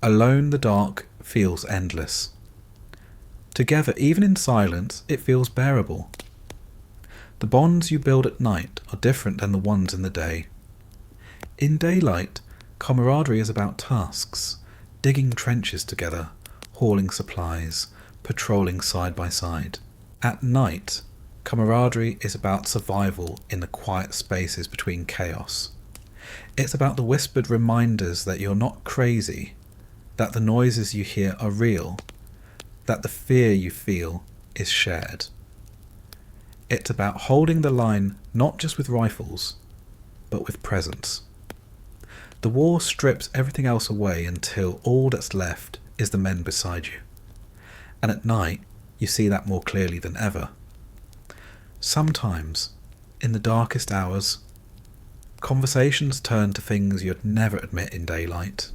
Alone, the dark feels endless. Together, even in silence, it feels bearable. The bonds you build at night are different than the ones in the day. In daylight, camaraderie is about tasks, digging trenches together, hauling supplies, patrolling side by side. At night, camaraderie is about survival in the quiet spaces between chaos. It's about the whispered reminders that you're not crazy, that the noises you hear are real, that the fear you feel is shared. It's about holding the line not just with rifles, but with presence. The war strips everything else away until all that's left is the men beside you. And at night, you see that more clearly than ever. Sometimes, in the darkest hours, conversations turn to things you'd never admit in daylight.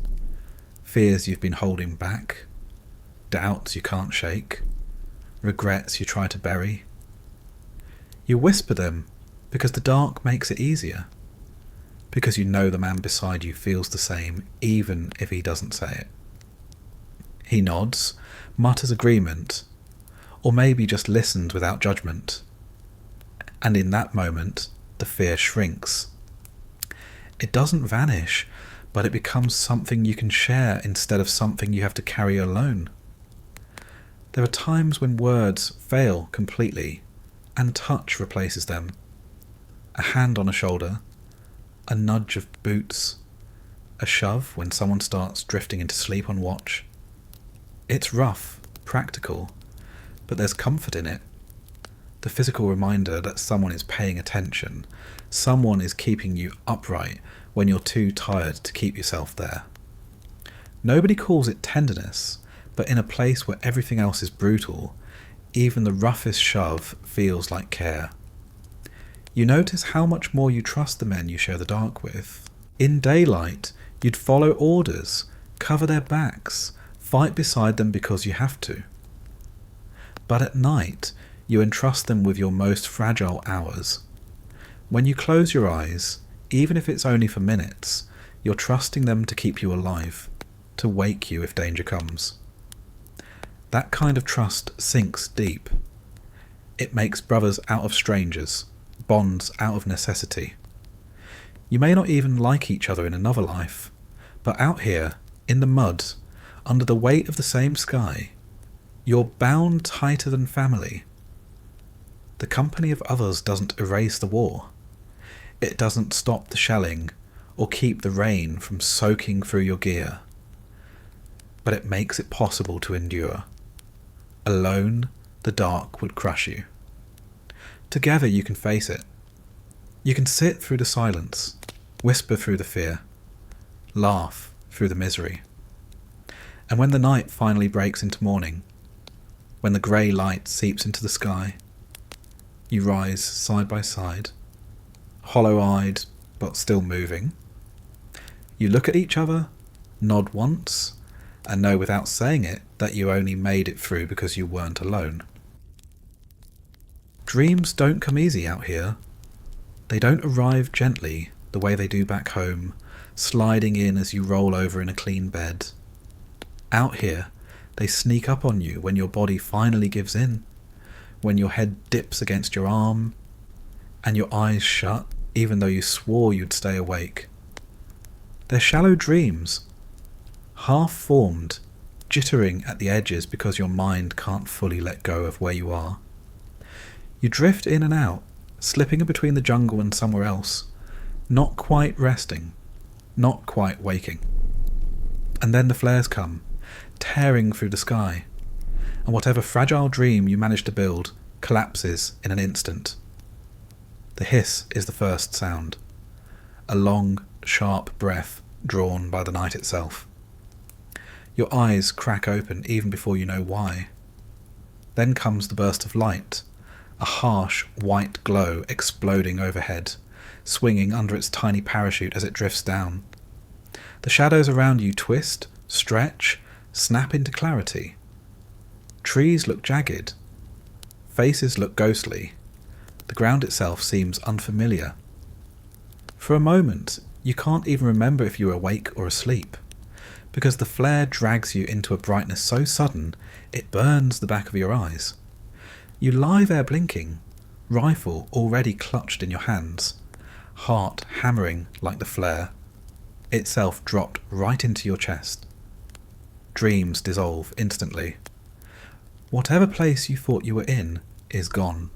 Fears you've been holding back, doubts you can't shake, regrets you try to bury. You whisper them because the dark makes it easier, because you know the man beside you feels the same even if he doesn't say it. He nods, mutters agreement, or maybe just listens without judgment. And in that moment, the fear shrinks. It doesn't vanish, but it becomes something you can share instead of something you have to carry alone. There are times when words fail completely, and touch replaces them. A hand on a shoulder, a nudge of boots, a shove when someone starts drifting into sleep on watch. It's rough, practical, but there's comfort in it. The physical reminder that someone is paying attention, someone is keeping you upright when you're too tired to keep yourself there. Nobody calls it tenderness, but in a place where everything else is brutal, even the roughest shove feels like care. You notice how much more you trust the men you share the dark with. In daylight, you'd follow orders, cover their backs, fight beside them because you have to. But at night, you entrust them with your most fragile hours. When you close your eyes, even if it's only for minutes, you're trusting them to keep you alive, to wake you if danger comes. That kind of trust sinks deep. It makes brothers out of strangers, bonds out of necessity. You may not even like each other in another life, but out here, in the mud, under the weight of the same sky, you're bound tighter than family. The company of others doesn't erase the war. It doesn't stop the shelling or keep the rain from soaking through your gear. But it makes it possible to endure. Alone, the dark would crush you. Together you can face it. You can sit through the silence, whisper through the fear, laugh through the misery. And when the night finally breaks into morning, when the grey light seeps into the sky, you rise side by side, hollow-eyed but still moving. You look at each other, nod once, and know without saying it that you only made it through because you weren't alone. Dreams don't come easy out here. They don't arrive gently the way they do back home, sliding in as you roll over in a clean bed. Out here, they sneak up on you when your body finally gives in, when your head dips against your arm, and your eyes shut even though you swore you'd stay awake. They're shallow dreams, half-formed, jittering at the edges because your mind can't fully let go of where you are. You drift in and out, slipping in between the jungle and somewhere else, not quite resting, not quite waking. And then the flares come, tearing through the sky, and whatever fragile dream you manage to build collapses in an instant. The hiss is the first sound, a long, sharp breath drawn by the night itself. Your eyes crack open even before you know why. Then comes the burst of light, a harsh white glow exploding overhead, swinging under its tiny parachute as it drifts down. The shadows around you twist, stretch, snap into clarity. Trees look jagged. Faces look ghostly. The ground itself seems unfamiliar. For a moment, you can't even remember if you were awake or asleep, because the flare drags you into a brightness so sudden it burns the back of your eyes. You lie there blinking, rifle already clutched in your hands, heart hammering like the flare, itself dropped right into your chest. Dreams dissolve instantly. Whatever place you thought you were in is gone,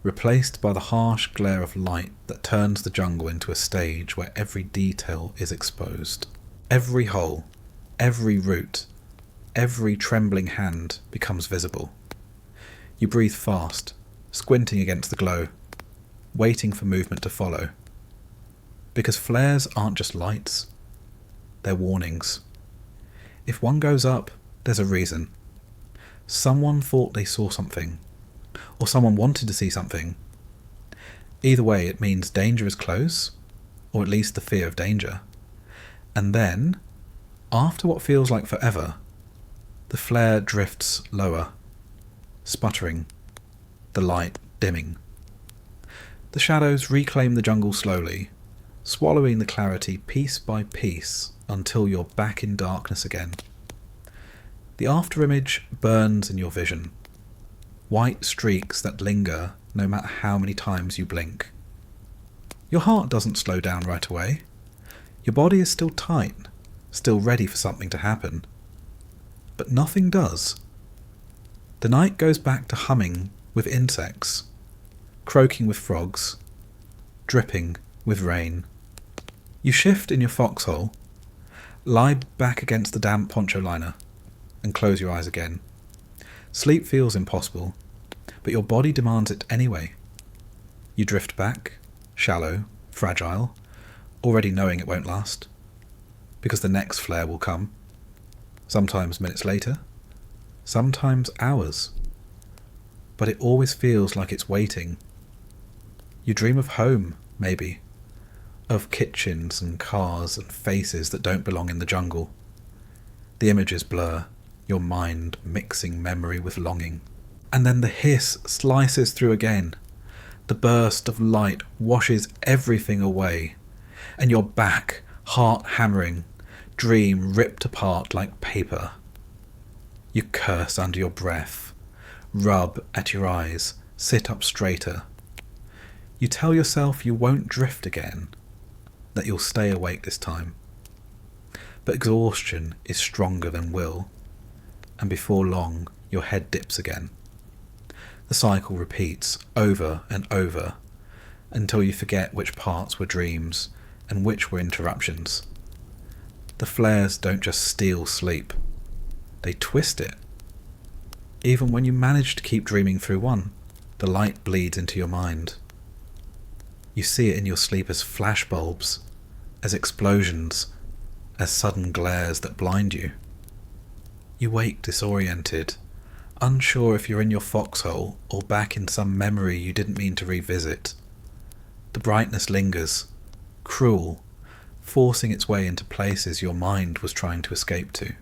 replaced by the harsh glare of light that turns the jungle into a stage where every detail is exposed. Every hole, every root, every trembling hand becomes visible. You breathe fast, squinting against the glow, waiting for movement to follow. Because flares aren't just lights, they're warnings. If one goes up, there's a reason. Someone thought they saw something, or someone wanted to see something. Either way, it means danger is close, or at least the fear of danger. And then, after what feels like forever, the flare drifts lower, sputtering, the light dimming. The shadows reclaim the jungle slowly, swallowing the clarity piece by piece until you're back in darkness again. The afterimage burns in your vision, white streaks that linger no matter how many times you blink. Your heart doesn't slow down right away. Your body is still tight, still ready for something to happen. But nothing does. The night goes back to humming with insects, croaking with frogs, dripping with rain. You shift in your foxhole, lie back against the damp poncho liner, and close your eyes again. Sleep feels impossible, but your body demands it anyway. You drift back, shallow, fragile, already knowing it won't last, because the next flare will come, sometimes minutes later, sometimes hours, but it always feels like it's waiting. You dream of home, maybe, of kitchens and cars and faces that don't belong in the jungle. The images blur, your mind mixing memory with longing. And then the hiss slices through again. The burst of light washes everything away, and you're back, heart hammering, dream ripped apart like paper. You curse under your breath, rub at your eyes, sit up straighter. You tell yourself you won't drift again, that you'll stay awake this time. But exhaustion is stronger than will, and before long your head dips again. The cycle repeats over and over until you forget which parts were dreams and which were interruptions. The flares don't just steal sleep, they twist it. Even when you manage to keep dreaming through one, the light bleeds into your mind. You see it in your sleep as flashbulbs, as explosions, as sudden glares that blind you. You wake disoriented, unsure if you're in your foxhole or back in some memory you didn't mean to revisit. The brightness lingers, cruel, forcing its way into places your mind was trying to escape to.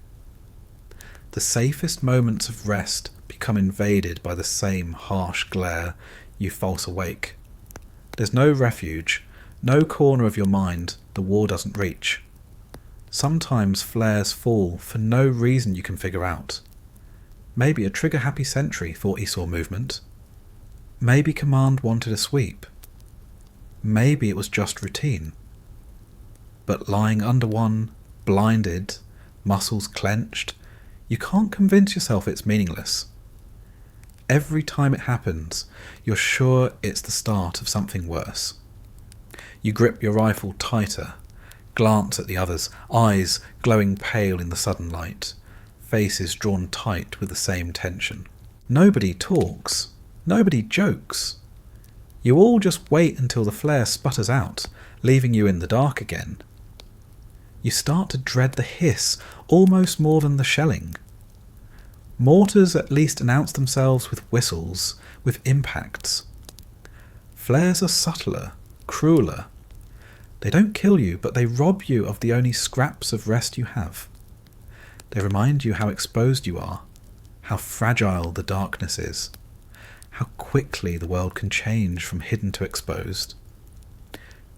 The safest moments of rest become invaded by the same harsh glare you false awake. There's no refuge, no corner of your mind the war doesn't reach. Sometimes flares fall for no reason you can figure out. Maybe a trigger-happy sentry thought he saw movement. Maybe command wanted a sweep. Maybe it was just routine. But lying under one, blinded, muscles clenched, you can't convince yourself it's meaningless. Every time it happens, you're sure it's the start of something worse. You grip your rifle tighter, glance at the others, eyes glowing pale in the sudden light, faces drawn tight with the same tension. Nobody talks, nobody jokes. You all just wait until the flare sputters out, leaving you in the dark again. You start to dread the hiss almost more than the shelling. Mortars at least announce themselves with whistles, with impacts. Flares are subtler, crueler. They don't kill you, but they rob you of the only scraps of rest you have. They remind you how exposed you are, how fragile the darkness is, how quickly the world can change from hidden to exposed.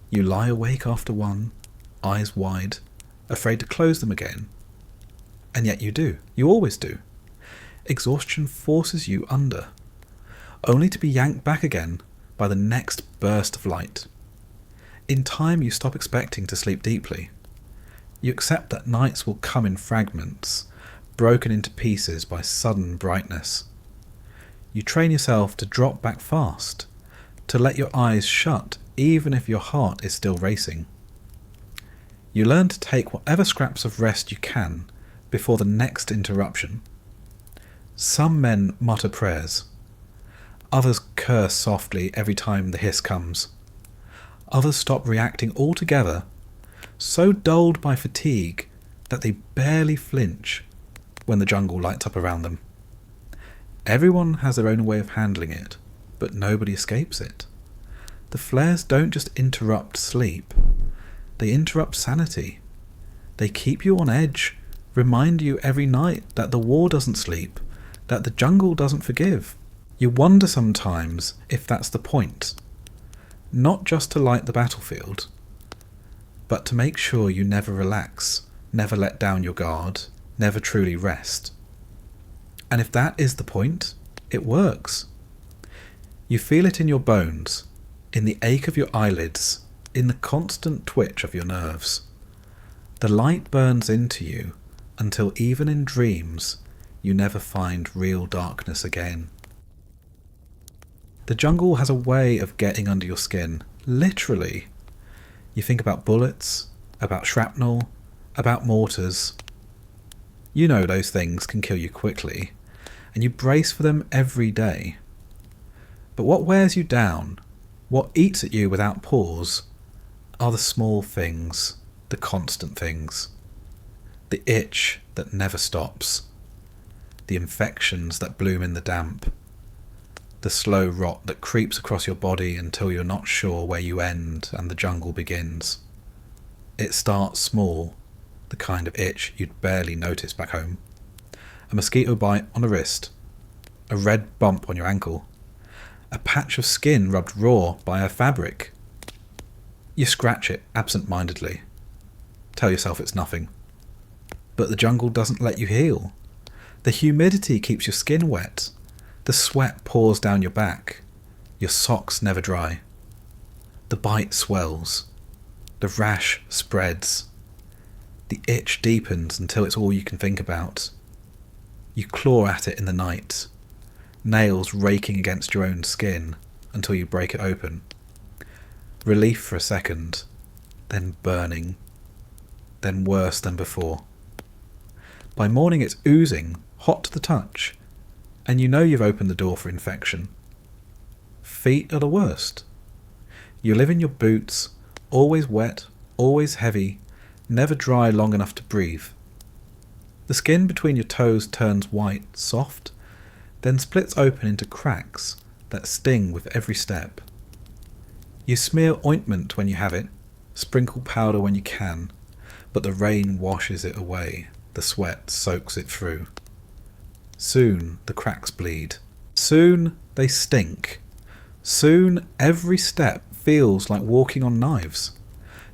You lie awake after one, eyes wide, afraid to close them again. And yet you do. You always do. Exhaustion forces you under, only to be yanked back again by the next burst of light. In time you stop expecting to sleep deeply. You accept that nights will come in fragments, broken into pieces by sudden brightness. You train yourself to drop back fast, to let your eyes shut even if your heart is still racing. You learn to take whatever scraps of rest you can before the next interruption. Some men mutter prayers. Others curse softly every time the hiss comes. Others stop reacting altogether, so dulled by fatigue that they barely flinch when the jungle lights up around them. Everyone has their own way of handling it, but nobody escapes it. The flares don't just interrupt sleep, they interrupt sanity. They keep you on edge, remind you every night that the war doesn't sleep, that the jungle doesn't forgive. You wonder sometimes if that's the point. Not just to light the battlefield, but to make sure you never relax, never let down your guard, never truly rest. And if that is the point, it works. You feel it in your bones, in the ache of your eyelids, in the constant twitch of your nerves. The light burns into you until even in dreams you never find real darkness again. The jungle has a way of getting under your skin, literally. You think about bullets, about shrapnel, about mortars. You know those things can kill you quickly, and you brace for them every day. But what wears you down, what eats at you without pause, are the small things, the constant things. The itch that never stops. The infections that bloom in the damp. the slow rot that creeps across your body until you're not sure where you end and the jungle begins. It starts small, the kind of itch you'd barely notice back home. A mosquito bite on the wrist, a red bump on your ankle, a patch of skin rubbed raw by a fabric. You scratch it absent-mindedly. Tell yourself it's nothing. But the jungle doesn't let you heal. The humidity keeps your skin wet. The sweat pours down your back. Your socks never dry. The bite swells. The rash spreads. The itch deepens until it's all you can think about. You claw at it in the night, nails raking against your own skin until you break it open. Relief for a second, then burning, then worse than before. By morning it's oozing, hot to the touch, and you know you've opened the door for infection. Feet are the worst. You live in your boots, always wet, always heavy, never dry long enough to breathe. The skin between your toes turns white, soft, then splits open into cracks that sting with every step. You smear ointment when you have it, sprinkle powder when you can, but the rain washes it away, the sweat soaks it through. Soon the cracks bleed. Soon they stink. Soon every step feels like walking on knives.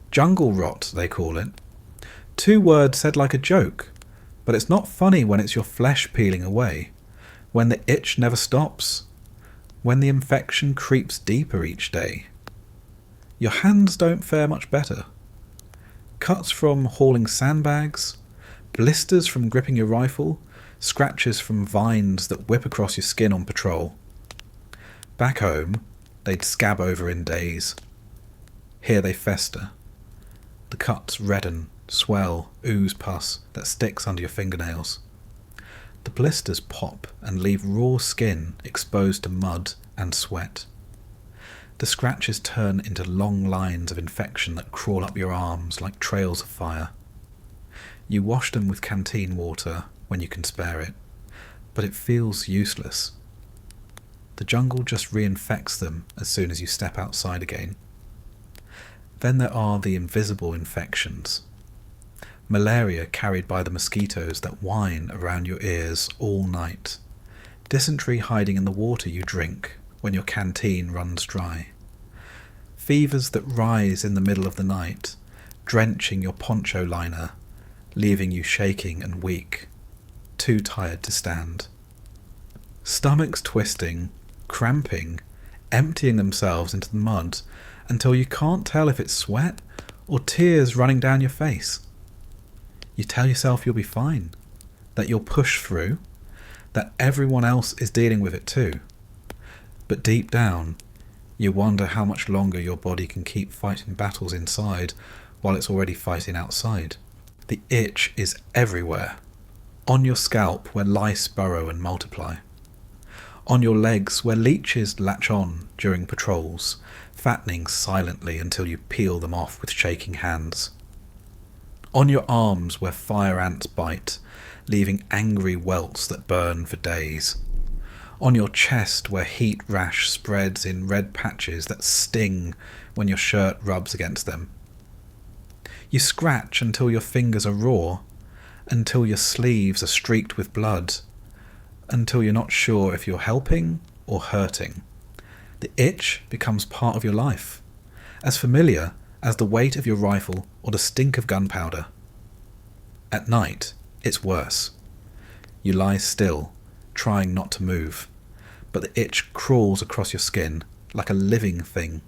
Jungle rot, they call it. 2 words said like a joke, but it's not funny when it's your flesh peeling away, when the itch never stops, when the infection creeps deeper each day. Your hands don't fare much better. Cuts from hauling sandbags, blisters from gripping your rifle, scratches from vines that whip across your skin on patrol. Back home, they'd scab over in days. Here they fester. The cuts redden, swell, ooze pus that sticks under your fingernails. The blisters pop and leave raw skin exposed to mud and sweat. The scratches turn into long lines of infection that crawl up your arms like trails of fire. You wash them with canteen water when you can spare it, but it feels useless. The jungle just reinfects them as soon as you step outside again. Then there are the invisible infections. Malaria carried by the mosquitoes that whine around your ears all night. Dysentery hiding in the water you drink when your canteen runs dry. Fevers that rise in the middle of the night, drenching your poncho liner, leaving you shaking and weak, too tired to stand. Stomachs twisting, cramping, emptying themselves into the mud until you can't tell if it's sweat or tears running down your face. You tell yourself you'll be fine, that you'll push through, that everyone else is dealing with it too. But deep down, you wonder how much longer your body can keep fighting battles inside while it's already fighting outside. The itch is everywhere. On your scalp where lice burrow and multiply. On your legs where leeches latch on during patrols, fattening silently until you peel them off with shaking hands. On your arms where fire ants bite, leaving angry welts that burn for days. On your chest where heat rash spreads in red patches that sting when your shirt rubs against them. You scratch until your fingers are raw, until your sleeves are streaked with blood, until you're not sure if you're helping or hurting. The itch becomes part of your life, as familiar as the weight of your rifle or the stink of gunpowder. At night, it's worse. You lie still, trying not to move, but the itch crawls across your skin like a living thing.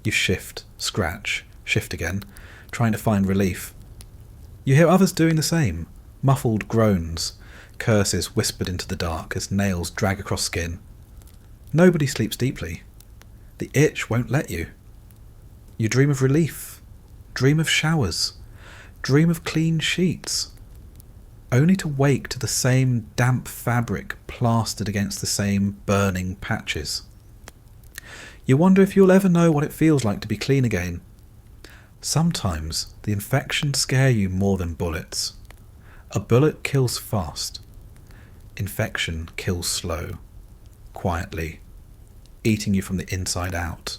You shift, scratch, shift again, trying to find relief. You hear others doing the same, muffled groans, curses whispered into the dark as nails drag across skin. Nobody sleeps deeply. The itch won't let you. You dream of relief, dream of showers, dream of clean sheets, only to wake to the same damp fabric plastered against the same burning patches. You wonder if you'll ever know what it feels like to be clean again. Sometimes the infections scare you more than bullets. A bullet kills fast. Infection kills slow, quietly, eating you from the inside out.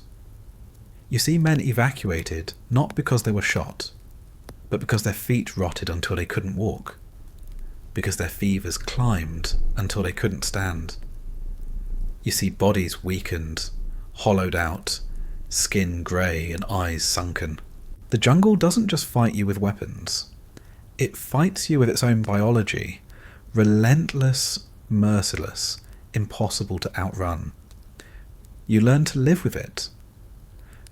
You see men evacuated not because they were shot, but because their feet rotted until they couldn't walk, because their fevers climbed until they couldn't stand. You see bodies weakened, hollowed out, skin grey and eyes sunken. The jungle doesn't just fight you with weapons. It fights you with its own biology, relentless, merciless, impossible to outrun. You learn to live with it,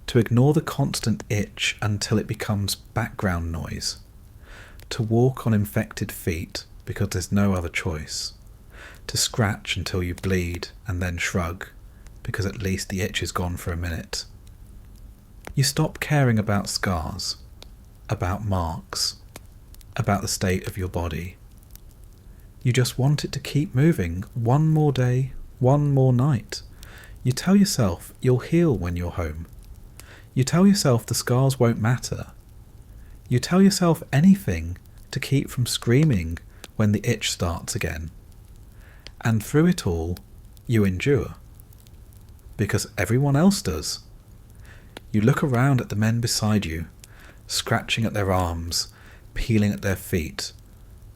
to ignore the constant itch until it becomes background noise, to walk on infected feet because there's no other choice, to scratch until you bleed and then shrug because at least the itch is gone for a minute. You stop caring about scars, about marks, about the state of your body. You just want it to keep moving, one more day, one more night. You tell yourself you'll heal when you're home. You tell yourself the scars won't matter. You tell yourself anything to keep from screaming when the itch starts again. And through it all, you endure. Because everyone else does. You look around at the men beside you, scratching at their arms, peeling at their feet,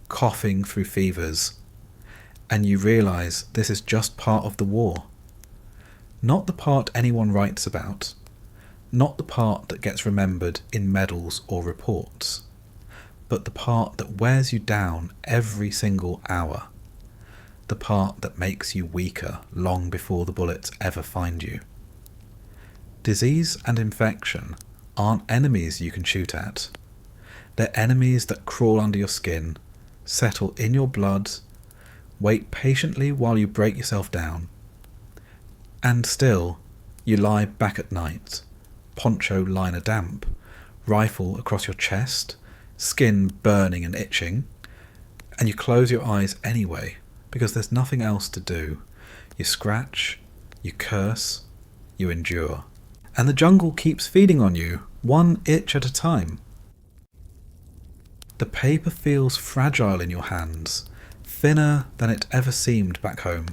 coughing through fevers, and you realise this is just part of the war. Not the part anyone writes about, not the part that gets remembered in medals or reports, but the part that wears you down every single hour, the part that makes you weaker long before the bullets ever find you. Disease and infection aren't enemies you can shoot at. They're enemies that crawl under your skin, settle in your blood, wait patiently while you break yourself down. And still, you lie back at night, poncho liner damp, rifle across your chest, skin burning and itching, and you close your eyes anyway, because there's nothing else to do. You scratch, you curse, you endure. And the jungle keeps feeding on you, one itch at a time. The paper feels fragile in your hands, thinner than it ever seemed back home.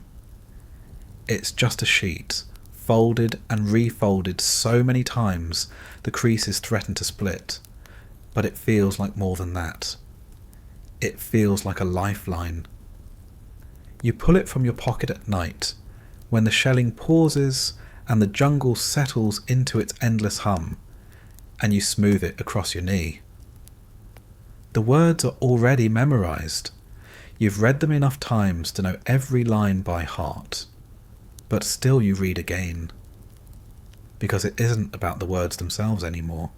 It's just a sheet, folded and refolded so many times the creases threaten to split, but it feels like more than that. It feels like a lifeline. You pull it from your pocket at night, when the shelling pauses and the jungle settles into its endless hum, and you smooth it across your knee. The words are already memorised. You've read them enough times to know every line by heart, but still you read again, because it isn't about the words themselves anymore.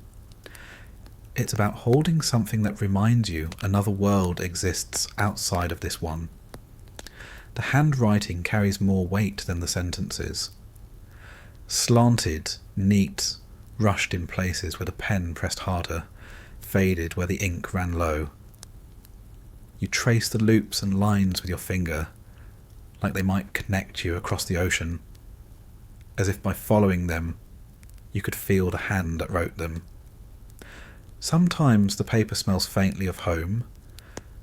It's about holding something that reminds you another world exists outside of this one. The handwriting carries more weight than the sentences. Slanted, neat, rushed in places where the pen pressed harder, faded where the ink ran low. You trace the loops and lines with your finger, like they might connect you across the ocean, as if by following them you could feel the hand that wrote them. Sometimes the paper smells faintly of home,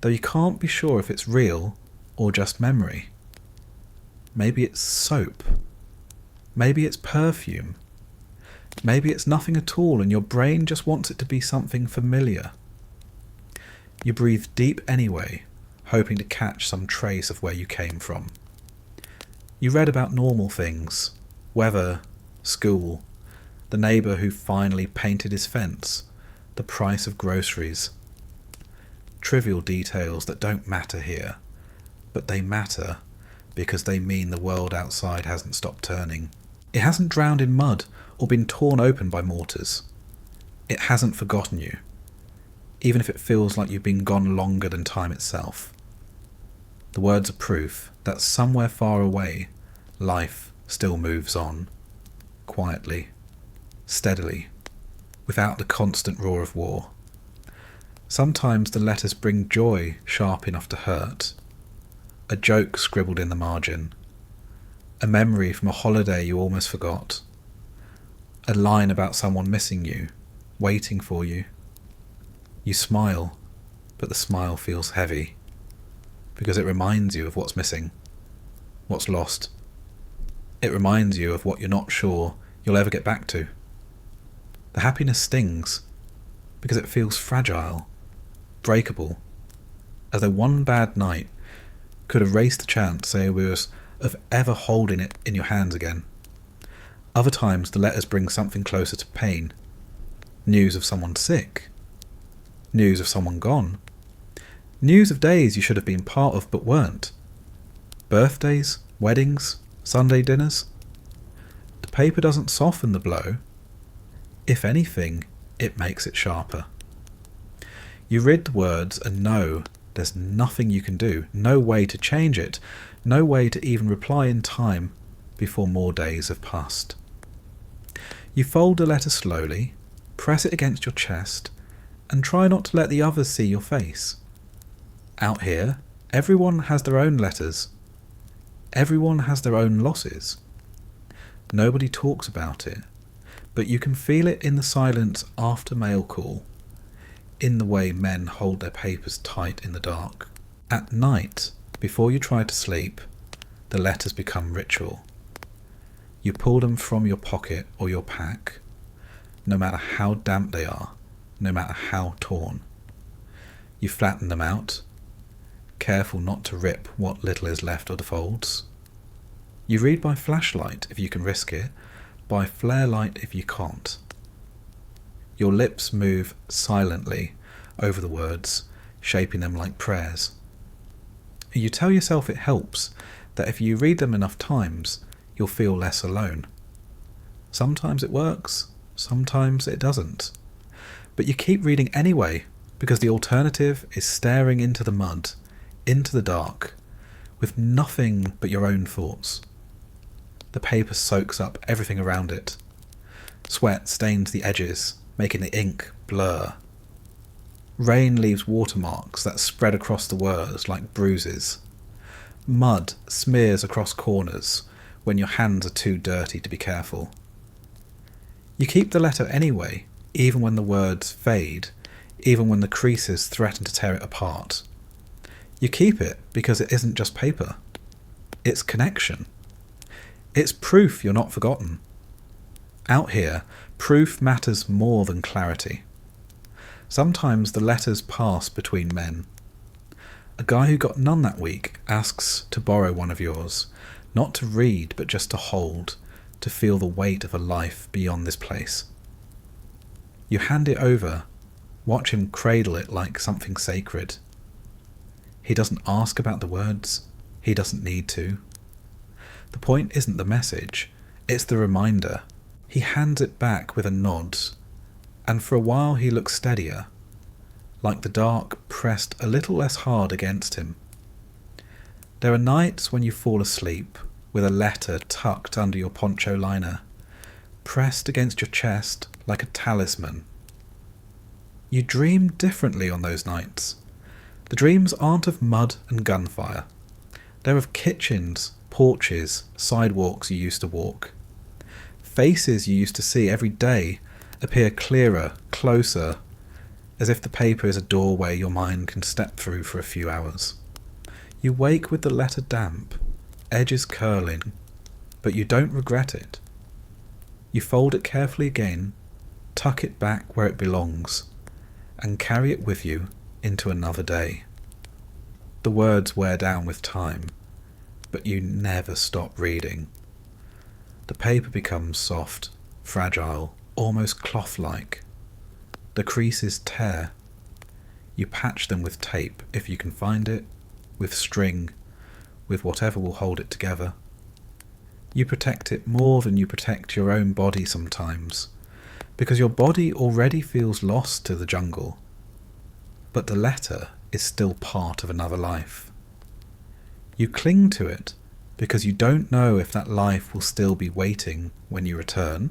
though you can't be sure if it's real or just memory. Maybe it's soap. Maybe it's perfume. Maybe it's nothing at all and your brain just wants it to be something familiar. You breathe deep anyway, hoping to catch some trace of where you came from. You read about normal things, weather, school, the neighbour who finally painted his fence, the price of groceries. Trivial details that don't matter here, but they matter because they mean the world outside hasn't stopped turning. It hasn't drowned in mud or been torn open by mortars. It hasn't forgotten you, even if it feels like you've been gone longer than time itself. The words are proof that somewhere far away, life still moves on, quietly, steadily, without the constant roar of war. Sometimes the letters bring joy sharp enough to hurt, a joke scribbled in the margin, a memory from a holiday you almost forgot, a line about someone missing you, waiting for you. You smile, but the smile feels heavy, because it reminds you of what's missing, what's lost. It reminds you of what you're not sure you'll ever get back to. The happiness stings because it feels fragile, breakable, as though one bad night could erase the chance of ever holding it in your hands again. Other times the letters bring something closer to pain. News of someone sick. News of someone gone. News of days you should have been part of but weren't. Birthdays, weddings, Sunday dinners. The paper doesn't soften the blow. If anything, it makes it sharper. You read the words and know there's nothing you can do, no way to change it, no way to even reply in time before more days have passed. You fold the letter slowly, press it against your chest, and try not to let the others see your face. Out here, everyone has their own letters. Everyone has their own losses. Nobody talks about it, but you can feel it in the silence after mail call, in the way men hold their papers tight in the dark. At night, before you try to sleep, the letters become ritual. You pull them from your pocket or your pack, no matter how damp they are, no matter how torn. You flatten them out, careful not to rip what little is left of the folds. You read by flashlight if you can risk it, by flare light if you can't. Your lips move silently over the words, shaping them like prayers. You tell yourself it helps, that if you read them enough times, you'll feel less alone. Sometimes it works, sometimes it doesn't. But you keep reading anyway, because the alternative is staring into the mud, into the dark, with nothing but your own thoughts. The paper soaks up everything around it. Sweat stains the edges, making the ink blur. Rain leaves watermarks that spread across the words like bruises. Mud smears across corners when your hands are too dirty to be careful. You keep the letter anyway, even when the words fade, even when the creases threaten to tear it apart. You keep it because it isn't just paper. It's connection. It's proof you're not forgotten. Out here, proof matters more than clarity. Sometimes the letters pass between men. A guy who got none that week asks to borrow one of yours, not to read but just to hold, to feel the weight of a life beyond this place. You hand it over, watch him cradle it like something sacred. He doesn't ask about the words, he doesn't need to. The point isn't the message, it's the reminder. He hands it back with a nod, and for a while he looks steadier, like the dark pressed a little less hard against him. There are nights when you fall asleep with a letter tucked under your poncho liner, pressed against your chest like a talisman. You dream differently on those nights. The dreams aren't of mud and gunfire. They're of kitchens, porches, sidewalks you used to walk. Faces you used to see every day appear clearer, closer, as if the paper is a doorway your mind can step through for a few hours. You wake with the letter damp, edges curling, but you don't regret it. You fold it carefully again, tuck it back where it belongs, and carry it with you into another day. The words wear down with time, but you never stop reading. The paper becomes soft, fragile, almost cloth-like. The creases tear. You patch them with tape if you can find it, with string, with whatever will hold it together. You protect it more than you protect your own body sometimes, because your body already feels lost to the jungle. But the letter is still part of another life. You cling to it because you don't know if that life will still be waiting when you return,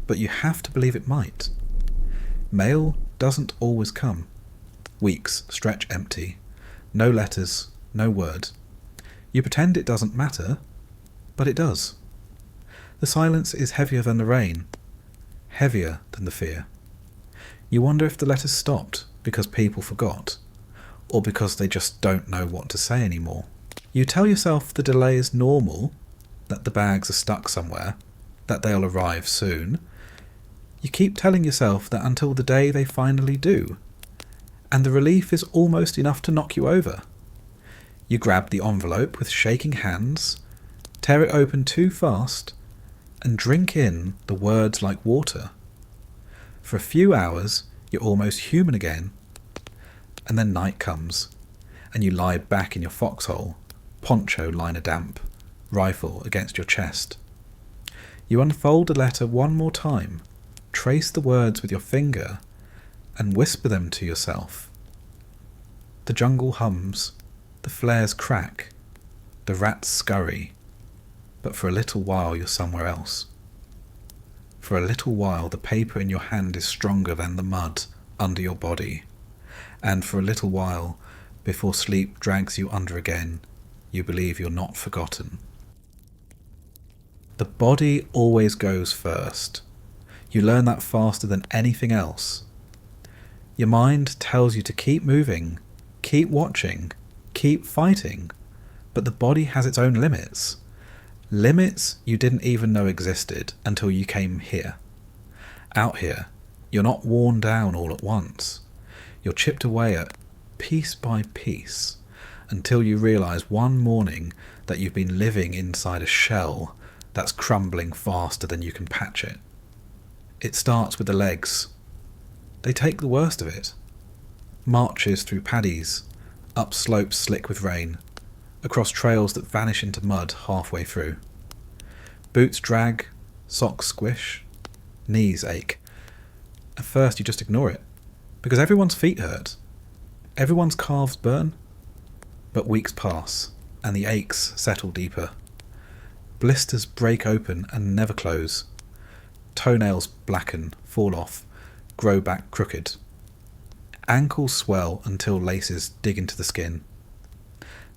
but you have to believe it might. Mail doesn't always come. Weeks stretch empty. No letters, no word. You pretend it doesn't matter, but it does. The silence is heavier than the rain, heavier than the fear. You wonder if the letters stopped because people forgot, or because they just don't know what to say anymore. You tell yourself the delay is normal, that the bags are stuck somewhere, that they'll arrive soon, you keep telling yourself that until the day they finally do, and the relief is almost enough to knock you over. You grab the envelope with shaking hands, tear it open too fast, and drink in the words like water. For a few hours, you're almost human again, and then night comes, and you lie back in your foxhole, poncho liner damp, rifle against your chest. You unfold the letter one more time, trace the words with your finger, and whisper them to yourself. The jungle hums, the flares crack, the rats scurry, but for a little while you're somewhere else. For a little while the paper in your hand is stronger than the mud under your body, and for a little while, before sleep drags you under again, you believe you're not forgotten. The body always goes first. You learn that faster than anything else. Your mind tells you to keep moving, keep watching, keep fighting, but the body has its own limits. Limits you didn't even know existed until you came here. Out here, you're not worn down all at once. You're chipped away at piece by piece until you realise one morning that you've been living inside a shell that's crumbling faster than you can patch it. It starts with the legs. They take the worst of it. Marches through paddies, up slopes slick with rain, across trails that vanish into mud halfway through. Boots drag, socks squish, knees ache. At first you just ignore it, because everyone's feet hurt. Everyone's calves burn. But weeks pass, and the aches settle deeper. Blisters break open and never close. Toenails blacken, fall off, grow back crooked. Ankles swell until laces dig into the skin.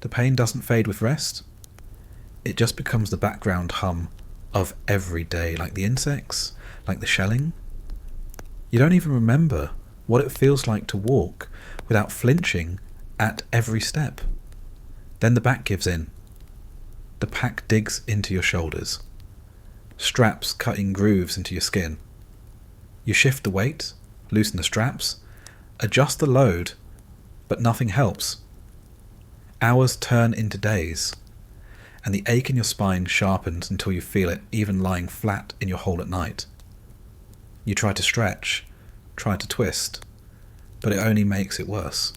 The pain doesn't fade with rest. It just becomes the background hum of every day, like the insects, like the shelling. You don't even remember what it feels like to walk without flinching at every step. Then the back gives in. The pack digs into your shoulders. Straps cutting grooves into your skin. You shift the weight, loosen the straps, adjust the load, but nothing helps. Hours turn into days, and the ache in your spine sharpens until you feel it even lying flat in your hole at night. You try to stretch, try to twist, but it only makes it worse.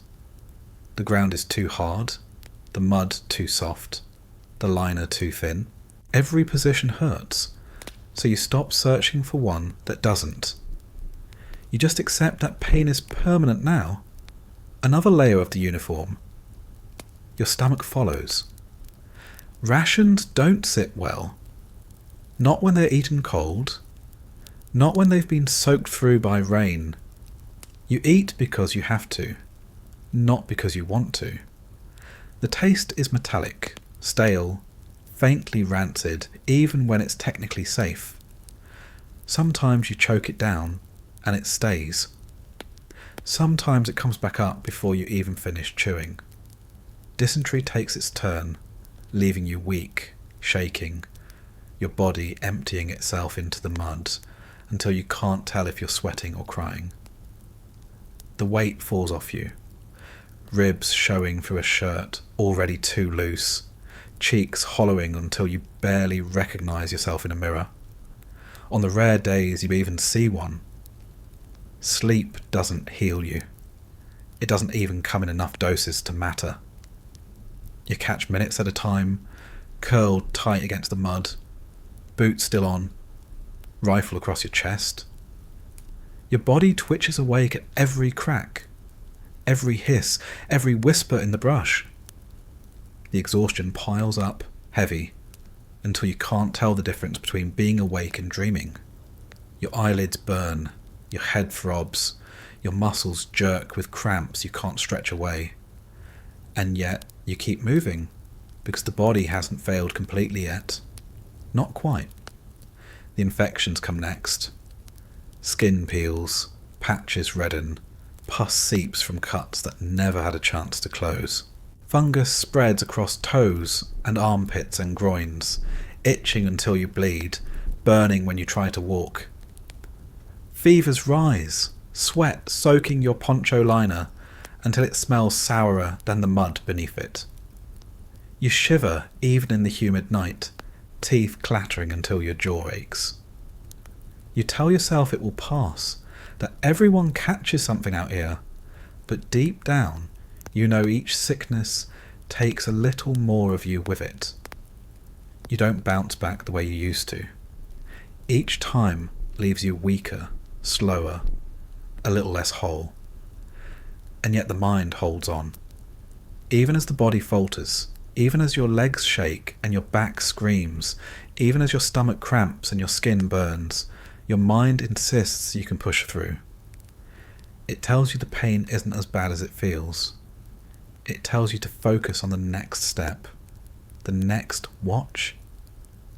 The ground is too hard, the mud too soft, the liner too thin. Every position hurts, so you stop searching for one that doesn't. You just accept that pain is permanent now. Another layer of the uniform. Your stomach follows. Rations don't sit well. Not when they're eaten cold. Not when they've been soaked through by rain. You eat because you have to, not because you want to. The taste is metallic, stale, faintly rancid, even when it's technically safe. Sometimes you choke it down, and it stays. Sometimes it comes back up before you even finish chewing. Dysentery takes its turn, leaving you weak, shaking, your body emptying itself into the mud until you can't tell if you're sweating or crying. The weight falls off you, ribs showing through a shirt already too loose, cheeks hollowing until you barely recognise yourself in a mirror. On the rare days you even see one. Sleep doesn't heal you. It doesn't even come in enough doses to matter. You catch minutes at a time, curled tight against the mud, boots still on, rifle across your chest. Your body twitches awake at every crack, every hiss, every whisper in the brush. The exhaustion piles up, heavy, until you can't tell the difference between being awake and dreaming. Your eyelids burn, your head throbs, your muscles jerk with cramps you can't stretch away. And yet you keep moving, because the body hasn't failed completely yet. Not quite. The infections come next. Skin peels, patches redden, pus seeps from cuts that never had a chance to close. Fungus spreads across toes and armpits and groins, itching until you bleed, burning when you try to walk. Fevers rise, sweat soaking your poncho liner until it smells sourer than the mud beneath it. You shiver even in the humid night, teeth clattering until your jaw aches. You tell yourself it will pass, that everyone catches something out here, but deep down you know each sickness takes a little more of you with it. You don't bounce back the way you used to. Each time leaves you weaker, slower, a little less whole. And yet the mind holds on. Even as the body falters, even as your legs shake and your back screams, even as your stomach cramps and your skin burns, your mind insists you can push through. It tells you the pain isn't as bad as it feels. It tells you to focus on the next step, the next watch,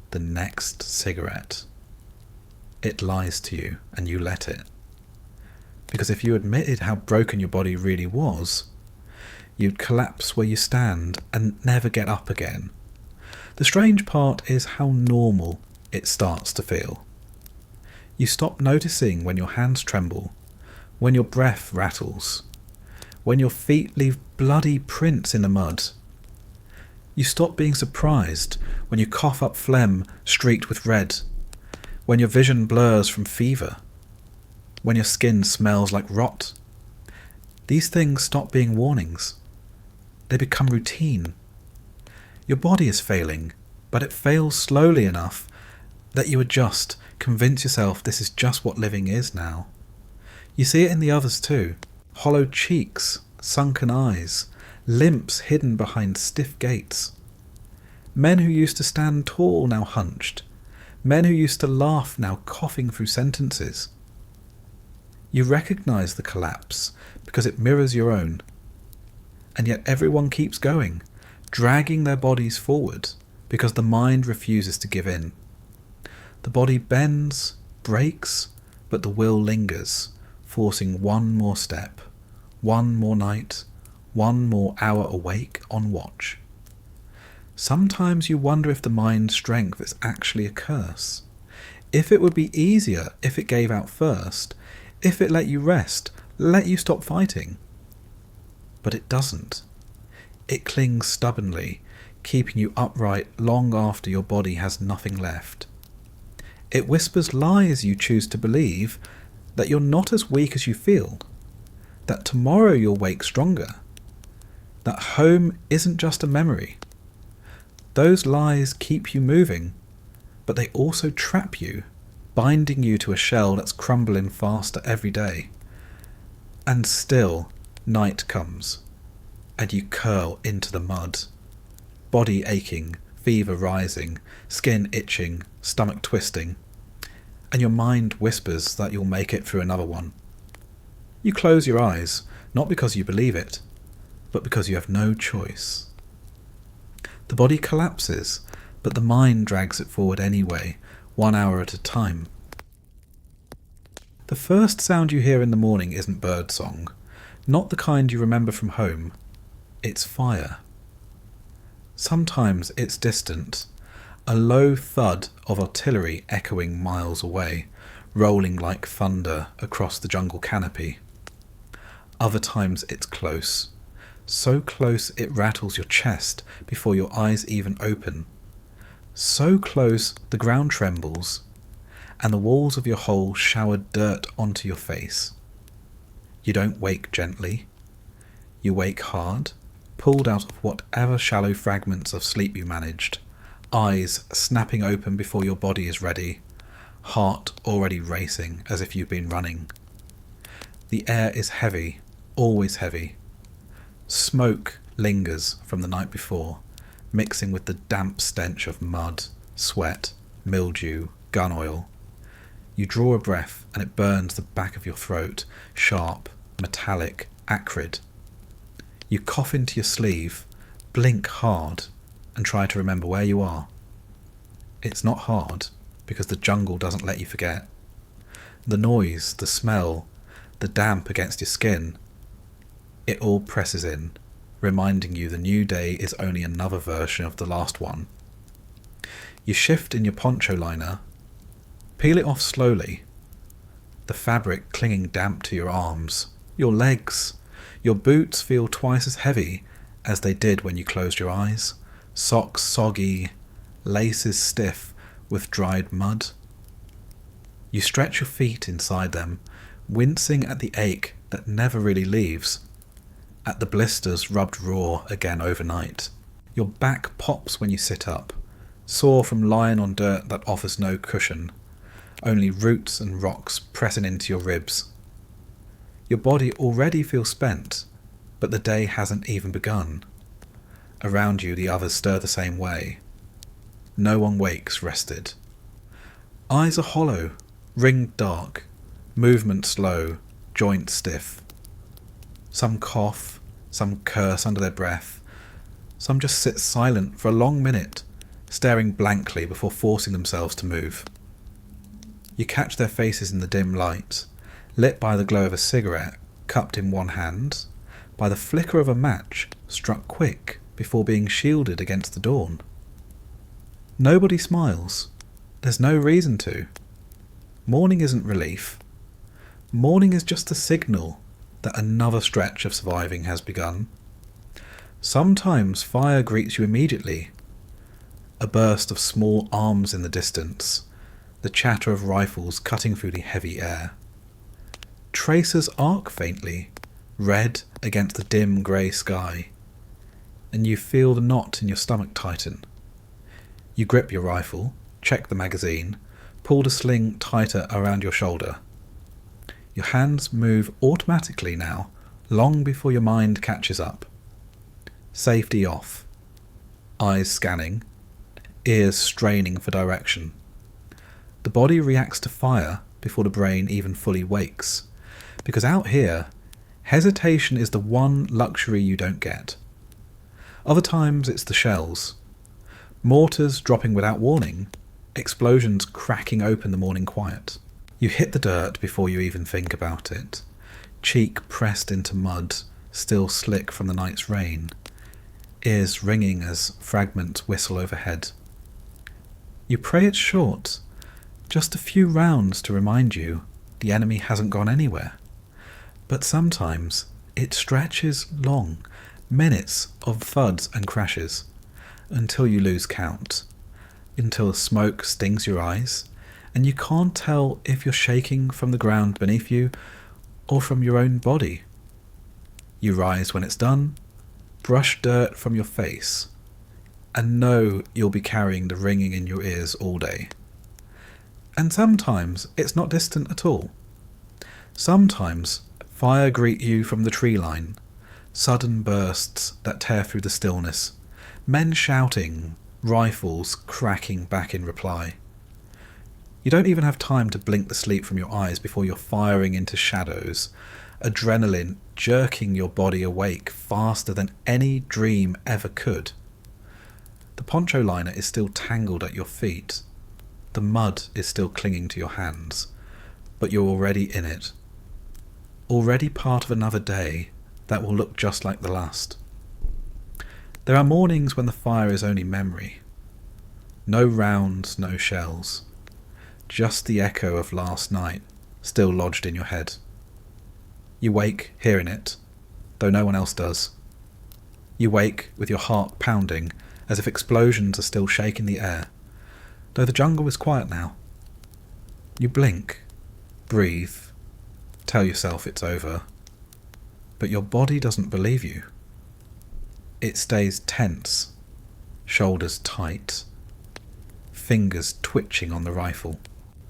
the next cigarette. It lies to you and you let it. Because if you admitted how broken your body really was, you'd collapse where you stand and never get up again. The strange part is how normal it starts to feel. You stop noticing when your hands tremble, when your breath rattles, when your feet leave bloody prints in the mud. You stop being surprised when you cough up phlegm streaked with red, when your vision blurs from fever, when your skin smells like rot. These things stop being warnings. They become routine. Your body is failing, but it fails slowly enough that you adjust, convince yourself this is just what living is now. You see it in the others too. Hollowed cheeks, sunken eyes, limps hidden behind stiff gaits. Men who used to stand tall now hunched. Men who used to laugh now coughing through sentences. You recognise the collapse because it mirrors your own. And yet everyone keeps going, dragging their bodies forward because the mind refuses to give in. The body bends, breaks, but the will lingers, forcing one more step, one more night, one more hour awake on watch. Sometimes you wonder if the mind's strength is actually a curse. If it would be easier if it gave out first, if it let you rest, let you stop fighting. But it doesn't. It clings stubbornly, keeping you upright long after your body has nothing left. It whispers lies you choose to believe, that you're not as weak as you feel, that tomorrow you'll wake stronger, that home isn't just a memory. Those lies keep you moving, but they also trap you, binding you to a shell that's crumbling faster every day. And still, night comes, and you curl into the mud, body aching, fever rising, skin itching, stomach twisting, and your mind whispers that you'll make it through another one. You close your eyes, not because you believe it, but because you have no choice. The body collapses, but the mind drags it forward anyway, 1 hour at a time. The first sound you hear in the morning isn't birdsong, not the kind you remember from home. It's fire. Sometimes it's distant, a low thud of artillery echoing miles away, rolling like thunder across the jungle canopy. Other times it's close, so close it rattles your chest before your eyes even open. So close the ground trembles, and the walls of your hole shower dirt onto your face. You don't wake gently. You wake hard, pulled out of whatever shallow fragments of sleep you managed, eyes snapping open before your body is ready, heart already racing as if you've been running. The air is heavy, always heavy. Smoke lingers from the night before, mixing with the damp stench of mud, sweat, mildew, gun oil. You draw a breath and it burns the back of your throat, sharp, metallic, acrid. You cough into your sleeve, blink hard, and try to remember where you are. It's not hard, because the jungle doesn't let you forget. The noise, the smell, the damp against your skin, it all presses in, reminding you the new day is only another version of the last one. You shift in your poncho liner, peel it off slowly, the fabric clinging damp to your arms, your legs. Your boots feel twice as heavy as they did when you closed your eyes, socks soggy, laces stiff with dried mud. You stretch your feet inside them, wincing at the ache that never really leaves, at the blisters rubbed raw again overnight. Your back pops when you sit up, sore from lying on dirt that offers no cushion, only roots and rocks pressing into your ribs. Your body already feels spent, but the day hasn't even begun. Around you the others stir the same way. No one wakes rested. Eyes are hollow, ringed dark, movement slow, joints stiff. Some cough, some curse under their breath, some just sit silent for a long minute, staring blankly before forcing themselves to move. You catch their faces in the dim light, lit by the glow of a cigarette cupped in one hand, by the flicker of a match struck quick before being shielded against the dawn. Nobody smiles. There's no reason to. Morning isn't relief. Morning is just a signal that another stretch of surviving has begun. Sometimes fire greets you immediately. A burst of small arms in the distance, the chatter of rifles cutting through the heavy air. Tracers arc faintly, red against the dim grey sky, and you feel the knot in your stomach tighten. You grip your rifle, check the magazine, pull the sling tighter around your shoulder. Your hands move automatically now, long before your mind catches up. Safety off. Eyes scanning, ears straining for direction. The body reacts to fire before the brain even fully wakes, because out here, hesitation is the one luxury you don't get. Other times it's the shells. Mortars dropping without warning, explosions cracking open the morning quiet. You hit the dirt before you even think about it, cheek pressed into mud, still slick from the night's rain, ears ringing as fragments whistle overhead. You pray it's short, just a few rounds to remind you the enemy hasn't gone anywhere. But sometimes it stretches long, minutes of thuds and crashes, until you lose count, until smoke stings your eyes, and you can't tell if you're shaking from the ground beneath you or from your own body. You rise when it's done, brush dirt from your face, and know you'll be carrying the ringing in your ears all day. And sometimes it's not distant at all. Sometimes fire greet you from the tree line, sudden bursts that tear through the stillness, men shouting, rifles cracking back in reply. You don't even have time to blink the sleep from your eyes before you're firing into shadows, adrenaline jerking your body awake faster than any dream ever could. The poncho liner is still tangled at your feet. The mud is still clinging to your hands, but you're already in it. Already part of another day that will look just like the last. There are mornings when the fire is only memory. No rounds, no shells. Just the echo of last night still lodged in your head. You wake hearing it, though no one else does. You wake with your heart pounding as if explosions are still shaking the air, though the jungle is quiet now. You blink, breathe, tell yourself it's over, but your body doesn't believe you. It stays tense, shoulders tight, fingers twitching on the rifle.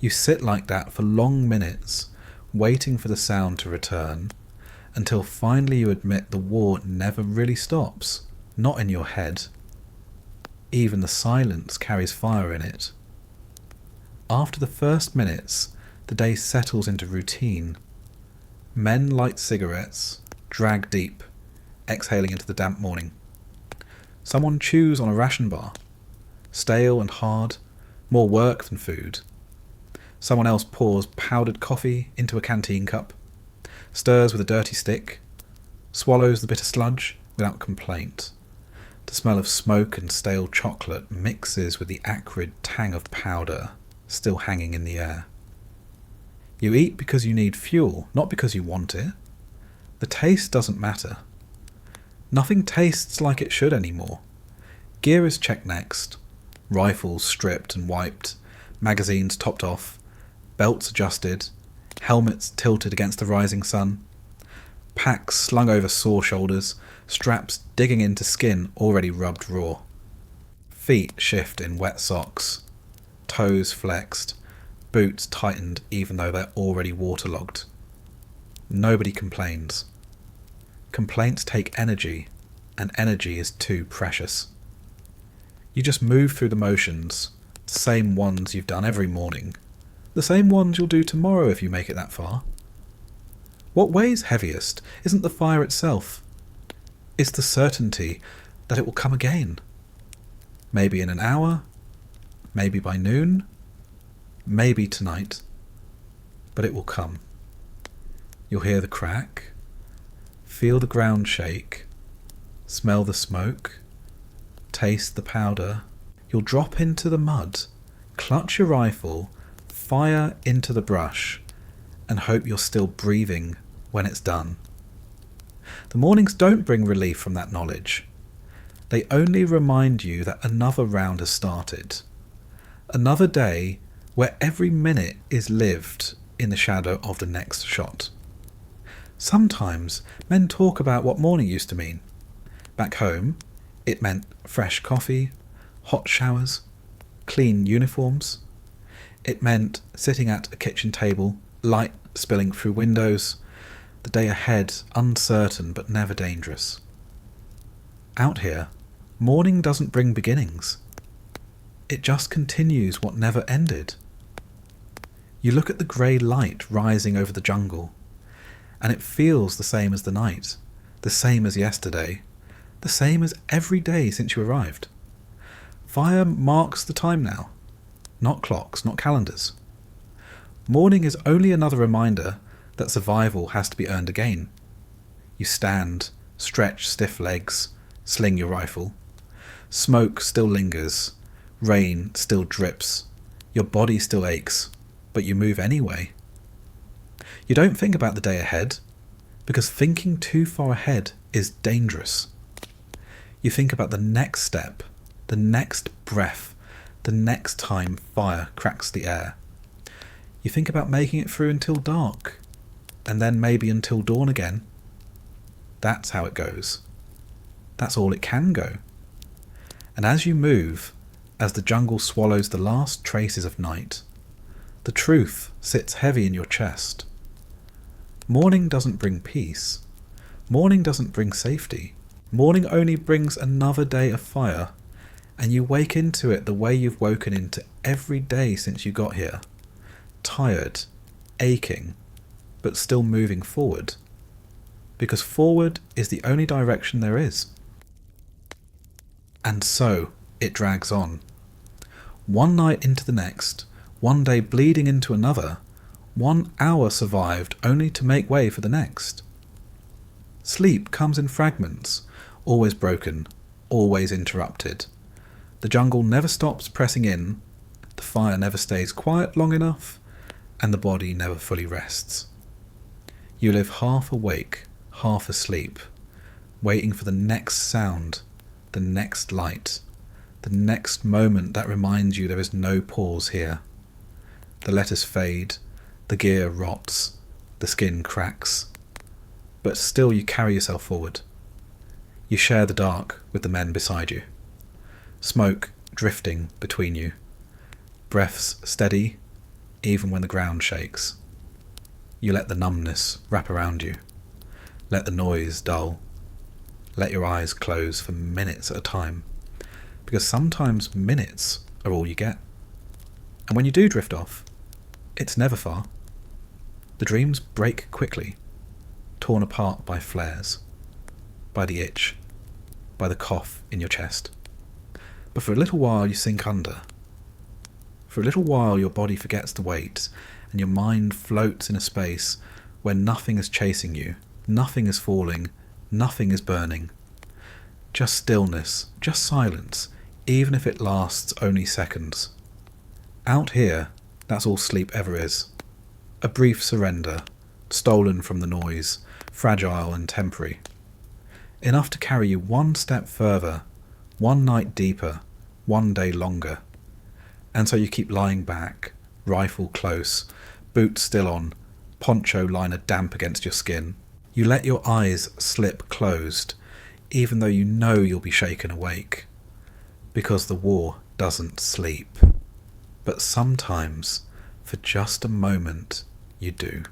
You sit like that for long minutes, waiting for the sound to return, until finally you admit the war never really stops, not in your head. Even the silence carries fire in it. After the first minutes, the day settles into routine. Men light cigarettes, drag deep, exhaling into the damp morning. Someone chews on a ration bar, stale and hard, more work than food. Someone else pours powdered coffee into a canteen cup, stirs with a dirty stick, swallows the bitter sludge without complaint, The smell of smoke and stale chocolate mixes with the acrid tang of powder still hanging in the air. You eat because you need fuel, not because you want it. The taste doesn't matter. Nothing tastes like it should anymore. Gear is checked next. Rifles stripped and wiped, magazines topped off, belts adjusted, helmets tilted against the rising sun, packs slung over sore shoulders, straps digging into skin already rubbed raw. Feet shift in wet socks, toes flexed, boots tightened even though they're already waterlogged. Nobody complains. Complaints take energy, and energy is too precious. You just move through the motions, the same ones you've done every morning, the same ones you'll do tomorrow if you make it that far. What weighs heaviest isn't the fire itself. It's the certainty that it will come again. Maybe in an hour, maybe by noon, maybe tonight. But it will come. You'll hear the crack, feel the ground shake, smell the smoke, taste the powder. You'll drop into the mud, clutch your rifle, fire into the brush, and hope you're still breathing when it's done. The mornings don't bring relief from that knowledge. They only remind you that another round has started. Another day where every minute is lived in the shadow of the next shot. Sometimes men talk about what morning used to mean. Back home, it meant fresh coffee, hot showers, clean uniforms. It meant sitting at a kitchen table, light spilling through windows, the day ahead uncertain but never dangerous. Out here, morning doesn't bring beginnings. It just continues what never ended. You look at the grey light rising over the jungle, and it feels the same as the night, the same as yesterday, the same as every day since you arrived. Fire marks the time now, not clocks, not calendars. Morning is only another reminder that survival has to be earned again. You stand, stretch stiff legs, sling your rifle. Smoke still lingers, rain still drips, your body still aches, but you move anyway. You don't think about the day ahead, because thinking too far ahead is dangerous. You think about the next step, the next breath, the next time fire cracks the air. You think about making it through until dark, and then maybe until dawn again. That's how it goes. That's all it can go. And as you move, as the jungle swallows the last traces of night, the truth sits heavy in your chest. Morning doesn't bring peace. Morning doesn't bring safety. Morning only brings another day of fire, and you wake into it the way you've woken into every day since you got here. Tired, aching, but still moving forward. Because forward is the only direction there is. And so it drags on. One night into the next, one day bleeding into another, 1 hour survived only to make way for the next. Sleep comes in fragments, always broken, always interrupted. The jungle never stops pressing in, the fire never stays quiet long enough, and the body never fully rests. You live half awake, half asleep, waiting for the next sound, the next light, the next moment that reminds you there is no pause here. The letters fade, the gear rots, the skin cracks, but still you carry yourself forward. You share the dark with the men beside you. Smoke drifting between you. Breaths steady, even when the ground shakes. You let the numbness wrap around you. Let the noise dull. Let your eyes close for minutes at a time, because sometimes minutes are all you get. And when you do drift off, it's never far. The dreams break quickly, torn apart by flares, by the itch, by the cough in your chest. But for a little while you sink under. For a little while your body forgets the weight, and your mind floats in a space where nothing is chasing you, nothing is falling, nothing is burning. Just stillness, just silence, even if it lasts only seconds. Out here, that's all sleep ever is. A brief surrender, stolen from the noise, fragile and temporary. Enough to carry you one step further, one night deeper, one day longer. And so you keep lying back, rifle close, boots still on, poncho liner damp against your skin. You let your eyes slip closed, even though you know you'll be shaken awake. Because the war doesn't sleep. But sometimes, for just a moment, you do.